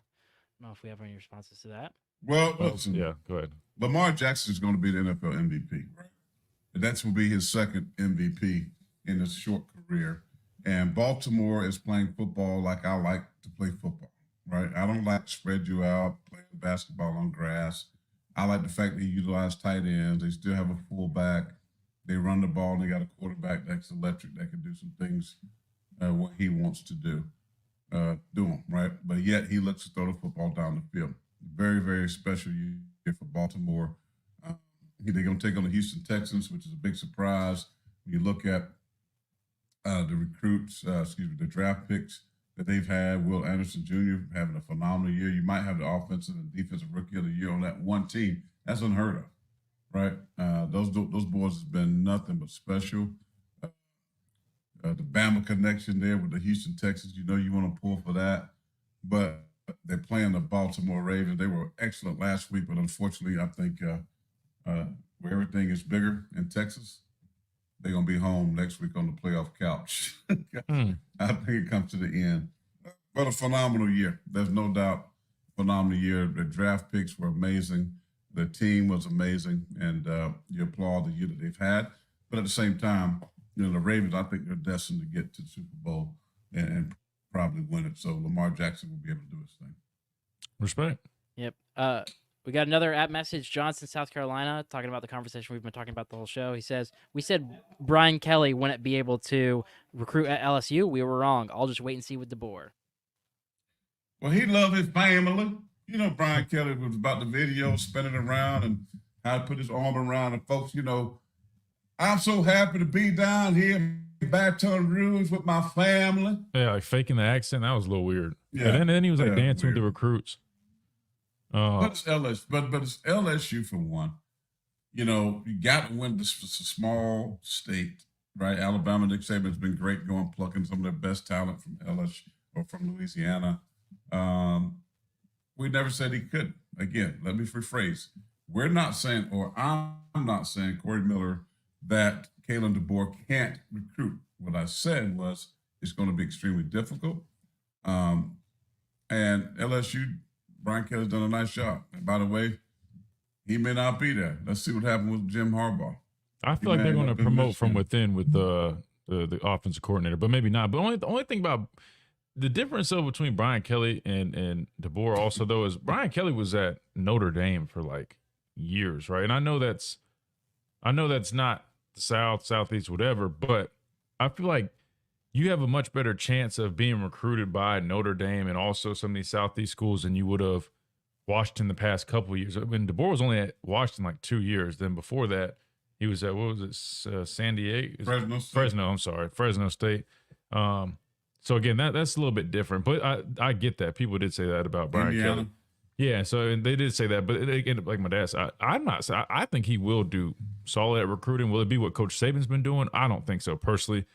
[SPEAKER 4] don't know if we have any responses to that.
[SPEAKER 1] Well, listen.
[SPEAKER 2] Yeah, go ahead.
[SPEAKER 1] Lamar Jackson is going to be the NFL MVP, right? And that will be his second MVP in his short career. And Baltimore is playing football like I like to play football, right? I don't like to spread you out, playing basketball on grass. I like the fact that they utilize tight ends. They still have a fullback. They run the ball, and they got a quarterback that's electric that can do some things what he wants to do them, right? But yet he looks to throw the football down the field. Very, very special year for Baltimore. They're going to take on the Houston Texans, which is a big surprise. When you look at the recruits, the draft picks that they've had, Will Anderson Jr. having a phenomenal year. You might have the offensive and defensive rookie of the year on that one team. That's unheard of, right? Those boys have been nothing but special. The Bama connection there with the Houston Texans, you want to pull for that. But they're playing the Baltimore Ravens. They were excellent last week, but unfortunately, I think where everything is bigger in Texas, they're going to be home next week on the playoff couch. I think it comes to the end. But a phenomenal year. There's no doubt. Phenomenal year. The draft picks were amazing. The team was amazing. And you applaud the year that they've had. But at the same time, the Ravens, I think they're destined to get to the Super Bowl and probably win it. So Lamar Jackson will be able to do his thing.
[SPEAKER 2] Respect.
[SPEAKER 4] Yep. We got another app message, Johnson, South Carolina, talking about the conversation we've been talking about the whole show. He says, we said Brian Kelly wouldn't be able to recruit at LSU. We were wrong. I'll just wait and see with DeBoer.
[SPEAKER 1] Well, he loved his family. Brian Kelly was about the video spinning around and how to put his arm around the folks. I'm so happy to be down here in Baton Rouge with my family.
[SPEAKER 2] Yeah, like faking the accent. That was a little weird.
[SPEAKER 1] Yeah.
[SPEAKER 2] And then he was like dancing
[SPEAKER 1] weird.
[SPEAKER 2] with the recruits.
[SPEAKER 1] But it's LSU. But it's LSU for one. You got to win this. It's a small state, right? Alabama, Nick Saban's been great plucking some of their best talent from LSU or from Louisiana. We never said he couldn't. Again, let me rephrase. We're not saying, or I'm not saying, Corey Miller, that Kalen DeBoer can't recruit. What I said was it's going to be extremely difficult. And LSU, Brian Kelly's done a nice job. And by the way, he may not be there. Let's see what happens with Jim Harbaugh.
[SPEAKER 2] I feel like they're going to promote from within with the offensive coordinator, but maybe not. But the only thing about the difference though between Brian Kelly and DeBoer also though is Brian Kelly was at Notre Dame for like years, right? And I know that's not the South, Southeast, whatever. But I feel like you have a much better chance of being recruited by Notre Dame and also some of these Southeast schools than you would have Washington the past couple of years. I mean, DeBoer was only at Washington like 2 years. Then before that, he was at, what was it, San Diego? Fresno State. So again, that's a little bit different, but I get that. People did say that about Brian Kelly. Yeah, so and they did say that, but again, like my dad said, I think he will do solid at recruiting. Will it be what Coach Saban's been doing? I don't think so personally.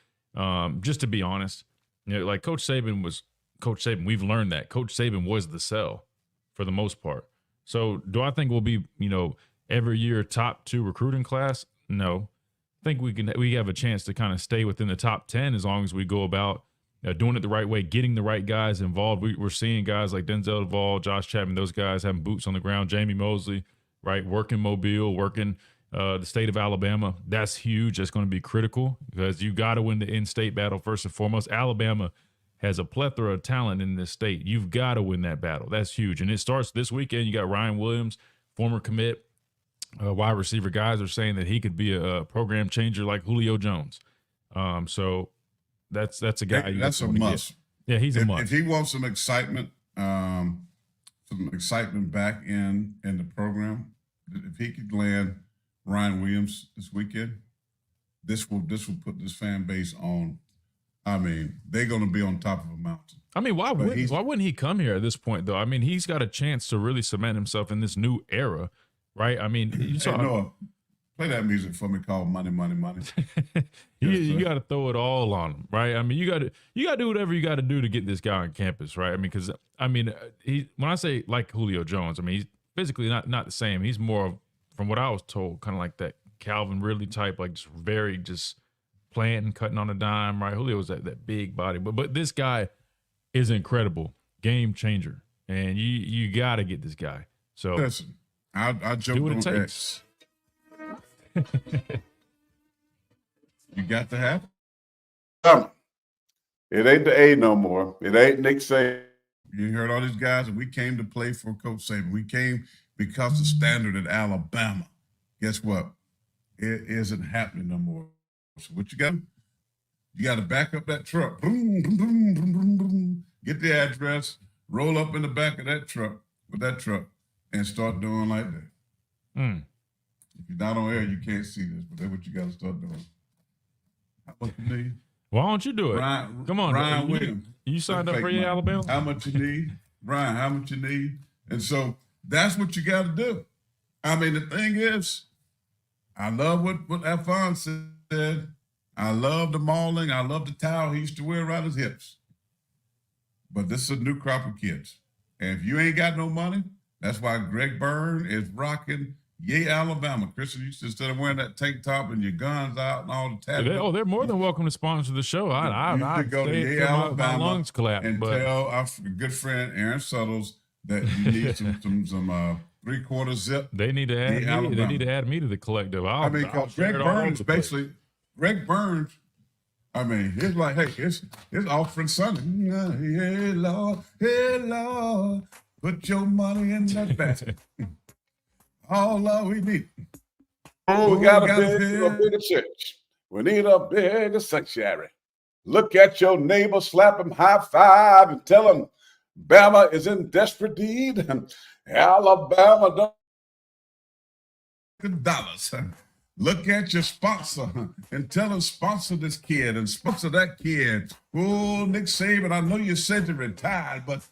[SPEAKER 2] Just to be honest, like Coach Saban was Coach Saban. We've learned that Coach Saban was the sell for the most part. So do I think we'll be, every year top 2 recruiting class? No. I think we have a chance to kind of stay within the top 10 as long as we go about doing it the right way, getting the right guys involved. We're seeing guys like Denzel Duvall, Josh Chapman, those guys having boots on the ground, Jamie Mosley, right, working Mobile, working the state of Alabama. That's huge. That's going to be critical because you got to win the in-state battle first and foremost. Alabama has a plethora of talent in this state. You've got to win that battle. That's huge. And it starts this weekend. You got Ryan Williams, former commit, wide receiver. Guys are saying that he could be a program changer like Julio Jones. So that's a guy.
[SPEAKER 1] That's a must.
[SPEAKER 2] Yeah, he's a must.
[SPEAKER 1] If he wants some excitement back in the program, if he could land Ryan Williams this weekend, this will put this fan base on. I mean, they're going to be on top of a mountain.
[SPEAKER 2] I mean, why wouldn't he come here at this point, though? I mean, he's got a chance to really cement himself in this new era, right? I mean, you saw.
[SPEAKER 1] Hey, Noah, play that music for me called Money, Money, Money.
[SPEAKER 2] you got to throw it all on him, right? I mean, you got to do whatever you got to do to get this guy on campus, right? I mean, because when I say like Julio Jones, I mean, he's physically not the same. He's more of, from what I was told, kind of like that Calvin Ridley type, like just planting, cutting on a dime, right? Julio was that big body, but this guy is incredible, game changer, and you got to get this guy. So
[SPEAKER 1] listen, I jumped on X. You got to have it. It ain't the A no more. It ain't Nick Saban. You heard all these guys, and we came to play for Coach Saban. We came because the standard at Alabama. Guess what? It isn't happening no more. So what you got? You got to back up that truck. Boom, boom, boom, boom, boom, boom. Get the address. Roll up in the back of that truck and start doing like that. If you're not on air, you can't see this, but that's what you got to start doing. How much you need?
[SPEAKER 2] Why don't you do it? Come on,
[SPEAKER 1] Ryan Williams.
[SPEAKER 2] You signed up for your Alabama?
[SPEAKER 1] How much you need? Ryan, how much you need? And so that's what you got to do. I mean, the thing is, I love what Alphonse said. I love the mauling. I love the towel he used to wear around his hips. But this is a new crop of kids. And if you ain't got no money, that's why Greg Byrne is rocking Yay Alabama. Christian, you should, instead of wearing that tank top and your guns out and all the tats.
[SPEAKER 2] They're more than welcome to sponsor the show. I'd
[SPEAKER 1] go to Yay Alabama
[SPEAKER 2] my lungs collapse.
[SPEAKER 1] And tell our good friend Aaron Suttles that you need some 3/4 zip.
[SPEAKER 2] They need to add me. They need to add me to the collective.
[SPEAKER 1] Greg Burns basically. Greg Burns. I mean, it's like, hey, it's offering Sunday. Hey Lord, put your money in that basket. All we need.
[SPEAKER 7] We got a bigger church. We need a bigger sanctuary. Look at your neighbor, slap him high five, and tell him Bama is in desperate need. Alabama
[SPEAKER 1] dollars. Look at your sponsor and tell him sponsor this kid and sponsor that kid. Oh, Nick Saban, I know you said you're retired, but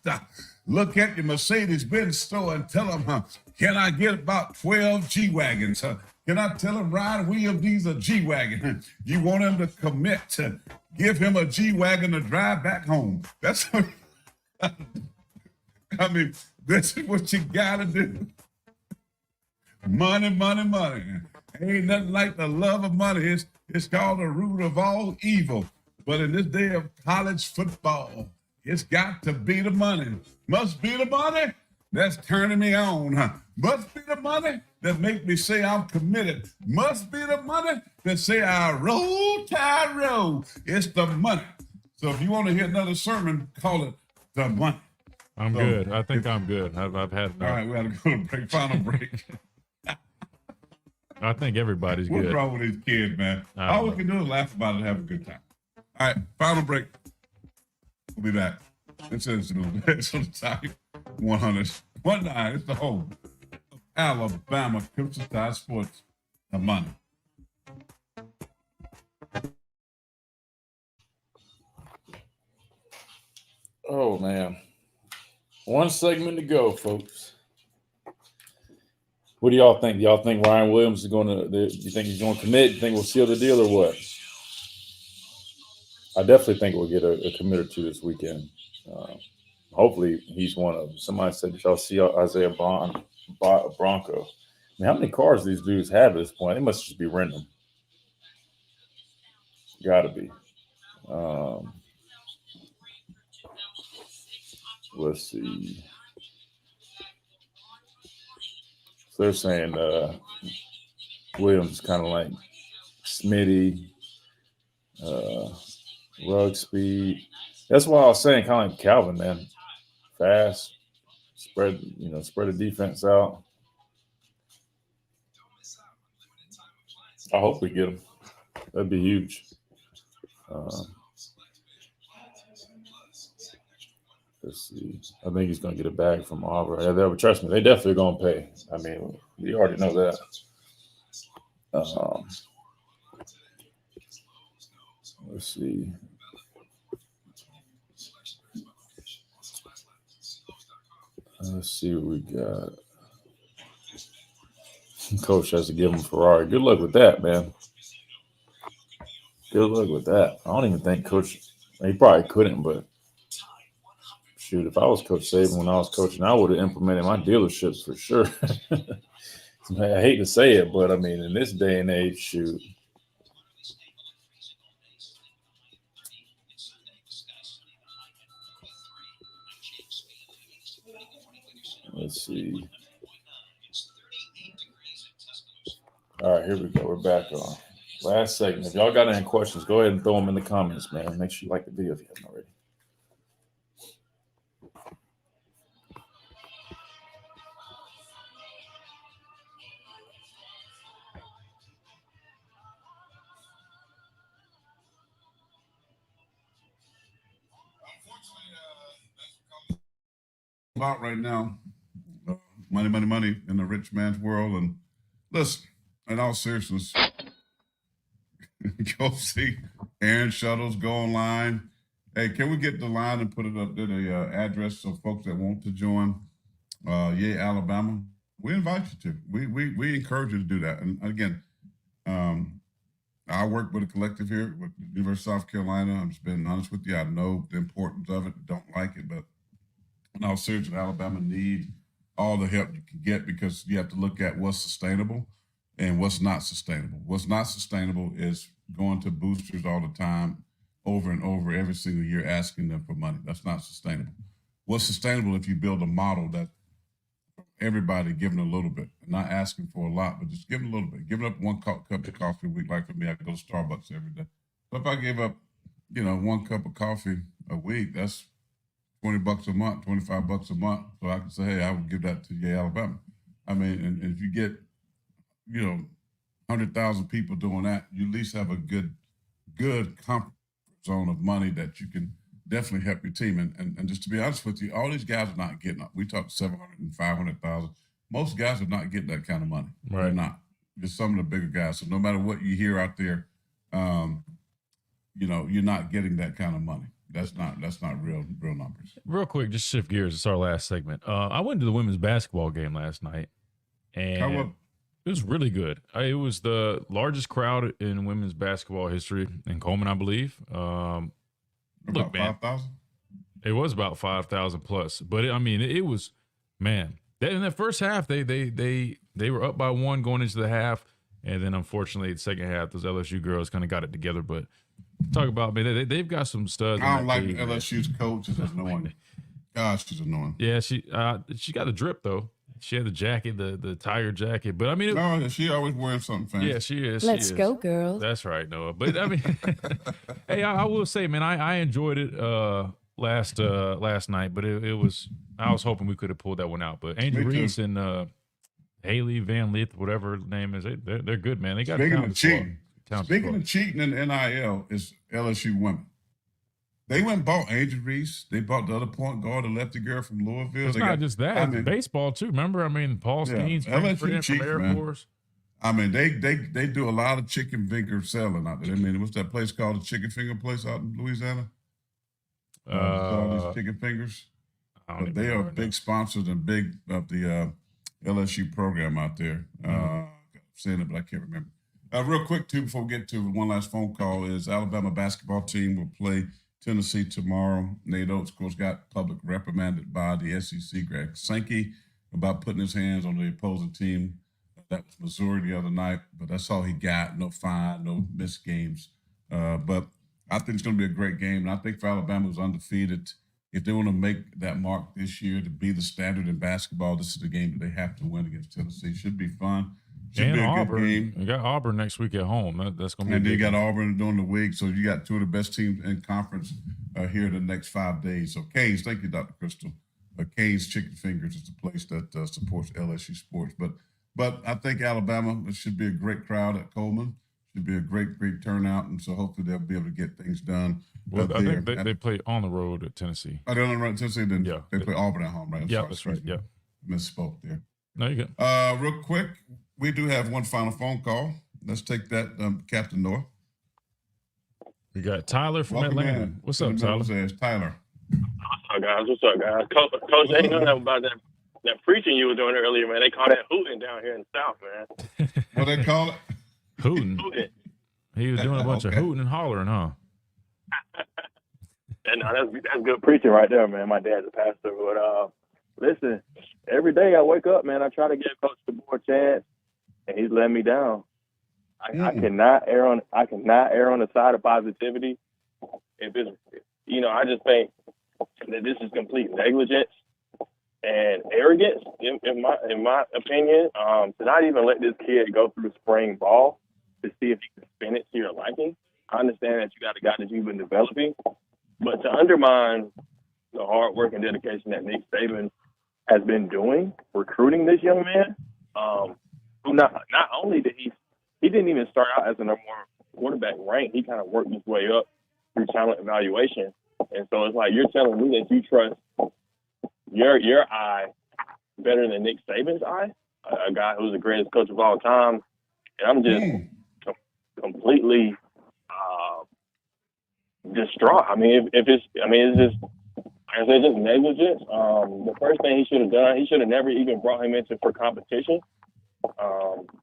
[SPEAKER 1] look at your Mercedes-Benz store and tell him, can I get about 12 G-Wagons? Can I tell him Ryan Williams needs a G-Wagon? You want him to commit to give him a G-Wagon to drive back home. That's what, I mean, this is what you got to do. Money, money, money. Ain't nothing like the love of money. It's called the root of all evil. But in this day of college football, it's got to be the money. Must be the money that's turning me on. Must be the money that make me say I'm committed. Must be the money that say I roll, tide, roll. It's the money. So if you want to hear another sermon, call it the money.
[SPEAKER 2] I'm good. I think I'm good. I've had enough.
[SPEAKER 1] All right, we got to go to break. Final break.
[SPEAKER 2] I think everybody's
[SPEAKER 1] What's
[SPEAKER 2] good.
[SPEAKER 1] wrong with these kids, man?
[SPEAKER 2] I don't
[SPEAKER 1] All we
[SPEAKER 2] know.
[SPEAKER 1] can do is laugh about it and have a good time. All right, final break. We'll be back. It's on the top 100.9. It's the home of Alabama Crimson Tide Sports. The money.
[SPEAKER 3] Oh man, one segment to go, folks. What do y'all think? Do y'all think Ryan Williams is going to? Do you think he's going to commit? Do you think we'll seal the deal or what? I definitely think we'll get a commit or two this weekend. Hopefully, he's one of them. Somebody said, "Did y'all see Isaiah Bronco?" I mean, how many cars do these dudes have at this point? They must just be renting them. Got to be. Let's see. So they're saying Williams kind of like Smitty, rug speed. That's why I was saying kind of like Calvin, man. Fast, spread the defense out. I hope we get him. That'd be huge. Let's see. I think he's going to get a bag from Auburn. Yeah, trust me, they definitely going to pay. I mean, we already know that. Let's see. Let's see what we got. Coach has to give him Ferrari. Good luck with that, man. Good luck with that. I don't even think Coach – he probably couldn't, but shoot, if I was Coach Saban when I was coaching, I would have implemented my dealerships for sure. I hate to say it, but, I mean, in this day and age, shoot. Let's see. All right, here we go. We're back on. Last segment. If y'all got any questions, go ahead and throw them in the comments, man. Make sure you like the video if you haven't already.
[SPEAKER 1] About right now, money, money, money in the rich man's world. And listen, in all seriousness, go see Aaron Shuttles, go online. Hey, can we get the line and put it up there, the address so folks that want to join Yay Alabama? We invite you to. We encourage you to do that. And again, I work with a collective here with the University of South Carolina. I'm just being honest with you. I know the importance of it. Don't like it, but in all seriousness, Alabama need all the help you can get because you have to look at what's sustainable and what's not sustainable. What's not sustainable is going to boosters all the time, over and over, every single year, asking them for money. That's not sustainable. What's sustainable if you build a model that everybody giving a little bit, not asking for a lot, but just giving a little bit. Giving up one cup of coffee a week, like for me, I go to Starbucks every day. So if I gave up, 1 cup of coffee a week, that's $20 a month, $25 a month. So I can say, hey, I would give that to Yay Alabama. I mean, and if you get, 100,000 people doing that, you at least have a good comfort zone of money that you can definitely help your team. And just to be honest with you, all these guys are not getting up. We talked 700 and 500,000. Most guys are not getting that kind of money.
[SPEAKER 2] Right.
[SPEAKER 1] They're not. Just some of the bigger guys. So no matter what you hear out there, you're not getting that kind of money. That's not real numbers.
[SPEAKER 2] Real quick, just shift gears. It's our last segment. I went to the women's basketball game last night, and it was really good. It was the largest crowd in women's basketball history in Coleman, I believe.
[SPEAKER 1] About 5,000?
[SPEAKER 2] It was about 5,000 plus, but it was, man. In that first half, they were up by 1 going into the half, and then unfortunately, the second half, those LSU girls kind of got it together. But talk about, man, they've got some studs.
[SPEAKER 1] I don't like LSU's coach. It's annoying. Gosh, she's annoying.
[SPEAKER 2] Yeah, she got a drip though. She had the jacket, the Tiger jacket. But
[SPEAKER 1] she always wearing something fancy.
[SPEAKER 2] Yeah, she is.
[SPEAKER 8] Let's go, girls.
[SPEAKER 2] That's right, Noah. But hey, I will say, man, I enjoyed it last night. But it was, I was hoping we could have pulled that one out. But Angel Reese and Haley Van Lith, whatever his name is. They're good, man. They got
[SPEAKER 1] Speaking of cheating,
[SPEAKER 2] Speaking
[SPEAKER 1] of cheating in NIL is LSU women. They went and bought Angel Reese. They bought the other point guard, the lefty girl from Louisville.
[SPEAKER 2] It's not just that. It's baseball, too. Remember? I mean, Paul Skeens transferred in from Air Force.
[SPEAKER 1] I mean, they do a lot of chicken finger selling out there. I mean, what's that place called? The Chicken Finger place out in Louisiana? All these chicken fingers. But they are big sponsors and big of the LSU program out there. I'm saying it, but I can't remember. Real quick, too, before we get to one last phone call, is Alabama basketball team will play Tennessee tomorrow. Nate Oates, of course, got public reprimanded by the SEC, Greg Sankey, about putting his hands on the opposing team. That was Missouri the other night, but that's all he got. No fine, no missed games. But I think it's going to be a great game. And I think for Alabama, who's undefeated, if they want to make that mark this year to be the standard in basketball, this is the game that they have to win against Tennessee. Should be fun. Should be a
[SPEAKER 2] Auburn.
[SPEAKER 1] good game.
[SPEAKER 2] You got Auburn next week at home. That's going to be.
[SPEAKER 1] And then you got Auburn during the week. So you got two of the best teams in conference here in the next 5 days. So Canes, thank you, Dr. Crystal. Canes Chicken Fingers is the place that supports LSU sports. But I think Alabama, it should be a great crowd at Coleman. Should be a great turnout. And so hopefully they'll be able to get things done.
[SPEAKER 2] Well, I think they play on the road at Tennessee.
[SPEAKER 1] Oh, they're on the road at Tennessee. Then they play Auburn at home, right?
[SPEAKER 2] Yeah, that's right. Yeah.
[SPEAKER 1] Misspoke there.
[SPEAKER 2] No, you good.
[SPEAKER 1] Real quick, we do have one final phone call. Let's take that, Captain Noah.
[SPEAKER 2] We got Tyler from Atlanta. What's up, Tyler?
[SPEAKER 1] Tyler.
[SPEAKER 8] What's up, guys? Coach, ain't nothing about that preaching you were doing earlier, man. They call that hooting down here in the South, man.
[SPEAKER 1] What they call it?
[SPEAKER 2] Hooting. He was doing a bunch of hooting and hollering, huh?
[SPEAKER 8] No, that's good preaching right there, man. My dad's a pastor, but listen, every day I wake up, man, I try to give Coach DeBoer a chance, and he's letting me down. I cannot err on the side of positivity. If it's, I just think that this is complete negligence and arrogance, in my opinion, to not even let this kid go through spring ball to see if he can spin it to your liking. I understand that you got a guy that you've been developing, but to undermine the hard work and dedication that Nick Saban has been doing, recruiting this young man, who not only did he didn't even start out as a number one quarterback ranked, he kind of worked his way up through talent evaluation. And so it's like you're telling me that you trust your eye better than Nick Saban's eye, a guy who's the greatest coach of all time. And I'm just completely distraught. I mean, it's just, like I said, just negligence. The first thing he should have done, he should have never even brought him into for competition.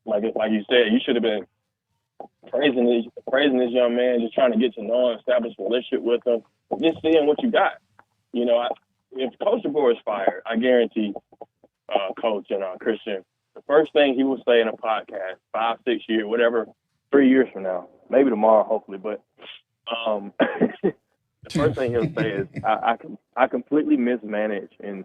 [SPEAKER 8] Like you said, you should have been praising this young man, just trying to get to know him, establish a relationship with him, just seeing what you got. If Coach DeBoer is fired, I guarantee Coach and Christian, the first thing he will say in a podcast, 5, 6 years, whatever, 3 years from now, maybe tomorrow, hopefully, but the first thing he'll say is, I completely mismanaged and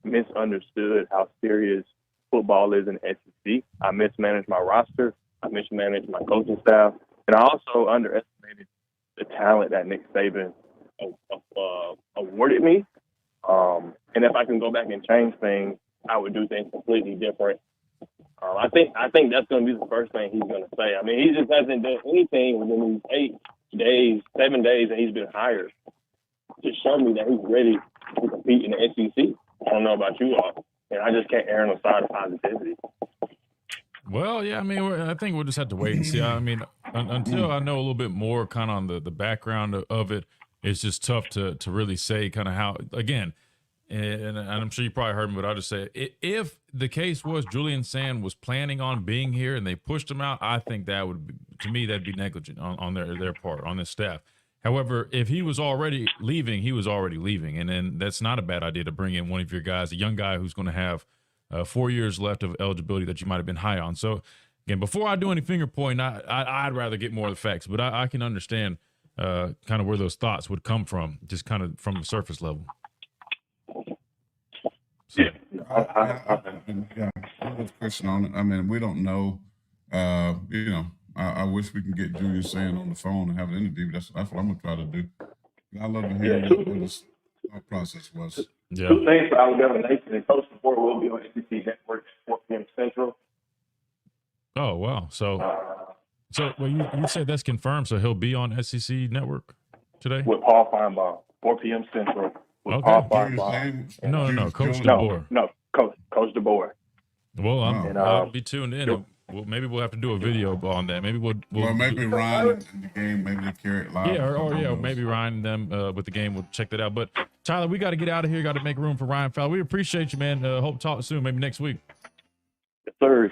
[SPEAKER 8] misunderstood how serious football is in SEC. I mismanaged my roster. I mismanaged my coaching staff. And I also underestimated the talent that Nick Saban awarded me. And if I can go back and change things, I would do things completely different. I think that's going to be the first thing he's going to say. I mean, he just hasn't done anything within these 7 days that he's been hired to show me that he's ready to compete in the SEC. I don't know about you all, and I just can't err on the side of positivity.
[SPEAKER 2] Well, yeah, I mean, I think we'll just have to wait and see. I mean, until I know a little bit more kind of on the background of it, it's just tough to really say kind of how, again, and I'm sure you probably heard me, but I'll just say, if the case was Julian Sayin was planning on being here and they pushed him out, I think that would be, to me, that'd be negligent on their part, on their staff. However, if he was already leaving, he was already leaving. And then that's not a bad idea to bring in one of your guys, a young guy who's going to have 4 years left of eligibility that you might have been high on. So, again, before I do any finger pointing, I'd rather get more of the facts. But I can understand kind of where those thoughts would come from, just kind of from the surface level. So.
[SPEAKER 1] Yeah, question on it. I mean, we don't know. I wish we can get Julian Sayin on the phone and have an interview. That's what I'm gonna try to do. I love to hear what this process was.
[SPEAKER 8] Yeah. 2 things for Alabama Nation, and Coach DeBoer will be on SEC Network at 4 p.m. Central.
[SPEAKER 2] Oh, wow. So well, you said that's confirmed. So he'll be on SEC Network today?
[SPEAKER 8] With Paul Feinbaum, 4 p.m. Central. With
[SPEAKER 2] Okay.
[SPEAKER 8] Paul
[SPEAKER 1] Julian
[SPEAKER 8] Feinbaum.
[SPEAKER 1] Sayin?
[SPEAKER 2] No, Coach
[SPEAKER 1] Julian-
[SPEAKER 2] DeBoer.
[SPEAKER 8] No, Coach DeBoer.
[SPEAKER 2] Well,
[SPEAKER 1] And,
[SPEAKER 2] I'll be tuned in. And maybe we'll have to do a video on that. Maybe we'll
[SPEAKER 1] maybe Ryan in the game, maybe they carry it live.
[SPEAKER 2] or maybe Ryan and them with the game. We'll check that out. But Tyler, we got to get out of here. Got to make room for Ryan Fowler. We appreciate you, man. Hope to talk soon. Maybe next week.
[SPEAKER 8] Yes, sir.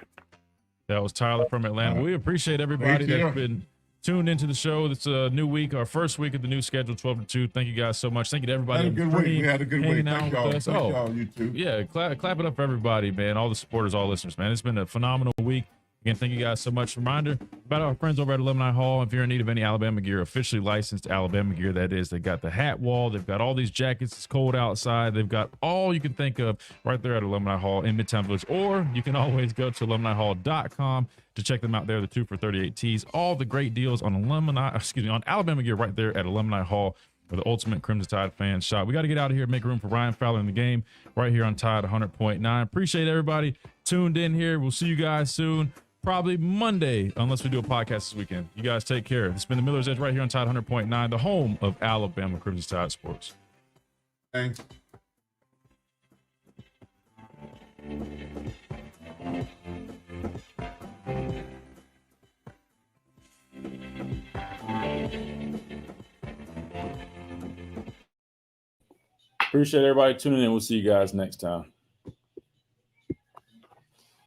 [SPEAKER 2] That was Tyler from Atlanta. We appreciate everybody that's been tuned into the show. It's a new week, our first week of the new schedule, 12 to 2. Thank you guys so much. Thank you to everybody.
[SPEAKER 1] Had a good week. We had a good week.
[SPEAKER 2] hanging out
[SPEAKER 1] Thank y'all.
[SPEAKER 2] with us.
[SPEAKER 1] Thank y'all, you too.
[SPEAKER 2] Yeah, clap it up for everybody, man. All the supporters, all listeners, man. It's been a phenomenal week. Again, thank you guys so much. Reminder about our friends over at Alumni Hall. If you're in need of any Alabama gear, officially licensed Alabama gear, that is. They got the hat wall. They've got all these jackets. It's cold outside. They've got all you can think of right there at Alumni Hall in Midtown Village. Or you can always go to alumnihall.com to check them out there. The 2 for $38 tees. All the great deals on on Alabama gear right there at Alumni Hall, for the ultimate Crimson Tide fan shop. We got to get out of here, make room for Ryan Fowler in the game right here on Tide 100.9. Appreciate everybody tuned in here. We'll see you guys soon, probably Monday, unless we do a podcast this weekend. You guys take care. This has been the Miller's Edge right here on Tide 100.9, the home of Alabama Crimson Tide sports.
[SPEAKER 1] Thanks.
[SPEAKER 3] Appreciate everybody tuning in. We'll see you guys next time.